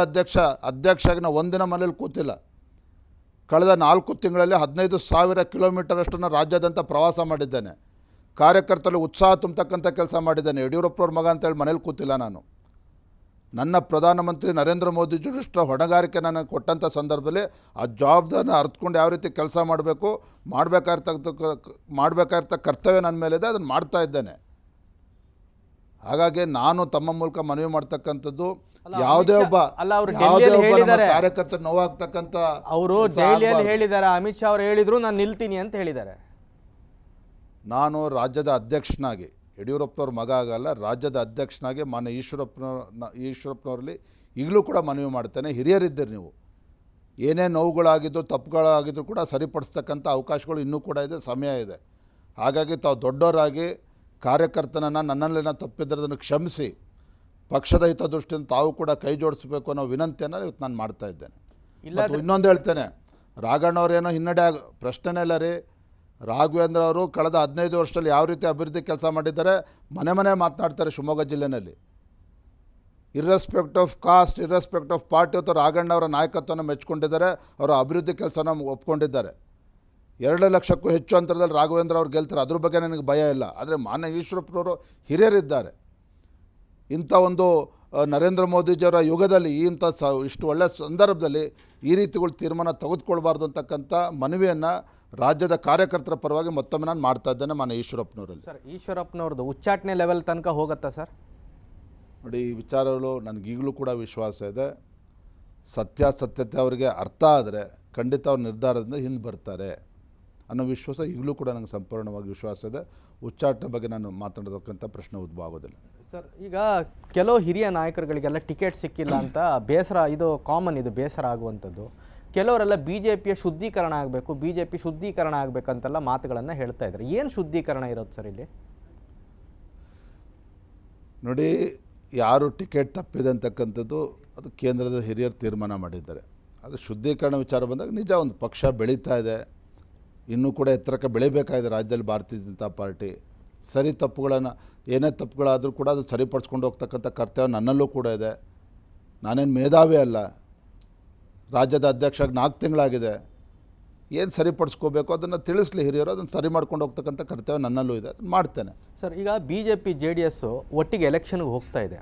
ಅಧ್ಯಕ್ಷಾಗಿ ನಾವು ಒಂದಿನ ಮನೇಲಿ ಕೂತಿಲ್ಲ. ಕಳೆದ 4 ತಿಂಗಳಲ್ಲಿ 15,000 ಕಿಲೋಮೀಟರಷ್ಟನ್ನು ರಾಜ್ಯಾದ್ಯಂತ ಪ್ರವಾಸ ಮಾಡಿದ್ದೇನೆ. ಕಾರ್ಯಕರ್ತರಲ್ಲಿ ಉತ್ಸಾಹ ತುಂಬತಕ್ಕಂಥ ಕೆಲಸ ಮಾಡಿದ್ದೇನೆ. ಯಡಿಯೂರಪ್ಪನವ್ರ ಮಗ ಅಂತೇಳಿ ಮನೇಲಿ ಕೂತಿಲ್ಲ ನಾನು. ನನ್ನ ಪ್ರಧಾನಮಂತ್ರಿ ನರೇಂದ್ರ ಮೋದಿಜಿಯಷ್ಟು ಹೊಣೆಗಾರಿಕೆ ನನಗೆ ಕೊಟ್ಟಂಥ ಸಂದರ್ಭದಲ್ಲಿ ಆ ಜವಾಬ್ದಾರಿನ ಅರ್ಥಕೊಂಡು ಯಾವ ರೀತಿ ಕೆಲಸ ಮಾಡಬೇಕಾಗಿರ್ತ ಕರ್ತವ್ಯ ನನ್ನ ಮೇಲಿದೆ, ಅದನ್ನು ಮಾಡ್ತಾ ಇದ್ದೇನೆ. ಹಾಗಾಗಿ ನಾನು ತಮ್ಮ ಮೂಲಕ ಮನವಿ ಮಾಡ್ತಕ್ಕಂಥದ್ದು, ಯಾವುದೇ ಒಬ್ಬ ಕಾರ್ಯಕರ್ತರ ನೋವಾಗ್ತಕ್ಕಂಥ, ಅವರು ದೆಹಲಿಯಲ್ಲಿ ಹೇಳಿದ್ದಾರೆ, ಅಮಿತ್ ಶಾ ಅವರು ಹೇಳಿದ್ರು ನಾನು ನಿಲ್ತೀನಿ ಅಂತ ಹೇಳಿದ್ದಾರೆ. ನಾನು ರಾಜ್ಯದ ಅಧ್ಯಕ್ಷನಾಗಿ, ಯಡಿಯೂರಪ್ಪನವ್ರ ಮಗ ಆಗಲ್ಲ, ರಾಜ್ಯದ ಅಧ್ಯಕ್ಷನಾಗಿ ಮಾನ್ಯ ಈಶ್ವರಪ್ಪನವರಲ್ಲಿ ಈಗಲೂ ಕೂಡ ಮನವಿ ಮಾಡ್ತೇನೆ. ಹಿರಿಯರಿದ್ದೀರಿ ನೀವು, ಏನೇ ನೋವುಗಳಾಗಿದ್ದು ತಪ್ಪುಗಳಾಗಿದ್ರು ಕೂಡ ಸರಿಪಡಿಸ್ತಕ್ಕಂಥ ಅವಕಾಶಗಳು ಇನ್ನೂ ಕೂಡ ಇದೆ, ಸಮಯ ಇದೆ. ಹಾಗಾಗಿ ತಾವು ದೊಡ್ಡವರಾಗಿ ಕಾರ್ಯಕರ್ತನನ್ನು ನನ್ನಲ್ಲಿನ ತಪ್ಪಿದ್ದರದನ್ನು ಕ್ಷಮಿಸಿ ಪಕ್ಷದ ಹಿತದೃಷ್ಟಿಯಿಂದ ತಾವು ಕೂಡ ಕೈ ಜೋಡಿಸಬೇಕು ಅನ್ನೋ ವಿನಂತಿಯನ್ನು ಇವತ್ತು ನಾನು ಮಾಡ್ತಾ ಇದ್ದೇನೆ. ಇನ್ನೊಂದು ಹೇಳ್ತೇನೆ, ರಾಘಣ್ಣವ್ರೇನೋ ಹಿನ್ನಡೆ ಪ್ರಶ್ನೆನೇ ಇಲ್ಲ ರೀ. ರಾಘವೇಂದ್ರ ಅವರು ಕಳೆದ 15 ವರ್ಷದಲ್ಲಿ ಯಾವ ರೀತಿ ಅಭಿವೃದ್ಧಿ ಕೆಲಸ ಮಾಡಿದ್ದಾರೆ ಮನೆ ಮಾತನಾಡ್ತಾರೆ ಶಿವಮೊಗ್ಗ ಜಿಲ್ಲೆಯಲ್ಲಿ. ಇರ್ರೆಸ್ಪೆಕ್ಟ್ ಆಫ್ ಕಾಸ್ಟ್, ಇರ್ರೆಸ್ಪೆಕ್ಟ್ ಆಫ್ ಪಾರ್ಟಿ ಹೊತ್ತು ರಾಘಣ್ಣವರ ನಾಯಕತ್ವವನ್ನು ಮೆಚ್ಕೊಂಡಿದ್ದಾರೆ, ಅವರ ಅಭಿವೃದ್ಧಿ ಕೆಲಸನ ಒಪ್ಕೊಂಡಿದ್ದಾರೆ. 2 ಲಕ್ಷಕ್ಕೂ ಹೆಚ್ಚು ಅಂತರದಲ್ಲಿ ರಾಘವೇಂದ್ರ ಅವ್ರು ಗೆಲ್ತಾರೆ, ಅದ್ರ ಬಗ್ಗೆ ನನಗೆ ಭಯ ಇಲ್ಲ. ಆದರೆ ಮಾನ್ಯ ಈಶ್ವರಪ್ಪನವರು ಹಿರಿಯರಿದ್ದಾರೆ. ಇಂಥ ಒಂದು ನರೇಂದ್ರ ಮೋದಿಜಿಯವರ ಯುಗದಲ್ಲಿ ಇಷ್ಟು ಒಳ್ಳೆಯ ಸಂದರ್ಭದಲ್ಲಿ ಈ ರೀತಿಗಳು ತೀರ್ಮಾನ ತೆಗೆದುಕೊಳ್ಬಾರ್ದು ಅಂತಕ್ಕಂಥ ಮನವಿಯನ್ನು ರಾಜ್ಯದ ಕಾರ್ಯಕರ್ತರ ಪರವಾಗಿ ಮತ್ತೊಮ್ಮೆ ನಾನು ಮಾಡ್ತಾ ಇದ್ದೇನೆ ಮಾನ್ಯ ಈಶ್ವರಪ್ಪನವರಲ್ಲಿ. ಸರ್, ಈಶ್ವರಪ್ಪನವ್ರದ್ದು ಉಚ್ಚಾಟನೆ ಲೆವೆಲ್ ತನಕ ಹೋಗುತ್ತಾ ಸರ್? ನೋಡಿ, ಈ ವಿಚಾರಗಳು ನನಗೀಗಲೂ ಕೂಡ ವಿಶ್ವಾಸ ಇದೆ. ಸತ್ಯಾಸತ್ಯತೆ ಅವರಿಗೆ ಅರ್ಥ ಆದರೆ ಖಂಡಿತ ಅವ್ರ ನಿರ್ಧಾರದಿಂದ ಹಿಂದೆ ಬರ್ತಾರೆ ಅನ್ನೋ ವಿಶ್ವಾಸ ಈಗಲೂ ಕೂಡ ನನಗೆ ಸಂಪೂರ್ಣವಾಗಿ ವಿಶ್ವಾಸ ಇದೆ. ಉಚ್ಚಾಟನೆ ಬಗ್ಗೆ ನಾನು ಮಾತನಾಡೋದಕ್ಕಂಥ ಪ್ರಶ್ನೆ ಉದ್ಭವ ಆಗೋದಿಲ್ಲ. ಸರ್, ಈಗ ಕೆಲವು ಹಿರಿಯ ನಾಯಕರುಗಳಿಗೆಲ್ಲ ಟಿಕೆಟ್ ಸಿಕ್ಕಿಲ್ಲ ಅಂತ ಬೇಸರ, ಇದು ಕಾಮನ್, ಇದು ಬೇಸರ ಆಗುವಂಥದ್ದು. ಕೆಲವರೆಲ್ಲ BJPಯ ಶುದ್ಧೀಕರಣ ಆಗಬೇಕು, BJP ಶುದ್ಧೀಕರಣ ಆಗಬೇಕಂತೆಲ್ಲ ಮಾತುಗಳನ್ನು ಹೇಳ್ತಾ ಇದ್ದಾರೆ. ಏನು ಶುದ್ಧೀಕರಣ ಇರೋದು ಸರ್ ಇಲ್ಲಿ? ನೋಡಿ, ಯಾರು ಟಿಕೆಟ್ ತಪ್ಪಿದೆ ಅಂತಕ್ಕಂಥದ್ದು ಅದು ಕೇಂದ್ರದ ಹಿರಿಯರು ತೀರ್ಮಾನ ಮಾಡಿದ್ದಾರೆ. ಅದು ಶುದ್ಧೀಕರಣ ವಿಚಾರ ಬಂದಾಗ ನಿಜ ಒಂದು ಪಕ್ಷ ಬೆಳೀತಾ ಇದೆ, ಇನ್ನೂ ಕೂಡ ಎತ್ತರಕ್ಕೆ ಬೆಳಿಬೇಕಾಗಿದೆ ರಾಜ್ಯದಲ್ಲಿ ಭಾರತೀಯ ಜನತಾ ಪಾರ್ಟಿ. ಸರಿ ತಪ್ಪುಗಳನ್ನು, ಏನೇ ತಪ್ಪುಗಳಾದರೂ ಕೂಡ ಅದು ಸರಿಪಡಿಸ್ಕೊಂಡು ಹೋಗ್ತಕ್ಕಂಥ ಕರ್ತವ್ಯ ನನ್ನಲ್ಲೂ ಕೂಡ ಇದೆ. ನಾನೇನು ಮೇಧಾವಿ ಅಲ್ಲ. ರಾಜ್ಯದ ಅಧ್ಯಕ್ಷರಾಗಿ 4 ತಿಂಗಳಾಗಿದೆ. ಏನು ಸರಿಪಡಿಸ್ಕೋಬೇಕು ಅದನ್ನು ತಿಳಿಸ್ಲಿ ಹಿರಿಯರು, ಅದನ್ನು ಸರಿ ಮಾಡ್ಕೊಂಡು ಹೋಗ್ತಕ್ಕಂಥ ಕರ್ತವ್ಯ ನನ್ನಲ್ಲೂ ಇದೆ, ಅದನ್ನು ಮಾಡ್ತೇನೆ. ಸರ್, ಈಗ BJP JDS ಒಟ್ಟಿಗೆ ಎಲೆಕ್ಷನ್ಗೆ ಹೋಗ್ತಾ ಇದೆ.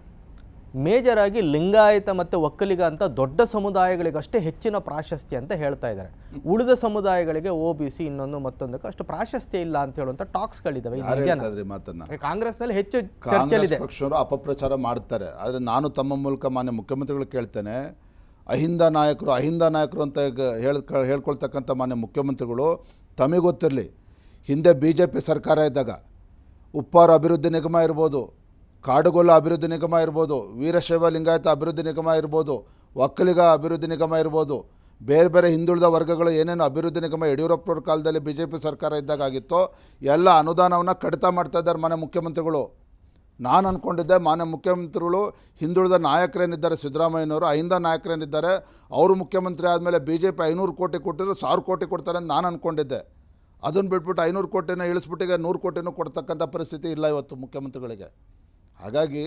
ಮೇಜರಾಗಿ ಲಿಂಗಾಯತ ಮತ್ತು ಒಕ್ಕಲಿಗ ಅಂತ ದೊಡ್ಡ ಸಮುದಾಯಗಳಿಗಷ್ಟೇ ಹೆಚ್ಚಿನ ಪ್ರಾಶಸ್ತ್ಯ ಅಂತ ಹೇಳ್ತಾ ಇದ್ದಾರೆ. ಉಳಿದ ಸಮುದಾಯಗಳಿಗೆ OBC ಇನ್ನೊಂದು ಮತ್ತೊಂದಕ್ಕೆ ಅಷ್ಟು ಪ್ರಾಶಸ್ತ್ಯ ಇಲ್ಲ ಅಂತ ಹೇಳುವಂಥ ಟಾಕ್ಸ್ಗಳಿದ್ದಾವೆ. ಕಾಂಗ್ರೆಸ್ನಲ್ಲಿ ಹೆಚ್ಚು ಚರ್ಚೆಲಿದೆ. ಪಕ್ಷರು ಅಪಪ್ರಚಾರ ಮಾಡ್ತಾರೆ. ಆದರೆ ನಾನು ತಮ್ಮ ಮೂಲಕ ಮಾನ್ಯ ಮುಖ್ಯಮಂತ್ರಿಗಳು ಕೇಳ್ತೇನೆ, ಅಹಿಂದ ನಾಯಕರು ಅಂತ ಹೇಳ್ಕೊಳ್ತಕ್ಕಂಥ ಮಾನ್ಯ ಮುಖ್ಯಮಂತ್ರಿಗಳು ತಮಗೆ ಗೊತ್ತಿರಲಿ, ಹಿಂದೆ BJP ಸರ್ಕಾರ ಇದ್ದಾಗ ಉಪ್ಪಾರ ಅಭಿವೃದ್ಧಿ ನಿಗಮ ಇರ್ಬೋದು, ಕಾಡುಗೊಲ್ಲ ಅಭಿವೃದ್ಧಿ ನಿಗಮ ಇರ್ಬೋದು, ವೀರಶೈವ ಲಿಂಗಾಯತ ಅಭಿವೃದ್ಧಿ ನಿಗಮ ಇರ್ಬೋದು, ಒಕ್ಕಲಿಗ ಅಭಿವೃದ್ಧಿ ನಿಗಮ ಇರ್ಬೋದು, ಬೇರೆ ಬೇರೆ ಹಿಂದುಳಿದ ವರ್ಗಗಳು ಏನೇನು ಅಭಿವೃದ್ಧಿ ನಿಗಮ ಯಡಿಯೂರಪ್ಪನವ್ರ ಕಾಲದಲ್ಲಿ ಬಿ ಜೆ ಪಿ ಸರ್ಕಾರ ಇದ್ದಾಗ ಆಗಿತ್ತೋ ಎಲ್ಲ ಅನುದಾನವನ್ನು ಕಡಿತ ಮಾಡ್ತಾ ಇದ್ದಾರೆ ಮಾನ್ಯ ಮುಖ್ಯಮಂತ್ರಿಗಳು. ನಾನು ಅಂದ್ಕೊಂಡಿದ್ದೆ ಮಾನ್ಯ ಮುಖ್ಯಮಂತ್ರಿಗಳು ಹಿಂದುಳಿದ ನಾಯಕರೇನಿದ್ದಾರೆ ಸಿದ್ದರಾಮಯ್ಯನವರು, ಅಹಿಂದ ನಾಯಕರೇನಿದ್ದಾರೆ ಅವರು ಮುಖ್ಯಮಂತ್ರಿ ಆದಮೇಲೆ ಬಿ ಜೆ ಪಿ 500 ಕೋಟಿ ಕೊಟ್ಟಿದ್ರು 1000 ಕೋಟಿ ಕೊಡ್ತಾರೆ ಅಂತ ನಾನು ಅಂದ್ಕೊಂಡಿದ್ದೆ. ಅದನ್ನು ಬಿಟ್ಬಿಟ್ಟು 500 ಕೋಟಿನ ಇಳಿಸ್ಬಿಟ್ಟಿಗೆ 100 ಕೋಟಿನೂ ಕೊಡ್ತಕ್ಕಂಥ ಪರಿಸ್ಥಿತಿ ಇಲ್ಲ ಇವತ್ತು ಮುಖ್ಯಮಂತ್ರಿಗಳಿಗೆ. ಹಾಗಾಗಿ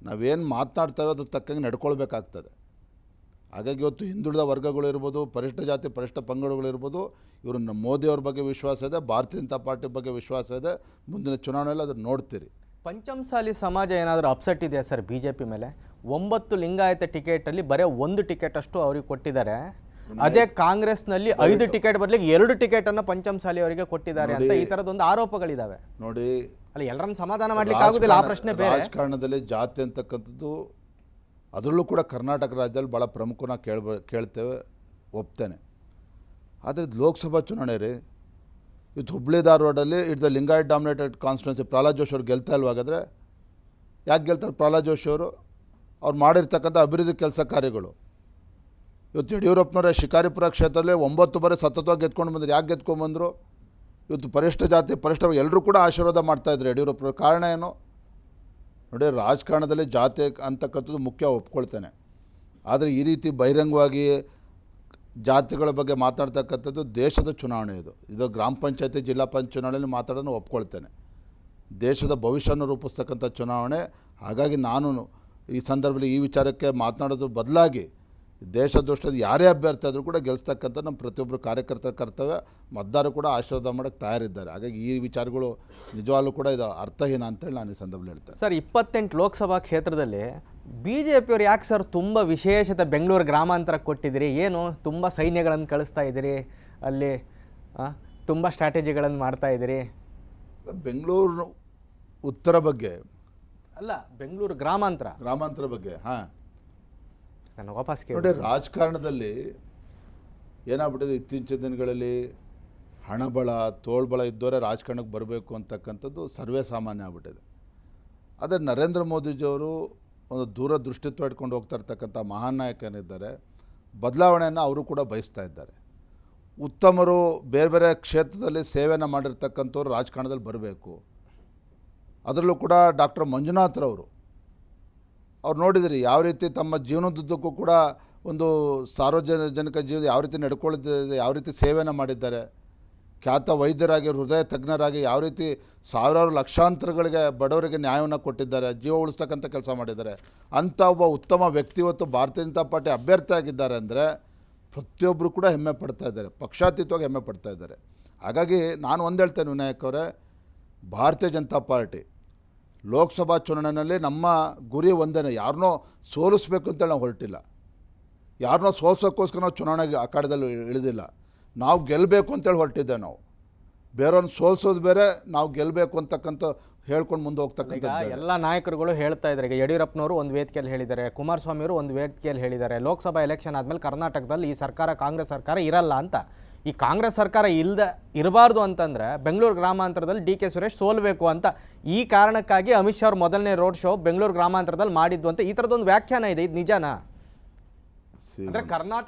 ನಾವೇನು ಮಾತನಾಡ್ತೇವೆ ಅದ್ರ ತಕ್ಕಂಗೆ ನಡ್ಕೊಳ್ಬೇಕಾಗ್ತದೆ. ಹಾಗಾಗಿ ಇವತ್ತು ಹಿಂದುಳಿದ ವರ್ಗಗಳು ಇರ್ಬೋದು, ಪರಿಶಿಷ್ಟ ಜಾತಿ ಪರಿಶಿಷ್ಟ ಪಂಗಡಗಳಿರ್ಬೋದು, ಇವರು ನಮ್ಮ ಮೋದಿಯವ್ರ ಬಗ್ಗೆ ವಿಶ್ವಾಸ ಇದೆ, ಭಾರತೀಯ ಜನತಾ ಪಾರ್ಟಿ ಬಗ್ಗೆ ವಿಶ್ವಾಸ ಇದೆ. ಮುಂದಿನ ಚುನಾವಣೆಯಲ್ಲಿ ಅದನ್ನು ನೋಡ್ತೀರಿ. ಪಂಚಮಸಾಲಿ ಸಮಾಜ ಏನಾದರೂ ಅಪ್ಸೆಟ್ ಇದೆಯಾ ಸರ್ ಬಿ ಜೆ ಪಿ ಮೇಲೆ? 9 ಲಿಂಗಾಯತ ಟಿಕೆಟಲ್ಲಿ ಬರೀ 1 ಟಿಕೆಟ್ ಅಷ್ಟು ಅವ್ರಿಗೆ ಕೊಟ್ಟಿದ್ದಾರೆ. ಅದೇ ಕಾಂಗ್ರೆಸ್ನಲ್ಲಿ 5 ಟಿಕೆಟ್ ಬದಲಿಗೆ 2 ಟಿಕೆಟನ್ನು ಪಂಚಮಸಾಲಿ ಅವರಿಗೆ ಕೊಟ್ಟಿದ್ದಾರೆ ಅಂತ ಈ ಥರದೊಂದು ಆರೋಪಗಳಿದ್ದಾವೆ. ನೋಡಿ, ಅಲ್ಲ ಎಲ್ಲರನ್ನು ಸಮಾಧಾನ ಮಾಡ್ಲಿಕ್ಕೆ ಆಗೋದಿಲ್ಲ, ಆ ಪ್ರಶ್ನೆ ಬೇರೆ. ರಾಜಕಾರಣದಲ್ಲಿ ಜಾತಿ ಅಂತಕ್ಕಂಥದ್ದು ಅದರಲ್ಲೂ ಕೂಡ ಕರ್ನಾಟಕ ರಾಜ್ಯದಲ್ಲಿ ಭಾಳ ಪ್ರಮುಖನ ಕೇಳ್ತೇವೆ, ಒಪ್ತೇನೆ. ಆದರೆ ಲೋಕಸಭಾ ಚುನಾವಣೆ ರೀ, ಇವತ್ತು ಹುಬ್ಳಿ ಧಾರವಾಡಲ್ಲಿ it's the Lingayat dominated constituency. Pralhad Joshi ಅವ್ರು ಗೆಲ್ತಾ ಇಲ್ವಾಗಾದರೆ ಯಾಕೆ ಗೆಲ್ತಾರೆ? ಪ್ರಹ್ಲಾದ್ ಜೋಶಿ ಅವರು ಅವ್ರು ಮಾಡಿರ್ತಕ್ಕಂಥ ಅಭಿವೃದ್ಧಿ ಕೆಲಸ ಕಾರ್ಯಗಳು. ಇವತ್ತು ಯಡಿಯೂರಪ್ಪನವರ ಶಿಕಾರಿಪುರ ಕ್ಷೇತ್ರದಲ್ಲಿ 9 ಬಾರಿ ಸತತವಾಗಿ ಗೆದ್ಕೊಂಡು ಬಂದರು. ಯಾಕೆ ಗೆದ್ಕೊಂಡ್ಬಂದರು? ಇವತ್ತು ಪರಿಶಿಷ್ಟ ಜಾತಿ ಪರಿಶಿಷ್ಟ ಎಲ್ಲರೂ ಕೂಡ ಆಶೀರ್ವಾದ ಮಾಡ್ತಾಯಿದ್ರು ಯಡಿಯೂರಪ್ಪನವ್ರ. ಕಾರಣ ಏನು ನೋಡಿ, ರಾಜಕಾರಣದಲ್ಲಿ ಜಾತಿ ಅಂತಕ್ಕಂಥದ್ದು ಮುಖ್ಯ, ಒಪ್ಕೊಳ್ತೇನೆ. ಆದರೆ ಈ ರೀತಿ ಬಹಿರಂಗವಾಗಿ ಜಾತಿಗಳ ಬಗ್ಗೆ ಮಾತಾಡ್ತಕ್ಕಂಥದ್ದು ದೇಶದ ಚುನಾವಣೆ. ಇದು ಗ್ರಾಮ ಪಂಚಾಯತಿ ಜಿಲ್ಲಾ ಪಂಚಾಯತ್ ಚುನಾವಣೆಯಲ್ಲಿ ಮಾತಾಡೋದು ಒಪ್ಕೊಳ್ತೇನೆ. ದೇಶದ ಭವಿಷ್ಯವನ್ನು ರೂಪಿಸ್ತಕ್ಕಂಥ ಚುನಾವಣೆ. ಹಾಗಾಗಿ ನಾನು ಈ ಸಂದರ್ಭದಲ್ಲಿ ಈ ವಿಚಾರಕ್ಕೆ ಮಾತನಾಡೋದ್ರ ಬದಲಾಗಿ ದೇಶದೃಷ್ಟದ ಯಾರೇ ಅಭ್ಯರ್ಥಿ ಆದರೂ ಕೂಡ ಗೆಲ್ಲಿಸ್ತಕ್ಕಂಥ ನಮ್ಮ ಪ್ರತಿಯೊಬ್ಬರು ಕಾರ್ಯಕರ್ತರ ಕರ್ತವ್ಯ. ಮತದಾರರು ಕೂಡ ಆಶೀರ್ವಾದ ಮಾಡೋಕ್ಕೆ ತಯಾರಿದ್ದಾರೆ. ಹಾಗಾಗಿ ಈ ವಿಚಾರಗಳು ನಿಜವಾಗ್ಲೂ ಕೂಡ ಇದು ಅರ್ಥಹೀನ ಅಂತೇಳಿ ನಾನು ಈ ಸಂದರ್ಭದಲ್ಲಿ ಹೇಳ್ತೇನೆ. ಸರ್ 28 ಲೋಕಸಭಾ ಕ್ಷೇತ್ರದಲ್ಲಿ ಬಿ ಜೆ ಪಿಯವ್ರು ಯಾಕೆ ಸರ್ ತುಂಬ ವಿಶೇಷತೆ ಬೆಂಗಳೂರು ಗ್ರಾಮಾಂತರ ಕೊಟ್ಟಿದ್ದೀರಿ? ಏನು ತುಂಬ ಸೈನ್ಯಗಳನ್ನು ಕಳಿಸ್ತಾ ಇದ್ದೀರಿ, ಅಲ್ಲಿ ತುಂಬ ಸ್ಟ್ರಾಟಜಿಗಳನ್ನು ಮಾಡ್ತಾ ಇದ್ದೀರಿ? ಬೆಂಗಳೂರು ಉತ್ತರ ಬಗ್ಗೆ ಅಲ್ಲ, ಬೆಂಗಳೂರು ಗ್ರಾಮಾಂತರ ಬಗ್ಗೆ ನಾನು ವಾಪಸ್ ನೋಡಿ, ರಾಜಕಾರಣದಲ್ಲಿ ಏನಾಗ್ಬಿಟ್ಟಿದೆ ಇತ್ತೀಚಿನ ದಿನಗಳಲ್ಲಿ ಹಣಬಲ ತೋಳ್ಬಲ ಇದ್ದವರೇ ರಾಜಕಾರಣಕ್ಕೆ ಬರಬೇಕು ಅಂತಕ್ಕಂಥದ್ದು ಸರ್ವೇ ಸಾಮಾನ್ಯ ಆಗ್ಬಿಟ್ಟಿದೆ. ಆದರೆ ನರೇಂದ್ರ ಮೋದಿಜಿಯವರು ಒಂದು ದೂರದೃಷ್ಟಿತ್ವ ಇಟ್ಕೊಂಡು ಹೋಗ್ತಾ ಇರ್ತಕ್ಕಂಥ ಮಹಾನ್ ನಾಯಕನಿದ್ದಾರೆ. ಬದಲಾವಣೆಯನ್ನು ಅವರು ಕೂಡ ಬಯಸ್ತಾ ಇದ್ದಾರೆ. ಉತ್ತಮರು ಬೇರೆ ಬೇರೆ ಕ್ಷೇತ್ರದಲ್ಲಿ ಸೇವೆಯನ್ನು ಮಾಡಿರ್ತಕ್ಕಂಥವ್ರು ರಾಜಕಾರಣದಲ್ಲಿ ಬರಬೇಕು. ಅದರಲ್ಲೂ ಕೂಡ ಡಾಕ್ಟರ್ ಮಂಜುನಾಥ್ರವರು ಅವ್ರು ನೋಡಿದಿರಿ ಯಾವ ರೀತಿ ತಮ್ಮ ಜೀವನದುದ್ದಕ್ಕೂ ಕೂಡ ಒಂದು ಸಾರ್ವಜನಿಕ ಜೀವನ ಯಾವ ರೀತಿ ನಡ್ಕೊಳ್ಳಿದೆ, ಯಾವ ರೀತಿ ಸೇವೆಯನ್ನು ಮಾಡಿದ್ದಾರೆ. ಖ್ಯಾತ ವೈದ್ಯರಾಗಿ, ಹೃದಯ ತಜ್ಞರಾಗಿ ಯಾವ ರೀತಿ ಸಾವಿರಾರು ಲಕ್ಷಾಂತರಗಳಿಗೆ ಬಡವರಿಗೆ ನ್ಯಾಯವನ್ನು ಕೊಟ್ಟಿದ್ದಾರೆ, ಜೀವ ಉಳಿಸ್ತಕ್ಕಂಥ ಕೆಲಸ ಮಾಡಿದ್ದಾರೆ. ಅಂಥ ಒಬ್ಬ ಉತ್ತಮ ವ್ಯಕ್ತಿ ಇವತ್ತು ಭಾರತೀಯ ಜನತಾ ಪಾರ್ಟಿ ಅಭ್ಯರ್ಥಿ ಆಗಿದ್ದಾರೆ ಅಂದರೆ ಪ್ರತಿಯೊಬ್ಬರು ಕೂಡ ಹೆಮ್ಮೆ ಪಡ್ತಾ ಇದ್ದಾರೆ, ಪಕ್ಷಾತೀತವಾಗಿ ಹೆಮ್ಮೆ ಪಡ್ತಾ ಇದ್ದಾರೆ. ಹಾಗಾಗಿ ನಾನು ಒಂದು ಹೇಳ್ತೇನೆ ವಿನಾಯಕ್ ಅವರೇ, ಭಾರತೀಯ ಜನತಾ ಪಾರ್ಟಿ ಲೋಕಸಭಾ ಚುನಾವಣೆಯಲ್ಲಿ ನಮ್ಮ ಗುರಿ ಒಂದೇ, ಯಾರನ್ನೋ ಸೋಲಿಸ್ಬೇಕು ಅಂತೇಳಿ ನಾವು ಹೊರಟಿಲ್ಲ. ಯಾರನ್ನೋ ಸೋಲ್ಸೋಕ್ಕೋಸ್ಕರ ನಾವು ಚುನಾವಣೆಗೆ ಅಖಾಡದಲ್ಲಿ ಇಳಿದಿಲ್ಲ. ನಾವು ಗೆಲ್ಲಬೇಕು ಅಂತೇಳಿ ಹೊರಟಿದ್ದೆ. ನಾವು ಬೇರೆಯವ್ರನ್ನ ಸೋಲ್ಸೋದು ಬೇರೆ, ನಾವು ಗೆಲ್ಲಬೇಕು ಅಂತಕ್ಕಂಥ ಹೇಳ್ಕೊಂಡು ಮುಂದೆ ಹೋಗ್ತಕ್ಕಂಥ ಎಲ್ಲ ನಾಯಕರುಗಳು ಹೇಳ್ತಾ ಇದ್ದಾರೆ. ಈಗ ಯಡಿಯೂರಪ್ಪನವರು ಒಂದು ವೇದಿಕೆಯಲ್ಲಿ ಹೇಳಿದ್ದಾರೆ, ಕುಮಾರಸ್ವಾಮಿಯವರು ಒಂದು ವೇದಿಕೆಯಲ್ಲಿ ಹೇಳಿದ್ದಾರೆ, ಲೋಕಸಭಾ ಎಲೆಕ್ಷನ್ ಆದಮೇಲೆ ಕರ್ನಾಟಕದಲ್ಲಿ ಈ ಸರ್ಕಾರ ಕಾಂಗ್ರೆಸ್ ಸರ್ಕಾರ ಇರಲ್ಲ ಅಂತ. ಈ ಕಾಂಗ್ರೆಸ್ ಸರ್ಕಾರ ಇರಬಾರ್ದು ಅಂತಂದರೆ ಬೆಂಗಳೂರು ಗ್ರಾಮಾಂತರದಲ್ಲಿ ಡಿ ಕೆ ಸುರೇಶ್ ಸೋಲ್ಬೇಕು ಅಂತ ಈ ಕಾರಣಕ್ಕಾಗಿ ಅಮಿತ್ ಶಾ ಅವ್ರ ಮೊದಲನೇ ರೋಡ್ ಶೋ ಬೆಂಗಳೂರು ಗ್ರಾಮಾಂತರದಲ್ಲಿ ಮಾಡಿದ್ದು ಅಂತ ಈ ಥರದೊಂದು ವ್ಯಾಖ್ಯಾನ ಇದೆ. ಇದು ನಿಜನಾ? ಅಂದರೆ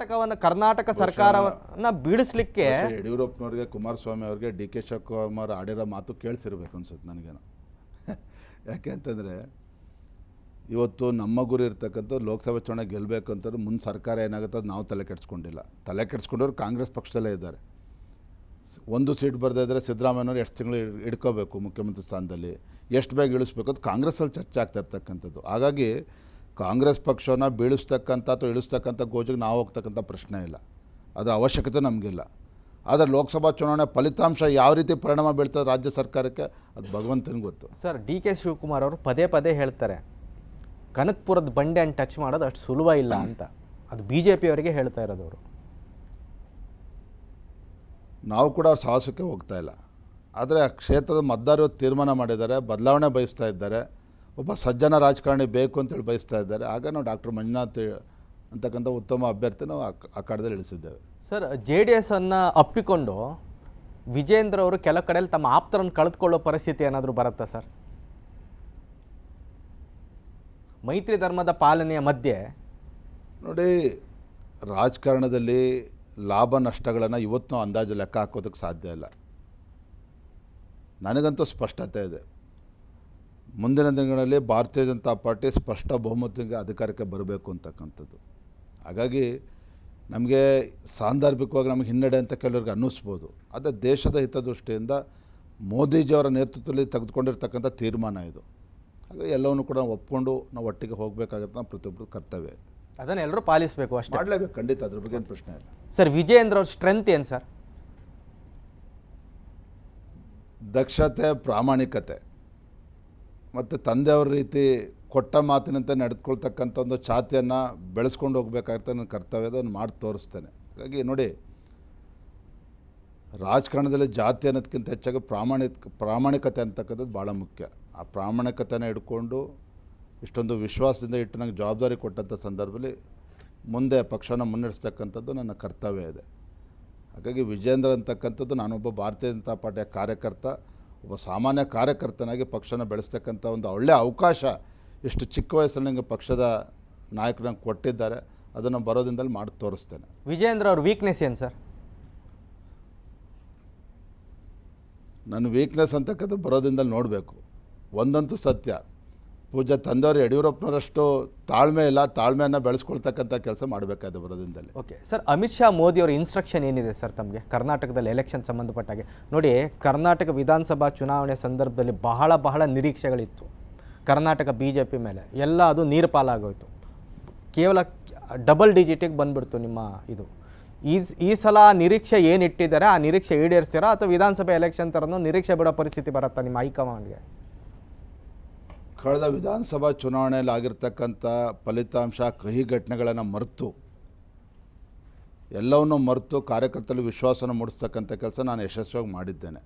ಕರ್ನಾಟಕ ಸರ್ಕಾರವನ್ನು ಬೀಳಿಸ್ಲಿಕ್ಕೆ ಯಡಿಯೂರಪ್ಪನವ್ರಿಗೆ, ಕುಮಾರಸ್ವಾಮಿ ಅವ್ರಿಗೆ ಡಿ ಕೆ ಶಿವಕುಮಾರ್ ಆಡಿರೋ ಮಾತು ಕೇಳಿಸಿರ್ಬೇಕು ಅನ್ಸುತ್ತೆ ನನಗೇನು. ಯಾಕೆ ಅಂತಂದರೆ ಇವತ್ತು ನಮ್ಮ ಗುರಿ ಇರ್ತಕ್ಕಂಥ ಲೋಕಸಭಾ ಚುನಾವಣೆ ಗೆಲ್ಲಬೇಕು ಅಂತಂದ್ರೆ ಮುಂದೆ ಸರ್ಕಾರ ಏನಾಗುತ್ತೆ ಅದು ನಾವು ತಲೆ ಕೆಡಿಸ್ಕೊಂಡಿಲ್ಲ. ತಲೆ ಕೆಡಿಸ್ಕೊಂಡವ್ರು ಕಾಂಗ್ರೆಸ್ ಪಕ್ಷದಲ್ಲೇ ಇದ್ದಾರೆ. 1 ಸೀಟ್ ಬರದೇ ಇದ್ದರೆ ಸಿದ್ದರಾಮಯ್ಯನವ್ರು ಎಷ್ಟು ತಿಂಗಳು ಹಿಡ್ಕೋಬೇಕು ಮುಖ್ಯಮಂತ್ರಿ ಸ್ಥಾನದಲ್ಲಿ, ಎಷ್ಟು ಬೇಗ ಇಳಿಸ್ಬೇಕು ಅದು ಕಾಂಗ್ರೆಸ್ಸಲ್ಲಿ ಚರ್ಚೆ ಆಗ್ತಾ ಇರ್ತಕ್ಕಂಥದ್ದು. ಹಾಗಾಗಿ ಕಾಂಗ್ರೆಸ್ ಪಕ್ಷವನ್ನು ಬೀಳಿಸ್ತಕ್ಕಂಥ ಅಥವಾ ಇಳಿಸ್ತಕ್ಕಂಥ ಗೋಜಿಗೆ ನಾವು ಹೋಗ್ತಕ್ಕಂಥ ಪ್ರಶ್ನೆ ಇಲ್ಲ, ಅದರ ಅವಶ್ಯಕತೆ ನಮಗಿಲ್ಲ. ಆದರೆ ಲೋಕಸಭಾ ಚುನಾವಣೆ ಫಲಿತಾಂಶ ಯಾವ ರೀತಿ ಪರಿಣಾಮ ಬೀಳ್ತದೆ ರಾಜ್ಯ ಸರ್ಕಾರಕ್ಕೆ ಅದು ಭಗವಂತನಿಗೆ ಗೊತ್ತು. ಸರ್ ಡಿ ಕೆ ಶಿವಕುಮಾರ್ ಅವರು ಪದೇ ಹೇಳ್ತಾರೆ ಕನಕಪುರದ ಬಂಡೆಯನ್ನು ಟಚ್ ಮಾಡೋದು ಅಷ್ಟು ಸುಲಭ ಇಲ್ಲ ಅಂತ. ಅದು ಬಿ ಜೆ ಪಿಯವರಿಗೆ ಹೇಳ್ತಾ ಇರೋದವರು. ನಾವು ಕೂಡ ಅವ್ರ ಸಾಹಸಕ್ಕೆ ಹೋಗ್ತಾ ಇಲ್ಲ. ಆದರೆ ಆ ಕ್ಷೇತ್ರದ ಮತದಾರರು ತೀರ್ಮಾನ ಮಾಡಿದ್ದಾರೆ, ಬದಲಾವಣೆ ಬಯಸ್ತಾ ಇದ್ದಾರೆ, ಒಬ್ಬ ಸಜ್ಜನ ರಾಜಕಾರಣಿ ಬೇಕು ಅಂತೇಳಿ ಬಯಸ್ತಾ ಇದ್ದಾರೆ. ಆಗ ನಾವು ಡಾಕ್ಟರ್ ಮಂಜುನಾಥ್ ಅಂತಕ್ಕಂಥ ಉತ್ತಮ ಅಭ್ಯರ್ಥಿ ನಾವು ಅಖಾಡದಲ್ಲಿ ಇಳಿಸಿದ್ದೇವೆ. ಸರ್ ಜೆ ಡಿ ಎಸ್ಸನ್ನು ಅಪ್ಪಿಕೊಂಡು ವಿಜೇಂದ್ರ ಅವರು ಕೆಲ ಕಡೆಯಲ್ಲಿ ತಮ್ಮ ಆಪ್ತರನ್ನು ಕಳೆದುಕೊಳ್ಳೋ ಪರಿಸ್ಥಿತಿ ಏನಾದರೂ ಬರುತ್ತಾ ಸರ್? ಮೈತ್ರಿ ಧರ್ಮದ ಪಾಲನೆಯ ಮಧ್ಯೆ? ನೋಡಿ, ರಾಜಕಾರಣದಲ್ಲಿ ಲಾಭ ನಷ್ಟಗಳನ್ನು ಇವತ್ತು ನಾವು ಅಂದಾಜು ಲೆಕ್ಕ ಹಾಕೋದಕ್ಕೆ ಸಾಧ್ಯ ಇಲ್ಲ. ನನಗಂತೂ ಸ್ಪಷ್ಟತೆ ಇದೆ, ಮುಂದಿನ ದಿನಗಳಲ್ಲಿ ಭಾರತೀಯ ಜನತಾ ಪಾರ್ಟಿ ಸ್ಪಷ್ಟ ಬಹುಮತಕ್ಕೆ ಅಧಿಕಾರಕ್ಕೆ ಬರಬೇಕು ಅಂತಕ್ಕಂಥದ್ದು. ಹಾಗಾಗಿ ನಮಗೆ ಸಾಂದರ್ಭಿಕವಾಗಿ ನಮಗೆ ಹಿನ್ನಡೆ ಅಂತ ಕೆಲವ್ರಿಗೆ ಅನ್ನಿಸ್ಬೋದು. ಆದರೆ ದೇಶದ ಹಿತದೃಷ್ಟಿಯಿಂದ ಮೋದಿಜಿಯವರ ನೇತೃತ್ವದಲ್ಲಿ ತೆಗೆದುಕೊಂಡಿರ್ತಕ್ಕಂಥ ತೀರ್ಮಾನ ಇದು. ಹಾಗಾಗಿ ಎಲ್ಲವನ್ನು ಕೂಡ ನಾವು ಒಪ್ಕೊಂಡು ನಾವು ಒಟ್ಟಿಗೆ ಹೋಗಬೇಕಾಗತ್ತೆ. ನಮ್ಮ ಪ್ರತಿಯೊಬ್ಬರು ಕರ್ತವ್ಯ ಇದೆ, ಅದನ್ನು ಎಲ್ಲರೂ ಪಾಲಿಸಬೇಕು ಅಷ್ಟೇ. ಮಾಡಲೇಬೇಕು, ಖಂಡಿತ, ಅದ್ರ ಬಗ್ಗೆ ಏನು ಪ್ರಶ್ನೆ ಇಲ್ಲ. ಸರ್, ವಿಜಯೇಂದ್ರ ಅವ್ರ ಸ್ಟ್ರೆಂತ್ ಏನು ಸರ್? ದಕ್ಷತೆ, ಪ್ರಾಮಾಣಿಕತೆ ಮತ್ತು ತಂದೆಯವ್ರ ರೀತಿ ಕೊಟ್ಟ ಮಾತಿನಂತೆ ನಡೆದುಕೊಳ್ತಕ್ಕಂಥ ಒಂದು ಛಾತಿಯನ್ನು ಬೆಳೆಸ್ಕೊಂಡು ಹೋಗಬೇಕಾಗಿರ್ತ ನನ್ನ ಕರ್ತವ್ಯ, ಅದನ್ನು ಮಾಡಿ ತೋರಿಸ್ತೇನೆ. ಹಾಗಾಗಿ ನೋಡಿ, ರಾಜಕಾರಣದಲ್ಲಿ ಜಾತಿ ಅನ್ನೋದಕ್ಕಿಂತ ಹೆಚ್ಚಾಗಿ ಪ್ರಾಮಾಣಿಕತೆ ಅಂತಕ್ಕಂಥದ್ದು ಭಾಳ ಮುಖ್ಯ. ಆ ಪ್ರಾಮಾಣಿಕತೆನ ಹಿಡ್ಕೊಂಡು ಇಷ್ಟೊಂದು ವಿಶ್ವಾಸದಿಂದ ಇಟ್ಟು ನನಗೆ ಜವಾಬ್ದಾರಿ ಕೊಟ್ಟಂಥ ಸಂದರ್ಭದಲ್ಲಿ ಮುಂದೆ ಪಕ್ಷನ ಮುನ್ನಡೆಸ್ತಕ್ಕಂಥದ್ದು ನನ್ನ ಕರ್ತವ್ಯ ಇದೆ. ಹಾಗಾಗಿ ವಿಜೇಂದ್ರ ಅಂತಕ್ಕಂಥದ್ದು ನಾನೊಬ್ಬ ಭಾರತೀಯ ಜನತಾ ಪಾರ್ಟಿಯ ಕಾರ್ಯಕರ್ತ, ಒಬ್ಬ ಸಾಮಾನ್ಯ ಕಾರ್ಯಕರ್ತನಾಗಿ ಪಕ್ಷನ ಬೆಳೆಸ್ತಕ್ಕಂಥ ಒಂದು ಒಳ್ಳೆಯ ಅವಕಾಶ ಇಷ್ಟು ಚಿಕ್ಕ ವಯಸ್ಸಲ್ಲಿ ನನಗೆ ಪಕ್ಷದ ನಾಯಕರು ನಂಗೆ ಕೊಟ್ಟಿದ್ದಾರೆ. ಅದನ್ನು ಬರೋದಿಂದಲೇ ಮಾಡಿ ತೋರಿಸ್ತೇನೆ. ವಿಜೇಂದ್ರ ಅವ್ರ ವೀಕ್ನೆಸ್ ಏನು ಸರ್? ನನ್ನ ವೀಕ್ನೆಸ್ ಅಂತಕ್ಕಂಥ ಬರೋದಿಂದಲೇ ನೋಡಬೇಕು. ಒಂದಂತೂ ಸತ್ಯ, ಪೂಜ್ಯ ತಂದೆಯವರು ಯಡಿಯೂರಪ್ಪನವರಷ್ಟು ತಾಳ್ಮೆ ಇಲ್ಲ, ತಾಳ್ಮೆಯನ್ನು ಬೆಳೆಸ್ಕೊಳ್ತಕ್ಕಂಥ ಕೆಲಸ ಮಾಡಬೇಕಾದ ಬರೋದಿಂದಲೇ. ಓಕೆ ಸರ್, ಅಮಿತ್ ಶಾ ಮೋದಿ ಅವರ ಇನ್ಸ್ಟ್ರಕ್ಷನ್ ಏನಿದೆ ಸರ್ ತಮಗೆ ಕರ್ನಾಟಕದಲ್ಲಿ ಎಲೆಕ್ಷನ್ ಸಂಬಂಧಪಟ್ಟಾಗೆ? ನೋಡಿ, ಕರ್ನಾಟಕ ವಿಧಾನಸಭಾ ಚುನಾವಣೆ ಸಂದರ್ಭದಲ್ಲಿ ಬಹಳ ನಿರೀಕ್ಷೆಗಳಿತ್ತು ಕರ್ನಾಟಕ BJP ಮೇಲೆ. ಎಲ್ಲ ಅದು ನೀರು ಪಾಲಾಗೋಯ್ತು. ಕೇವಲ ಡಬಲ್ ಡಿಜಿಟಿಗೆ ಬಂದುಬಿಡ್ತು ನಿಮ್ಮ ಇದು. ಈ ಸಲ ನಿರೀಕ್ಷೆ ಏನಿಟ್ಟಿದ್ದಾರೆ ಆ ನಿರೀಕ್ಷೆ ಈಡೇರಿಸ್ತೀರಾ ಅಥವಾ ವಿಧಾನಸಭೆ ಎಲೆಕ್ಷನ್ ಥರನೂ ನಿರೀಕ್ಷೆ ಬಿಡೋ ಪರಿಸ್ಥಿತಿ ಬರುತ್ತಾ ನಿಮ್ಮ ಹೈಕಮಾಂಡ್ಗೆ? ಕಳೆದ ವಿಧಾನಸಭಾ ಚುನಾವಣೆಯಲ್ಲಿ ಆಗಿರ್ತಕ್ಕಂಥ ಫಲಿತಾಂಶ, ಕಹಿ ಘಟನೆಗಳನ್ನು ಮರೆತು, ಎಲ್ಲವನ್ನೂ ಮರೆತು ಕಾರ್ಯಕರ್ತರಲ್ಲಿ ವಿಶ್ವಾಸನ ಮೂಡಿಸ್ತಕ್ಕಂಥ ಕೆಲಸ ನಾನು ಯಶಸ್ವಿಯಾಗಿ ಮಾಡಿದ್ದೇನೆ.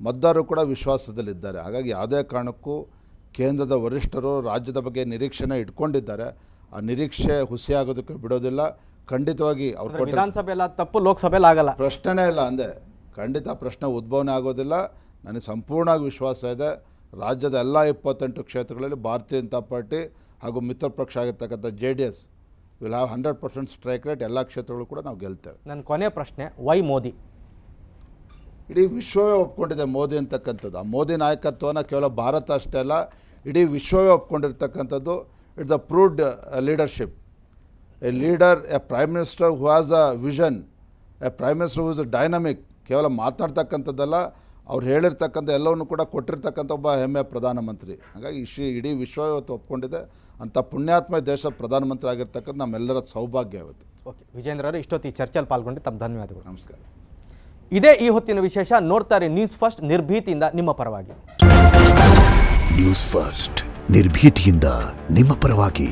ಮತದಾರರು ಕೂಡ ವಿಶ್ವಾಸದಲ್ಲಿದ್ದಾರೆ. ಹಾಗಾಗಿ ಯಾವುದೇ ಕಾರಣಕ್ಕೂ ಕೇಂದ್ರದ ವರಿಷ್ಠರು ರಾಜ್ಯದ ಬಗ್ಗೆ ನಿರೀಕ್ಷೆನ ಇಟ್ಕೊಂಡಿದ್ದಾರೆ. ಆ ನಿರೀಕ್ಷೆ ಹುಸಿಯಾಗೋದಕ್ಕೆ ಬಿಡೋದಿಲ್ಲ. ಖಂಡಿತವಾಗಿ ಅವ್ರು ವಿಧಾನಸಭೆ ಎಲ್ಲ ತಪ್ಪು, ಲೋಕಸಭೆಯಲ್ಲಿ ಆಗಲ್ಲ, ಪ್ರಶ್ನೆನೇ ಇಲ್ಲ ಅಂದೆ. ಖಂಡಿತ ಪ್ರಶ್ನೆ ಉದ್ಭವನೇ ಆಗೋದಿಲ್ಲ. ನನಗೆ ಸಂಪೂರ್ಣವಾಗಿ ವಿಶ್ವಾಸ ಇದೆ. ರಾಜ್ಯದ ಎಲ್ಲ 28 ಕ್ಷೇತ್ರಗಳಲ್ಲಿ ಭಾರತೀಯ ಜನತಾ ಪಾರ್ಟಿ ಹಾಗೂ ಮಿತ್ರ ಪಕ್ಷ ಆಗಿರ್ತಕ್ಕಂಥ JDS will have 100% strike rate. ಎಲ್ಲ ಕ್ಷೇತ್ರಗಳು ಕೂಡ ನಾವು ಗೆಲ್ತೇವೆ. ನನ್ನ ಕೊನೆ ಪ್ರಶ್ನೆ, ವೈ ಮೋದಿ? ಇಡೀ ವಿಶ್ವವೇ ಒಪ್ಕೊಂಡಿದೆ ಮೋದಿ ಅಂತಕ್ಕಂಥದ್ದು. ಆ ಮೋದಿ ನಾಯಕತ್ವನ ಕೇವಲ ಭಾರತ ಅಷ್ಟೇ ಅಲ್ಲ, ಇಡೀ ವಿಶ್ವವೇ ಒಪ್ಕೊಂಡಿರ್ತಕ್ಕಂಥದ್ದು. It's a proved leadership. A leader, a prime minister who has a vision, a prime minister who is a dynamic. ಕೇವಲ ಮಾತನಾಡ್ತಕ್ಕಂಥದ್ದಲ್ಲ, ಅವ್ರು ಹೇಳಿರ್ತಕ್ಕಂಥ ಎಲ್ಲವನ್ನು ಕೂಡ ಕೊಟ್ಟಿರ್ತಕ್ಕಂಥ ಒಬ್ಬ ಹೆಮ್ಮೆಯ ಪ್ರಧಾನಮಂತ್ರಿ. ಹಾಗಾಗಿ ಇಡೀ ವಿಶ್ವ ಇವತ್ತು ಒಪ್ಕೊಂಡಿದೆ. ಅಂಥ ಪುಣ್ಯಾತ್ಮ ದೇಶದ ಪ್ರಧಾನಮಂತ್ರಿ ಆಗಿರ್ತಕ್ಕಂಥ ನಮ್ಮೆಲ್ಲರ ಸೌಭಾಗ್ಯ ಇವತ್ತು. ಓಕೆ ವಿಜೇಂದ್ರ ಅವರು, ಇಷ್ಟೊತ್ತು ಈ ಚರ್ಚೆಯಲ್ಲಿ ಪಾಲ್ಗೊಂಡು ತಮ್ಮ ಧನ್ಯವಾದಗಳು. ನಮಸ್ಕಾರ. ಇದೇ ಈ ಹೊತ್ತಿನ ವಿಶೇಷ. ನೋಡ್ತಾರೆ ನ್ಯೂಸ್ ಫಸ್ಟ್, ನಿರ್ಭೀತಿಯಿಂದ ನಿಮ್ಮ ಪರವಾಗಿ. ನ್ಯೂಸ್ ಫಸ್ಟ್, ನಿರ್ಭೀತಿಯಿಂದ ನಿಮ್ಮ ಪರವಾಗಿ.